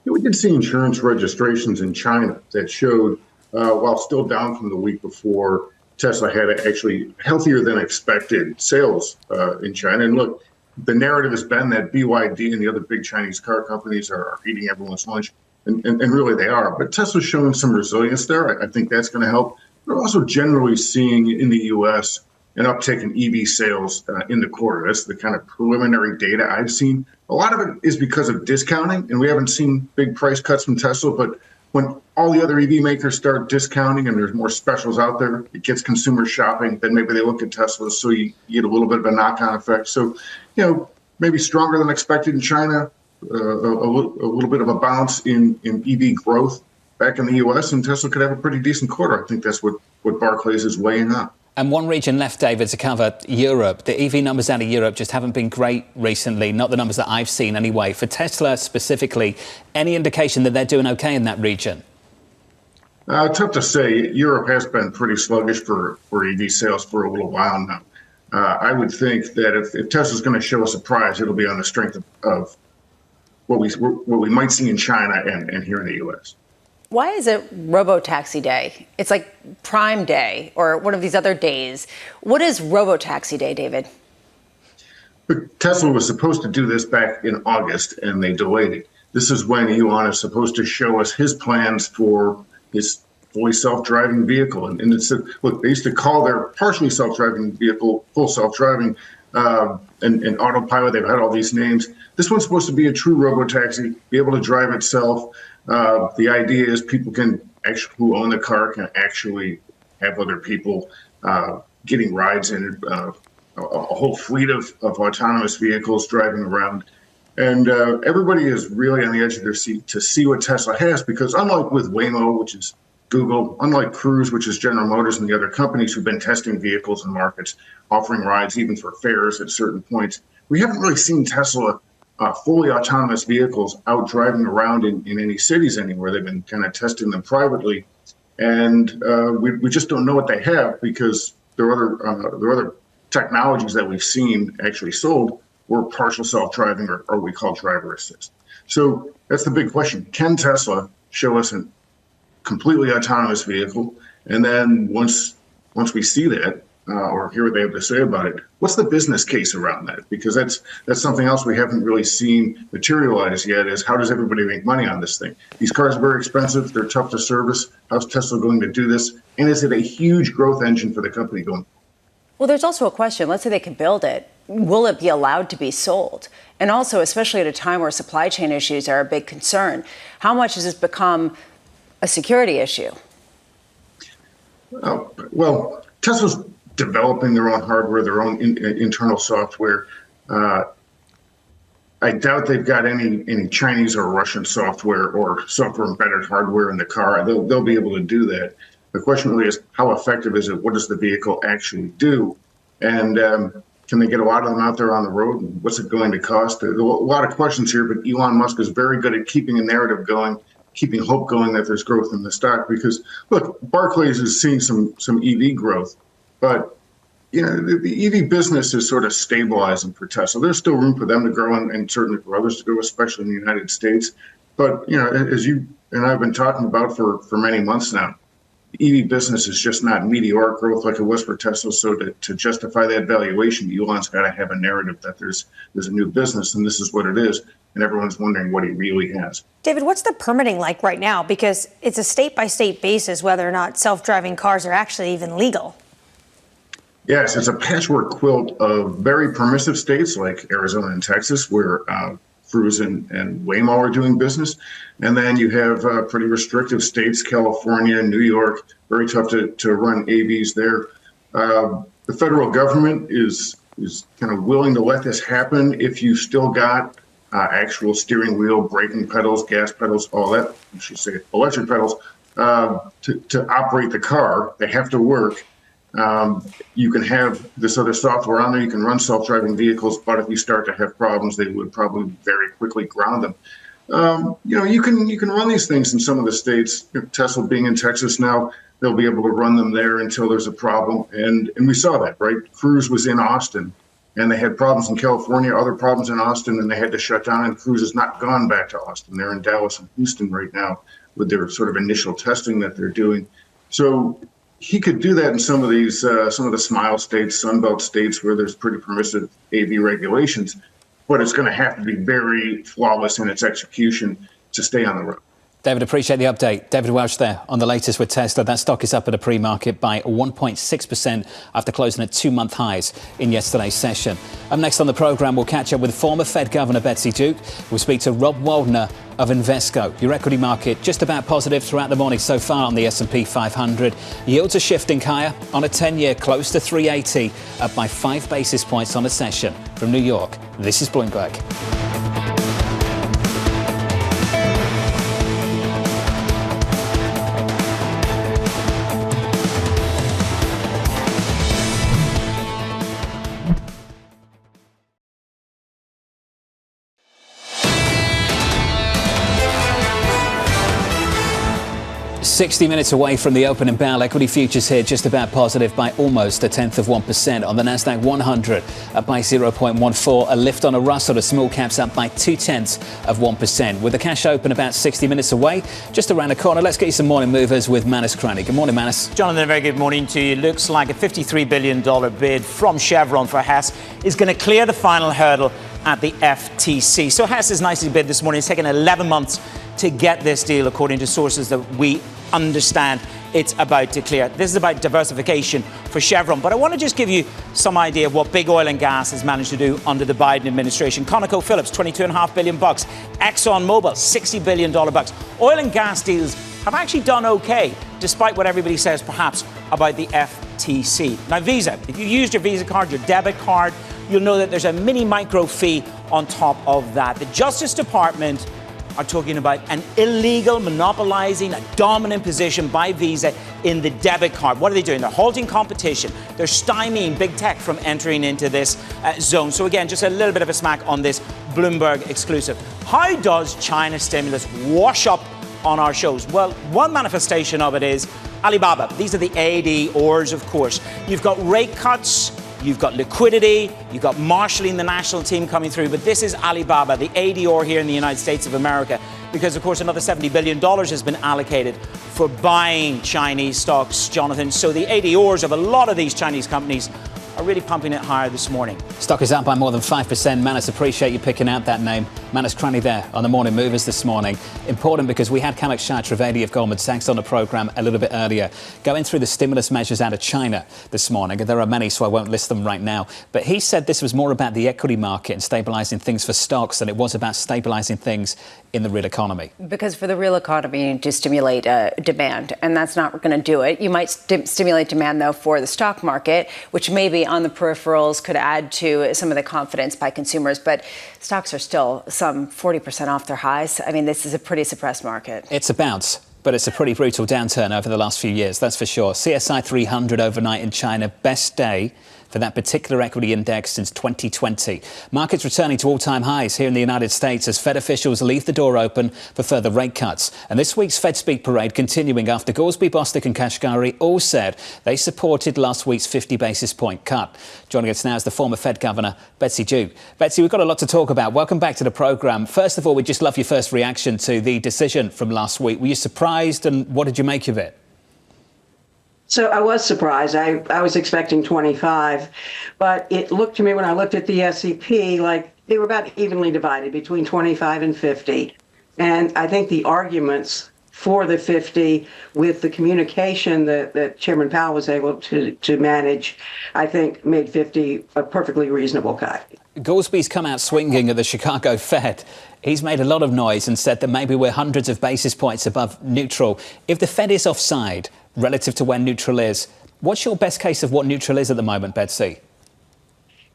We did see insurance registrations in China that showed, while still down from the week before, Tesla had actually healthier than expected sales in China. And look, the narrative has been that BYD and the other big Chinese car companies are eating everyone's lunch, and really they are. But Tesla's showing some resilience there. I think that's going to help. We're also generally seeing in the U.S. an uptick in EV sales in the quarter. That's the kind of preliminary data I've seen. A lot of it is because of discounting, and we haven't seen big price cuts from Tesla, but when all the other EV makers start discounting and there's more specials out there, it gets consumers shopping, then maybe they look at Tesla, so you get a little bit of a knock-on effect. So, maybe stronger than expected in China, a little bit of a bounce in EV growth back in the U.S., and Tesla could have a pretty decent quarter. I think that's what Barclays is weighing up. And one region left, David, to cover, Europe. The EV numbers out of Europe just haven't been great recently, not the numbers that I've seen anyway. For Tesla specifically, any indication that they're doing okay in that region? Tough to say. Europe has been pretty sluggish for EV sales for a little while now. I would think that if Tesla's going to show a surprise, it'll be on the strength of what we might see in China and here in the U.S. Why is it Robo-Taxi Day? It's like Prime Day or one of these other days. What is Robo-Taxi Day, David? Tesla was supposed to do this back in August, and they delayed it. This is when Elon is supposed to show us his plans for his fully self-driving vehicle. And it's look, they used to call their partially self-driving vehicle full self-driving and autopilot. They've had all these names. This one's supposed to be a true robo-taxi, be able to drive itself. The idea is people who own the car can actually have other people getting rides in it, a whole fleet of autonomous vehicles driving around. And everybody is really on the edge of their seat to see what Tesla has, because unlike with Waymo, which is Google, unlike Cruise, which is General Motors and the other companies who've been testing vehicles in markets, offering rides even for fares at certain points, we haven't really seen Tesla fully autonomous vehicles out driving around in any cities anywhere. They've been kind of testing them privately. And we just don't know what they have, because there are other technologies that we've seen actually sold were partial self-driving or what we call driver assist. So that's the big question. Can Tesla show us a completely autonomous vehicle? And then once we see that, or hear what they have to say about it, what's the business case around that? Because that's something else we haven't really seen materialize yet, is how does everybody make money on this thing? These cars are very expensive. They're tough to service. How's Tesla going to do this? And is it a huge growth engine for the company going forward? Well, there's also a question. Let's say they can build it. Will it be allowed to be sold? And also, especially at a time where supply chain issues are a big concern, how much has this become a security issue? Well, Tesla's developing their own hardware, their own internal software. I doubt they've got any Chinese or Russian software or software embedded hardware in the car. They'll be able to do that. The question really is, how effective is it? What does the vehicle actually do? And can they get a lot of them out there on the road? And what's it going to cost? There are a lot of questions here, but Elon Musk is very good at keeping a narrative going, keeping hope going that there's growth in the stock. Because, look, Barclays is seeing some EV growth, but the EV business is sort of stabilizing for Tesla. There's still room for them to grow and certainly for others to grow, especially in the United States. But, as you and I have been talking about for many months now, The EV business is just not meteoric growth like it was for Tesla. So to justify that valuation, Elon's got to have a narrative that there's a new business and this is what it is. And everyone's wondering what he really has. David, what's the permitting like right now? Because it's a state-by-state basis whether or not self-driving cars are actually even legal. Yes, it's a patchwork quilt of very permissive states like Arizona and Texas, where Cruise and Waymo are doing business. And then you have pretty restrictive states, California, New York, very tough to run AVs there. The federal government is kind of willing to let this happen if you still got actual steering wheel, braking pedals, gas pedals, all that, I should say electric pedals, to operate the car. They have to work. You can have this other software on there. You can run self-driving vehicles, but if you start to have problems, they would probably very quickly ground them. You can run these things in some of the states. Tesla being in Texas now, they'll be able to run them there until there's a problem. And we saw that, right? Cruise was in Austin, and they had problems in California, other problems in Austin, and they had to shut down. And Cruise has not gone back to Austin. They're in Dallas and Houston right now with their sort of initial testing that they're doing. So he could do that in some of these, some of the Smile states, Sunbelt states, where there's pretty permissive AV regulations, but it's going to have to be very flawless in its execution to stay on the road. David, appreciate the update. David Welch there on the latest with Tesla. That stock is up at a pre-market by 1.6% after closing at 2-month highs in yesterday's session. Up next on the programme, we'll catch up with former Fed Governor Betsy Duke. We'll speak to Rob Waldner of Invesco. Your equity market just about positive throughout the morning so far on the S&P 500. Yields are shifting higher on a 10-year close to 380, up by 5 basis points on a session. From New York, this is Bloomberg. 60 minutes away from the opening bell. Equity futures here just about positive by almost 0.1% on the Nasdaq 100, up by 0.14. A lift on a Russell. The small caps up by 0.2%. With the cash open about 60 minutes away, just around the corner. Let's get you some morning movers with Manus Cranney. Good morning, Manus. Jonathan, a very good morning to you. Looks like a $53 billion bid from Chevron for Hess is going to clear the final hurdle at the FTC. So Hess is nicely bid this morning. It's taken 11 months to get this deal, according to sources that we understand it's about to clear. This is about diversification for Chevron. But I want to just give you some idea of what big oil and gas has managed to do under the Biden administration. ConocoPhillips, $22.5 billion. ExxonMobil, $60 billion. Oil and gas deals have actually done okay, despite what everybody says perhaps about the FTC. Now, Visa, if you used your Visa card, your debit card, you'll know that there's a mini micro fee on top of that. The Justice Department are talking about an illegal monopolizing a dominant position by Visa in the debit card. What are they doing? They're halting competition. They're stymieing big tech from entering into this zone. So again, just a little bit of a smack on this Bloomberg exclusive. How does China stimulus wash up on our shows? Well, one manifestation of it is Alibaba. These are the ADRs, of course. You've got rate cuts. You've got liquidity, you've got marshalling the national team coming through, but this is Alibaba, the ADR here in the United States of America, because, of course, another $70 billion has been allocated for buying Chinese stocks, Jonathan. So the ADRs of a lot of these Chinese companies are really pumping it higher this morning. Stock is up by more than 5%. Manus, appreciate you picking out that name. Manus Cranney there on the Morning Movers this morning. Important because we had Kamakshya Trivedi of Goldman Sachs on the programme a little bit earlier, going through the stimulus measures out of China this morning. There are many, so I won't list them right now. But he said this was more about the equity market and stabilising things for stocks than it was about stabilising things in the real economy. Because for the real economy, you need to stimulate demand, and that's not going to do it. You might stimulate demand, though, for the stock market, which maybe on the peripherals could add to some of the confidence by consumers. But stocks are still some 40% off their highs. I mean, this is a pretty suppressed market. It's a bounce, but it's a pretty brutal downturn over the last few years, that's for sure. CSI 300 overnight in China, best day for that particular equity index since 2020. Markets returning to all-time highs here in the United States as Fed officials leave the door open for further rate cuts. And this week's Fed Speak parade continuing after Goolsbee, Bostic and Kashkari all said they supported last week's 50 basis point cut. Joining us now is the former Fed Governor, Betsy Duke. Betsy, we've got a lot to talk about. Welcome back to the programme. First of all, we'd just love your first reaction to the decision from last week. Were you surprised, and what did you make of it? So I was surprised. I was expecting 25, but it looked to me when I looked at the SEP like they were about evenly divided between 25 and 50. And I think the arguments for the 50 with the communication that Chairman Powell was able to manage, I think made 50 a perfectly reasonable cut. Goolsby's come out swinging at the Chicago Fed. He's made a lot of noise and said that maybe we're hundreds of basis points above neutral. If the Fed is offside relative to where neutral is, what's your best case of what neutral is at the moment, Betsy?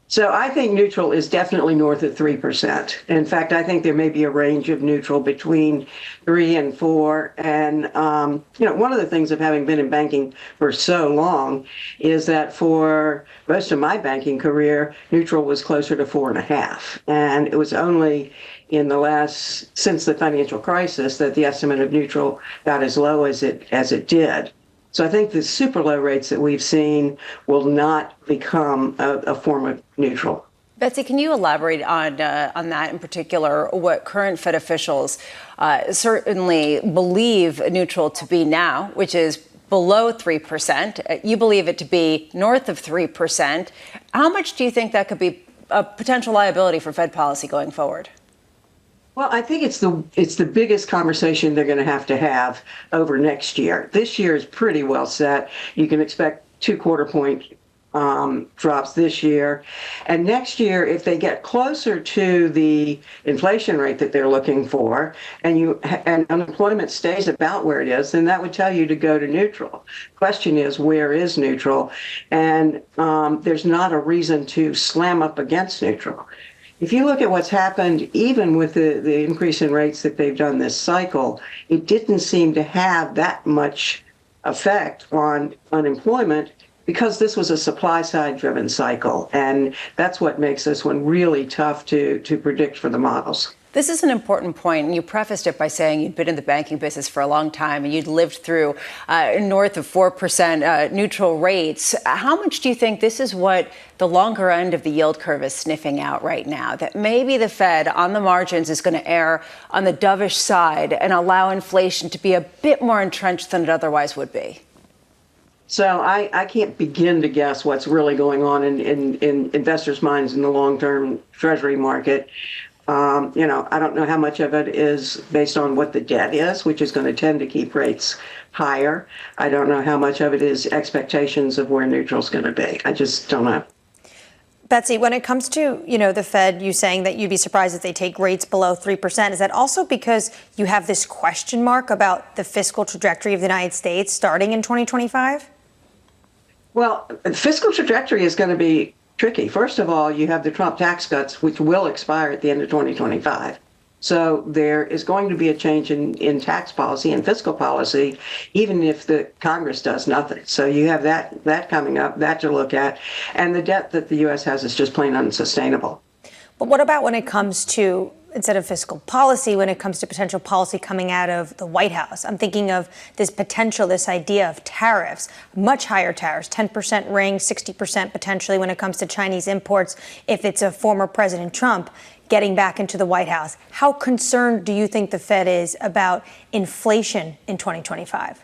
So I think neutral is definitely north of 3%. In fact, I think there may be a range of neutral between 3 and 4. And, one of the things of having been in banking for so long is that for most of my banking career, neutral was closer to 4.5. And it was only since the financial crisis that the estimate of neutral got as low as it did. So I think the super low rates that we've seen will not become a form of neutral. Betsy, can you elaborate on that in particular, what current Fed officials certainly believe neutral to be now, which is below 3%. You believe it to be north of 3%. How much do you think that could be a potential liability for Fed policy going forward? Well, I think it's the biggest conversation they're going to have over next year. This year is pretty well set. You can expect 2 quarter-point drops this year. And next year, if they get closer to the inflation rate that they're looking for, and unemployment stays about where it is, then that would tell you to go to neutral. Question is, where is neutral? And there's not a reason to slam up against neutral. If you look at what's happened, even with the increase in rates that they've done this cycle, it didn't seem to have that much effect on unemployment because this was a supply-side driven cycle. And that's what makes this one really tough to predict for the models. This is an important point, and you prefaced it by saying you'd been in the banking business for a long time and you'd lived through north of 4% neutral rates. How much do you think this is what the longer end of the yield curve is sniffing out right now, that maybe the Fed on the margins is going to err on the dovish side and allow inflation to be a bit more entrenched than it otherwise would be? So I can't begin to guess what's really going on in investors' minds in the long-term Treasury market. I don't know how much of it is based on what the debt is, which is going to tend to keep rates higher. I don't know how much of it is expectations of where neutral is going to be. I just don't know. Betsy, when it comes to, the Fed, you saying that you'd be surprised if they take rates below 3%, is that also because you have this question mark about the fiscal trajectory of the United States starting in 2025? Well, the fiscal trajectory is going to be tricky. First of all, you have the Trump tax cuts, which will expire at the end of 2025. So there is going to be a change in tax policy and fiscal policy, even if the Congress does nothing. So you have that coming up, that to look at. And the debt that the U.S. has is just plain unsustainable. But what about when it comes to, instead of fiscal policy, when it comes to potential policy coming out of the White House? I'm thinking of this idea of tariffs, much higher tariffs, 10% ring, 60% potentially when it comes to Chinese imports, if it's a former President Trump getting back into the White House. How concerned do you think the Fed is about inflation in 2025?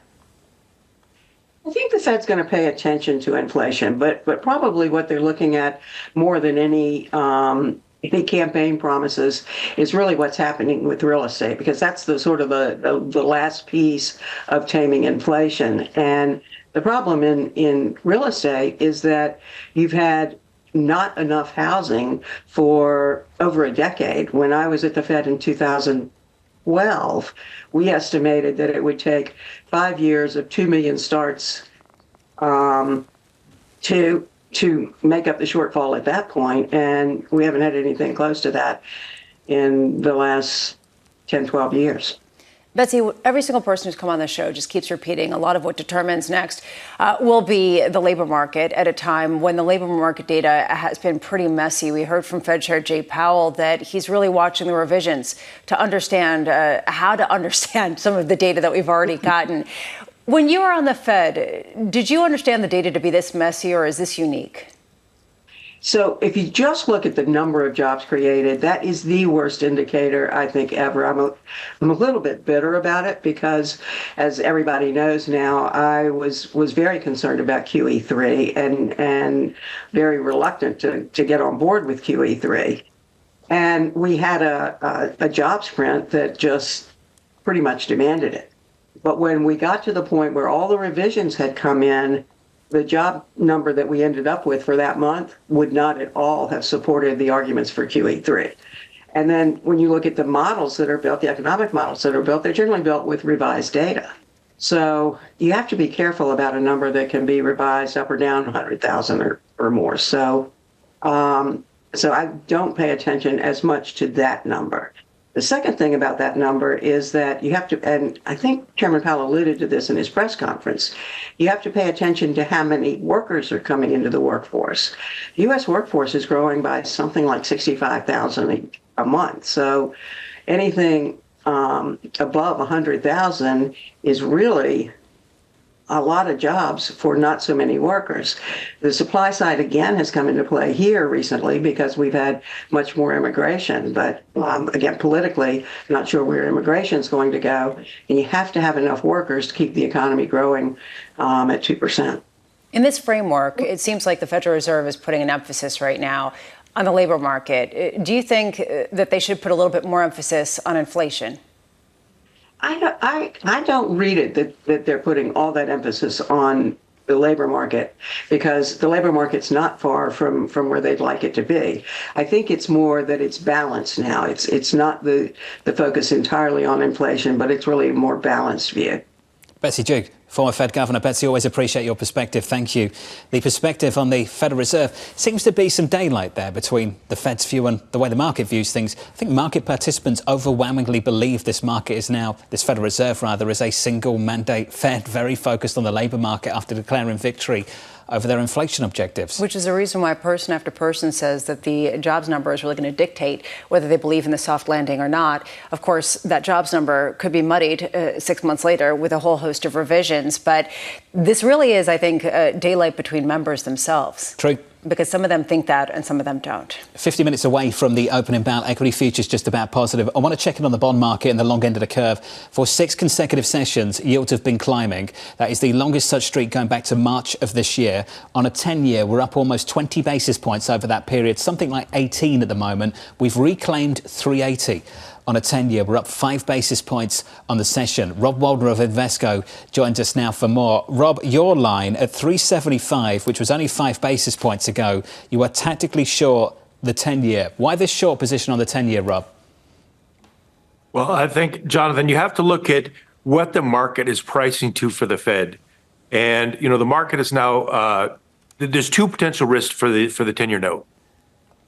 I think the Fed's going to pay attention to inflation, but probably what they're looking at more than any campaign promises is really what's happening with real estate, because that's the sort of the last piece of taming inflation. And the problem in real estate is that you've had not enough housing for over a decade. When I was at the Fed in 2012, we estimated that it would take 5 years of 2 million starts to make up the shortfall at that point, and we haven't had anything close to that in the last 10, 12 years. Betsy, every single person who's come on the show just keeps repeating a lot of what determines next will be the labor market at a time when the labor market data has been pretty messy. We heard from Fed Chair Jay Powell that he's really watching the revisions to understand how to understand some of the data that we've already gotten. When you were on the Fed, did you understand the data to be this messy, or is this unique? So if you just look at the number of jobs created, that is the worst indicator, I think, ever. I'm a little bit bitter about it because, as everybody knows now, I was very concerned about QE3 and very reluctant to get on board with QE3. And we had a jobs print that just pretty much demanded it. But when we got to the point where all the revisions had come in, the job number that we ended up with for that month would not at all have supported the arguments for QE3. And then when you look at the models that are built, the economic models that are built, they're generally built with revised data. So you have to be careful about a number that can be revised up or down 100,000 or more. So I don't pay attention as much to that number. The second thing about that number is that you have to, and I think Chairman Powell alluded to this in his press conference, you have to pay attention to how many workers are coming into the workforce. The U.S. workforce is growing by something like 65,000 a month. So anything above 100,000 is really a lot of jobs for not so many workers. The supply side, again, has come into play here recently because we've had much more immigration. But again, politically, I'm not sure where immigration is going to go. And you have to have enough workers to keep the economy growing at 2%. In this framework, it seems like the Federal Reserve is putting an emphasis right now on the labor market. Do you think that they should put a little bit more emphasis on inflation? I don't read it that they're putting all that emphasis on the labor market because the labor market's not far from where they'd like it to be. I think it's more that it's balanced now. It's not the focus entirely on inflation, but it's really a more balanced view. Betsy Duke, former Fed Governor. Betsy, always appreciate your perspective. Thank you. The perspective on the Federal Reserve seems to be some daylight there between the Fed's view and the way the market views things. I think market participants overwhelmingly believe this Federal Reserve is a single mandate Fed, very focused on the labour market after declaring victory over their inflation objectives. Which is the reason why person after person says that the jobs number is really going to dictate whether they believe in the soft landing or not. Of course, that jobs number could be muddied 6 months later with a whole host of revisions. But this really is, I think, daylight between members themselves. True. Because some of them think that and some of them don't. 50 minutes away from the opening bell, equity futures just about positive. I want to check in on the bond market and the long end of the curve. For 6 consecutive sessions, yields have been climbing. That is the longest such streak going back to March of this year. On a 10-year, we're up almost 20 basis points over that period, something like 18 at the moment. We've reclaimed 380. On a 10-year, we're up 5 basis points on the session. Rob Waldner of Invesco joins us now for more. Rob, your line at 375, which was only 5 basis points ago, you are tactically short the 10-year. Why this short position on the 10-year, Rob? Well, I think, Jonathan, you have to look at what the market is pricing to for the Fed. And, the market is now, there's 2 potential risks for the 10-year note.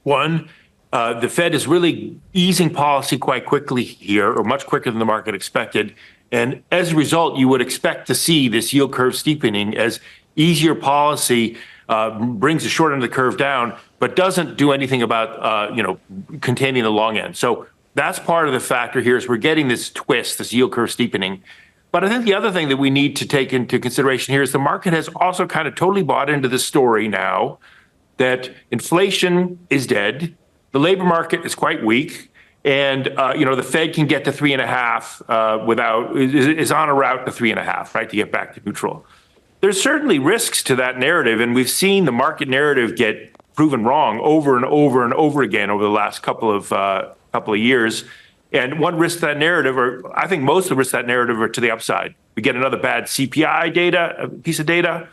One, the Fed is really easing policy quite quickly here, or much quicker than the market expected. And as a result, you would expect to see this yield curve steepening as easier policy brings the short end of the curve down, but doesn't do anything about, containing the long end. So that's part of the factor here is we're getting this twist, this yield curve steepening. But I think the other thing that we need to take into consideration here is the market has also kind of totally bought into the story now that inflation is dead. The labor market is quite weak, and the Fed can get to 3.5 is on a route to 3.5, right, to get back to neutral. There's certainly risks to that narrative, and we've seen the market narrative get proven wrong over and over and over again over the last couple of years. And one risk to that narrative, or I think most of the risks to that narrative, are to the upside. We get another bad CPI piece of data.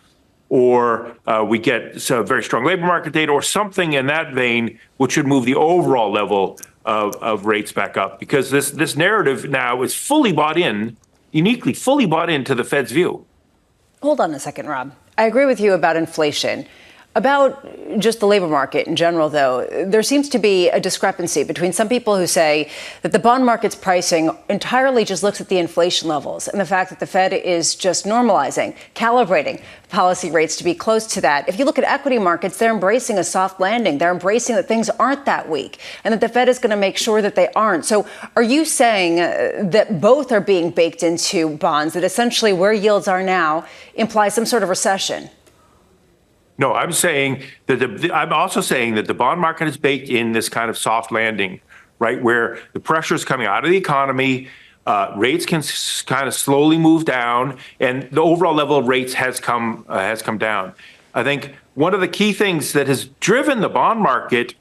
Or we get some very strong labor market data or something in that vein, which should move the overall level of rates back up. Because this narrative now is fully bought in, uniquely fully bought into the Fed's view. Hold on a second, Rob. I agree with you about inflation. About just the labor market in general, though, there seems to be a discrepancy between some people who say that the bond market's pricing entirely just looks at the inflation levels and the fact that the Fed is just normalizing, calibrating policy rates to be close to that. If you look at equity markets, they're embracing a soft landing. They're embracing that things aren't that weak and that the Fed is going to make sure that they aren't. So are you saying that both are being baked into bonds, that essentially where yields are now implies some sort of recession? No, I'm saying that I'm also saying that the bond market is baked in this kind of soft landing, right, where the pressure is coming out of the economy. Rates can kind of slowly move down, and the overall level of rates has come down. I think one of the key things that has driven the bond market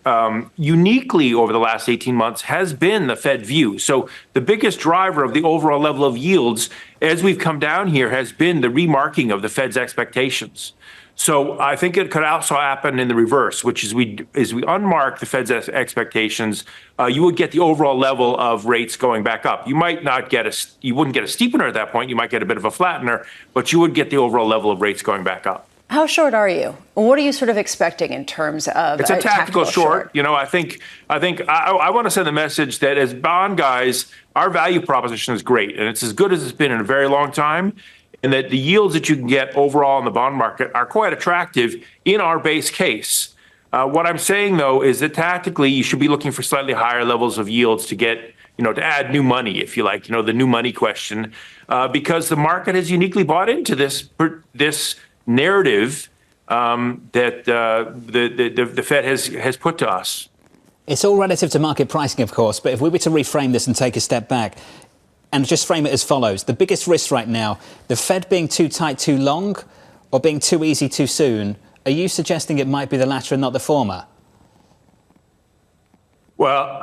uniquely over the last 18 months has been the Fed view. So the biggest driver of the overall level of yields as we've come down here has been the remarking of the Fed's expectations. So I think it could also happen in the reverse, which is as we unmark the Fed's expectations, you would get the overall level of rates going back up. You might not you wouldn't get a steepener at that point. You might get a bit of a flattener, but you would get the overall level of rates going back up. How short are you? What are you sort of expecting in terms of It's a tactical short. You know, I think I want to send the message that as bond guys, our value proposition is great, and it's as good as it's been in a very long time, and that the yields that you can get overall in the bond market are quite attractive in our base case. What I'm saying, though, is that tactically you should be looking for slightly higher levels of yields to get, to add new money, if you like, the new money question, because the market has uniquely bought into this narrative that the Fed has put to us. It's all relative to market pricing, of course, but if we were to reframe this and take a step back and just frame it as follows, the biggest risk right now, the Fed being too tight too long or being too easy too soon, are you suggesting it might be the latter and not the former? Well,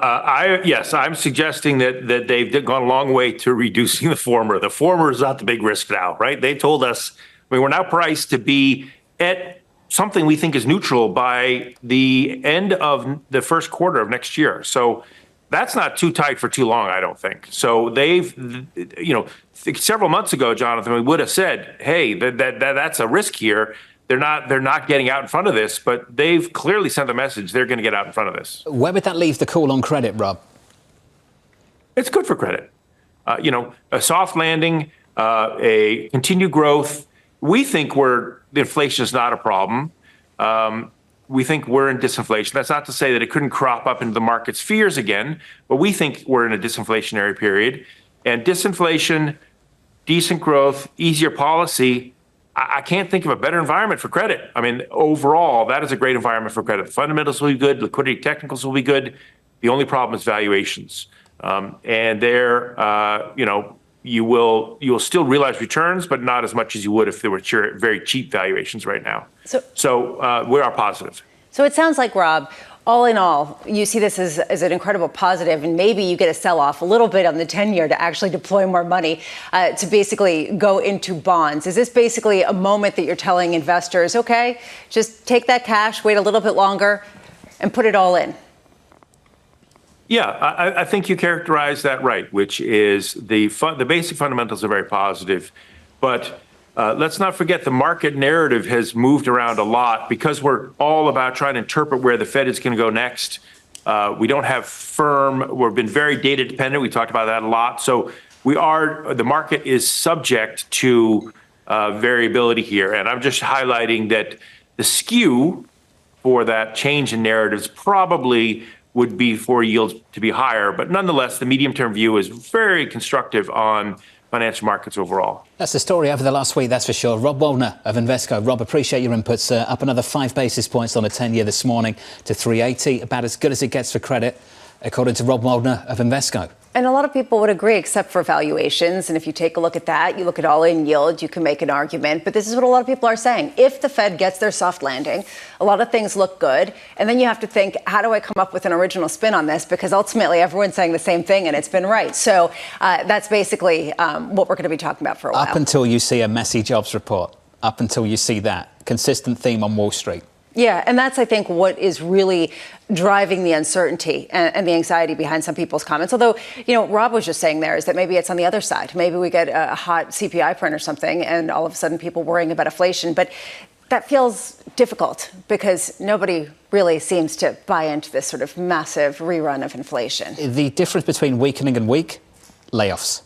yes, I'm suggesting that they've gone a long way to reducing the former. The former is not the big risk now, right? They told us, we're now priced to be at something we think is neutral by the end of the first quarter of next year. So that's not too tight for too long, I don't think. So they've, several months ago, Jonathan, we would have said, hey, that's a risk here. They're not getting out in front of this, but they've clearly sent a message they're going to get out in front of this. Where would that leave the call on credit, Rob? It's good for credit. A soft landing, a continued growth. We think inflation is not a problem. We think we're in disinflation. That's not to say that it couldn't crop up into the market's fears again, but we think we're in a disinflationary period. And disinflation, decent growth, easier policy, I can't think of a better environment for credit. I mean, overall, that is a great environment for credit. The fundamentals will be good. Liquidity technicals will be good. The only problem is valuations. And there, you will still realize returns, but not as much as you would if there were very cheap valuations right now. So we are positive. So it sounds like, Rob, all in all, you see this as an incredible positive, and maybe you get a sell-off a little bit on the 10-year to actually deploy more money to basically go into bonds. Is this basically a moment that you're telling investors, okay, just take that cash, wait a little bit longer, and put it all in? Yeah, I think you characterized that right, which is the basic fundamentals are very positive. But let's not forget the market narrative has moved around a lot because we're all about trying to interpret where the Fed is going to go next. We don't have we've been very data dependent. We talked about that a lot. So the market is subject to variability here. And I'm just highlighting that the skew for that change in narratives probably would be for yields to be higher. But nonetheless, the medium-term view is very constructive on financial markets overall. That's the story over the last week, that's for sure. Rob Waldner of Invesco. Rob, appreciate your inputs. Up another 5 basis points on a 10-year this morning to 380, about as good as it gets for credit, according to Rob Waldner of Invesco. And a lot of people would agree, except for valuations. And if you take a look at that, you look at all-in yield, you can make an argument. But this is what a lot of people are saying. If the Fed gets their soft landing, a lot of things look good. And then you have to think, how do I come up with an original spin on this? Because ultimately, everyone's saying the same thing, and it's been right. So that's basically what we're going to be talking about for a while. Up until you see a messy jobs report, up until you see that. Consistent theme on Wall Street. Yeah, and that's, I think, what is really driving the uncertainty and the anxiety behind some people's comments. Although, Rob was just saying there is that maybe it's on the other side. Maybe we get a hot CPI print or something, and all of a sudden people worrying about inflation. But that feels difficult because nobody really seems to buy into this sort of massive rerun of inflation. The difference between weakening and weak, layoffs.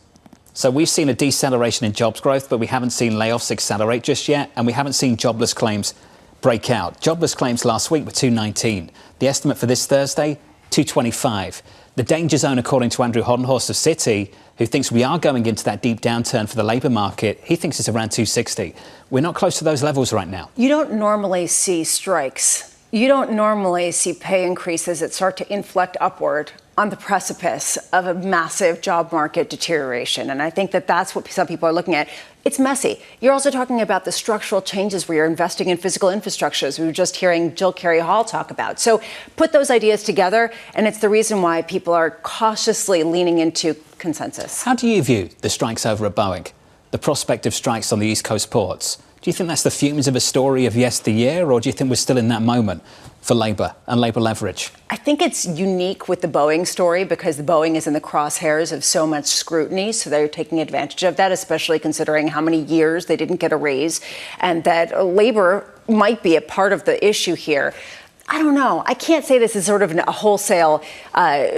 So we've seen a deceleration in jobs growth, but we haven't seen layoffs accelerate just yet, and we haven't seen jobless claims break out. Jobless claims last week were 219. The estimate for this Thursday, 225. The danger zone, according to Andrew Hoddenhorst of Citi, who thinks we are going into that deep downturn for the labour market, he thinks it's around 260. We're not close to those levels right now. You don't normally see strikes. You don't normally see pay increases that start to inflect upward on the precipice of a massive job market deterioration. And I think that that's what some people are looking at. It's messy. You're also talking about the structural changes where you're investing in physical infrastructures. We were just hearing Jill Carey Hall talk about. So put those ideas together, and it's the reason why people are cautiously leaning into consensus. How do you view the strikes over at Boeing, the prospect of strikes on the East Coast ports? Do you think that's the fumes of a story of yesteryear, or do you think we're still in that moment for labour and labour leverage? I think it's unique with the Boeing story because the Boeing is in the crosshairs of so much scrutiny, so they're taking advantage of that, especially considering how many years they didn't get a raise, and that labour might be a part of the issue here. I don't know. I can't say this is sort of a wholesale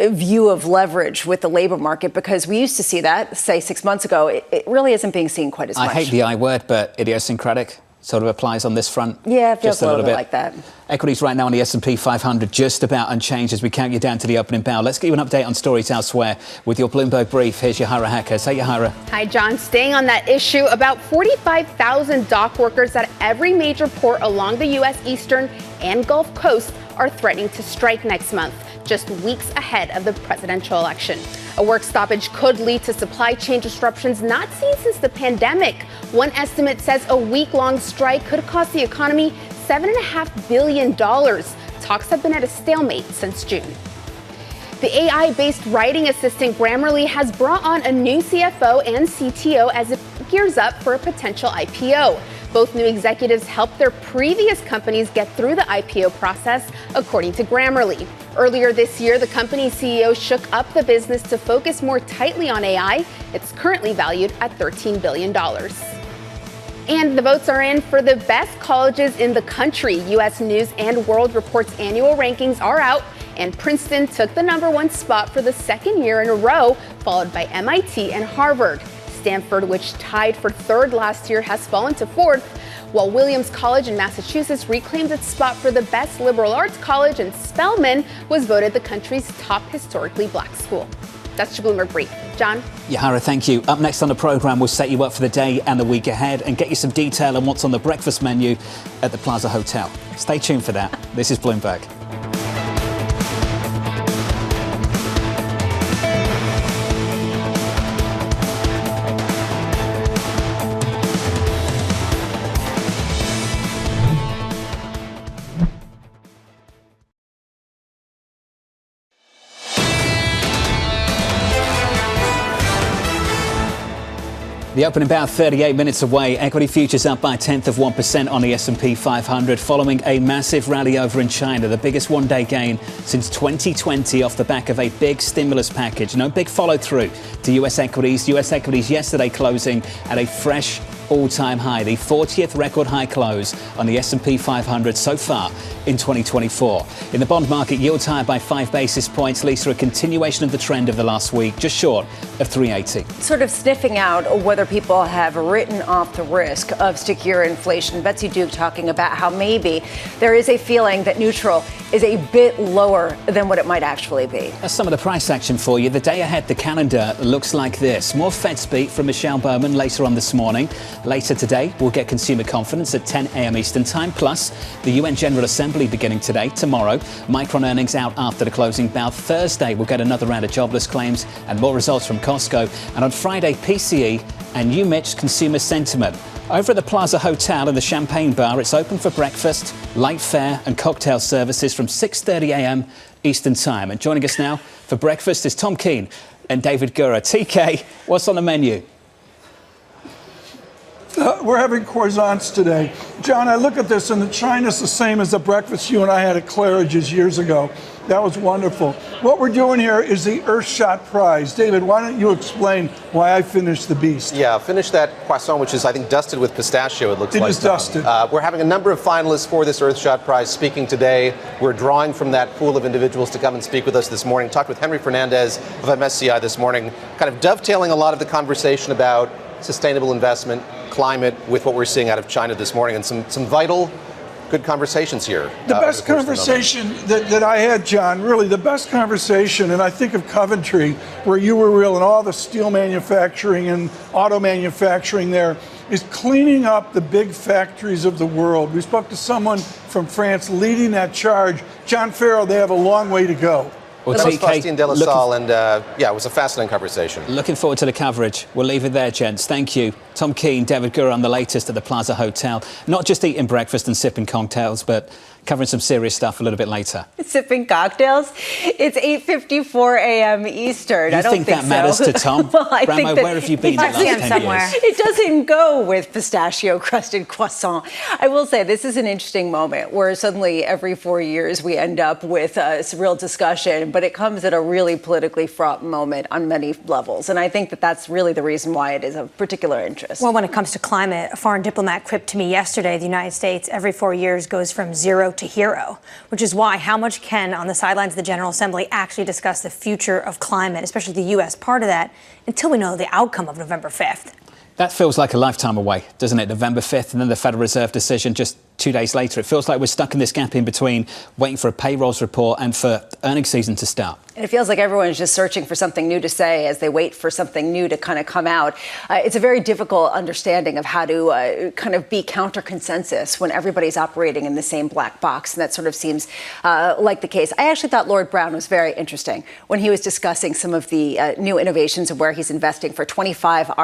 view of leverage with the labor market because we used to see that, say, 6 months ago. It really isn't being seen quite as much. I hate the I word, but idiosyncratic sort of applies on this front. Yeah, it feels a little bit like that. Equities right now on the S&P 500 just about unchanged as we count you down to the opening bell. Let's get you an update on stories elsewhere with your Bloomberg brief. Here's Yahara Hackers. Hey, Yahara. Hi, John. Staying on that issue, about 45,000 dock workers at every major port along the U.S. Eastern and Gulf Coast are threatening to strike next month, just weeks ahead of the presidential election. A work stoppage could lead to supply chain disruptions not seen since the pandemic. One estimate says a week-long strike could cost the economy $7.5 billion. Talks have been at a stalemate since June. The AI-based writing assistant Grammarly has brought on a new CFO and CTO as it gears up for a potential IPO. Both new executives helped their previous companies get through the IPO process, according to Grammarly. Earlier this year, the company's CEO shook up the business to focus more tightly on AI. It's currently valued at $13 billion. And the votes are in for the best colleges in the country. U.S. News and World Report's annual rankings are out, and Princeton took the #1 spot for the second year in a row, followed by MIT and Harvard. Stanford, which tied for third last year, has fallen to fourth, while Williams College in Massachusetts reclaimed its spot for the best liberal arts college, and Spelman was voted the country's top historically black school. That's your Bloomberg Brief. John? Yahara, thank you. Up next on the programme, we'll set you up for the day and the week ahead and get you some detail on what's on the breakfast menu at the Plaza Hotel. Stay tuned for that. This is Bloomberg. The opening about 38 minutes away. Equity futures up by 0.1% on the S&P 500 following a massive rally over in China, the biggest one-day gain since 2020 off the back of a big stimulus package. No big follow-through to U.S. equities. U.S. equities yesterday closing at a fresh all-time high, the 40th record high close on the S&P 500 so far in 2024. In the bond market, yields higher by 5 basis points. Lisa, a continuation of the trend of the last week, just short of 380. Sort of sniffing out whether people have written off the risk of stickier inflation. Betsy Duke talking about how maybe there is a feeling that neutral is a bit lower than what it might actually be. That's some of the price action for you. The day ahead, the calendar looks like this. More Fed speak from Michelle Bowman later on this morning. Later today, we'll get consumer confidence at 10 a.m. Eastern Time. Plus, the UN General Assembly beginning today. Tomorrow, Micron earnings out after the closing bell. Thursday, we'll get another round of jobless claims and more results from Costco. And on Friday, PCE and UMich consumer sentiment. Over at the Plaza Hotel in the Champagne Bar, it's open for breakfast, light fare and cocktail services from 6:30 a.m. Eastern Time. And joining us now for breakfast is Tom Keene and David Gura. TK, what's on the menu? We're having croissants today. John, I look at this and the China's the same as the breakfast you and I had at Claridge's years ago. That was wonderful. What we're doing here is the Earthshot Prize. David, why don't you explain why I finished the beast? Yeah, finish that croissant, which is, I think, dusted with pistachio, it looks like. It is dusted. We're having a number of finalists for this Earthshot Prize speaking today. We're drawing from that pool of individuals to come and speak with us this morning. Talked with Henry Fernandez of MSCI this morning, kind of dovetailing a lot of the conversation about sustainable investment, climate, with what we're seeing out of China this morning, and some vital good conversations here. The best conversation that I had, John, really the best conversation, and I think of Coventry, where you were real, and all the steel manufacturing and auto manufacturing there, is cleaning up the big factories of the world. We spoke to someone from France leading that charge. John Ferro, they have a long way to go. Well, that was Faustine De La Salle, and it was a fascinating conversation. Looking forward to the coverage. We'll leave it there, gents. Thank you. Tom Keane, David Gura on the latest at the Plaza Hotel. Not just eating breakfast and sipping cocktails, but covering some serious stuff a little bit later. Sipping cocktails? It's 8:54 a.m. Eastern. I don't think that matters to Tom? Well, I Bramo, think that where have you been the last 10 years? It doesn't go with pistachio-crusted croissant. I will say this is an interesting moment where suddenly every 4 years we end up with a real discussion, but it comes at a really politically fraught moment on many levels. And I think that that's really the reason why it is of particular interest. Well, when it comes to climate, a foreign diplomat quipped to me yesterday, the United States every 4 years goes from zero to hero, which is why how much can on the sidelines of the General Assembly actually discuss the future of climate, especially the U.S. part of that, until we know the outcome of November 5th. That feels like a lifetime away, doesn't it? November 5th and then the Federal Reserve decision just 2 days later. It feels like we're stuck in this gap in between, waiting for a payrolls report and for earnings season to start. It feels like everyone's just searching for something new to say as they wait for something new to kind of come out. It's a very difficult understanding of how to kind of be counter-consensus when everybody's operating in the same black box, and that sort of seems like the case. I actually thought Lord Browne was very interesting when he was discussing some of the new innovations of where he's investing for 25%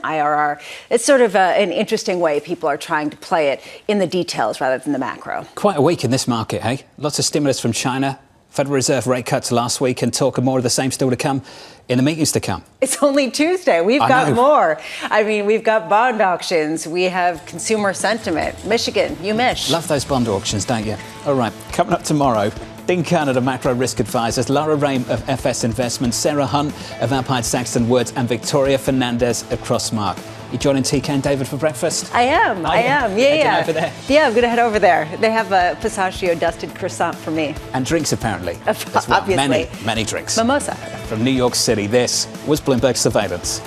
IRR. It's sort of an interesting way people are trying to play it in the details rather than the macro. Quite a week in this market, hey? Lots of stimulus from China. Federal Reserve rate cuts last week, and talk of more of the same still to come in the meetings to come. It's only Tuesday. We've got more. I mean, we've got bond auctions. We have consumer sentiment. Michigan, you miss. Love those bond auctions, don't you? All right, coming up tomorrow, Dean Kern of Macro Risk Advisors, Lara Raym of FS Investments, Sarah Hunt of Alpine Saxton Woods, and Victoria Fernandez of Crossmark. You joining TK and David for breakfast? I am. Yeah. Over there. Yeah, I'm going to head over there. They have a pistachio-dusted croissant for me. And drinks, apparently. Obviously. Many drinks. Mimosa. From New York City, this was Bloomberg Surveillance.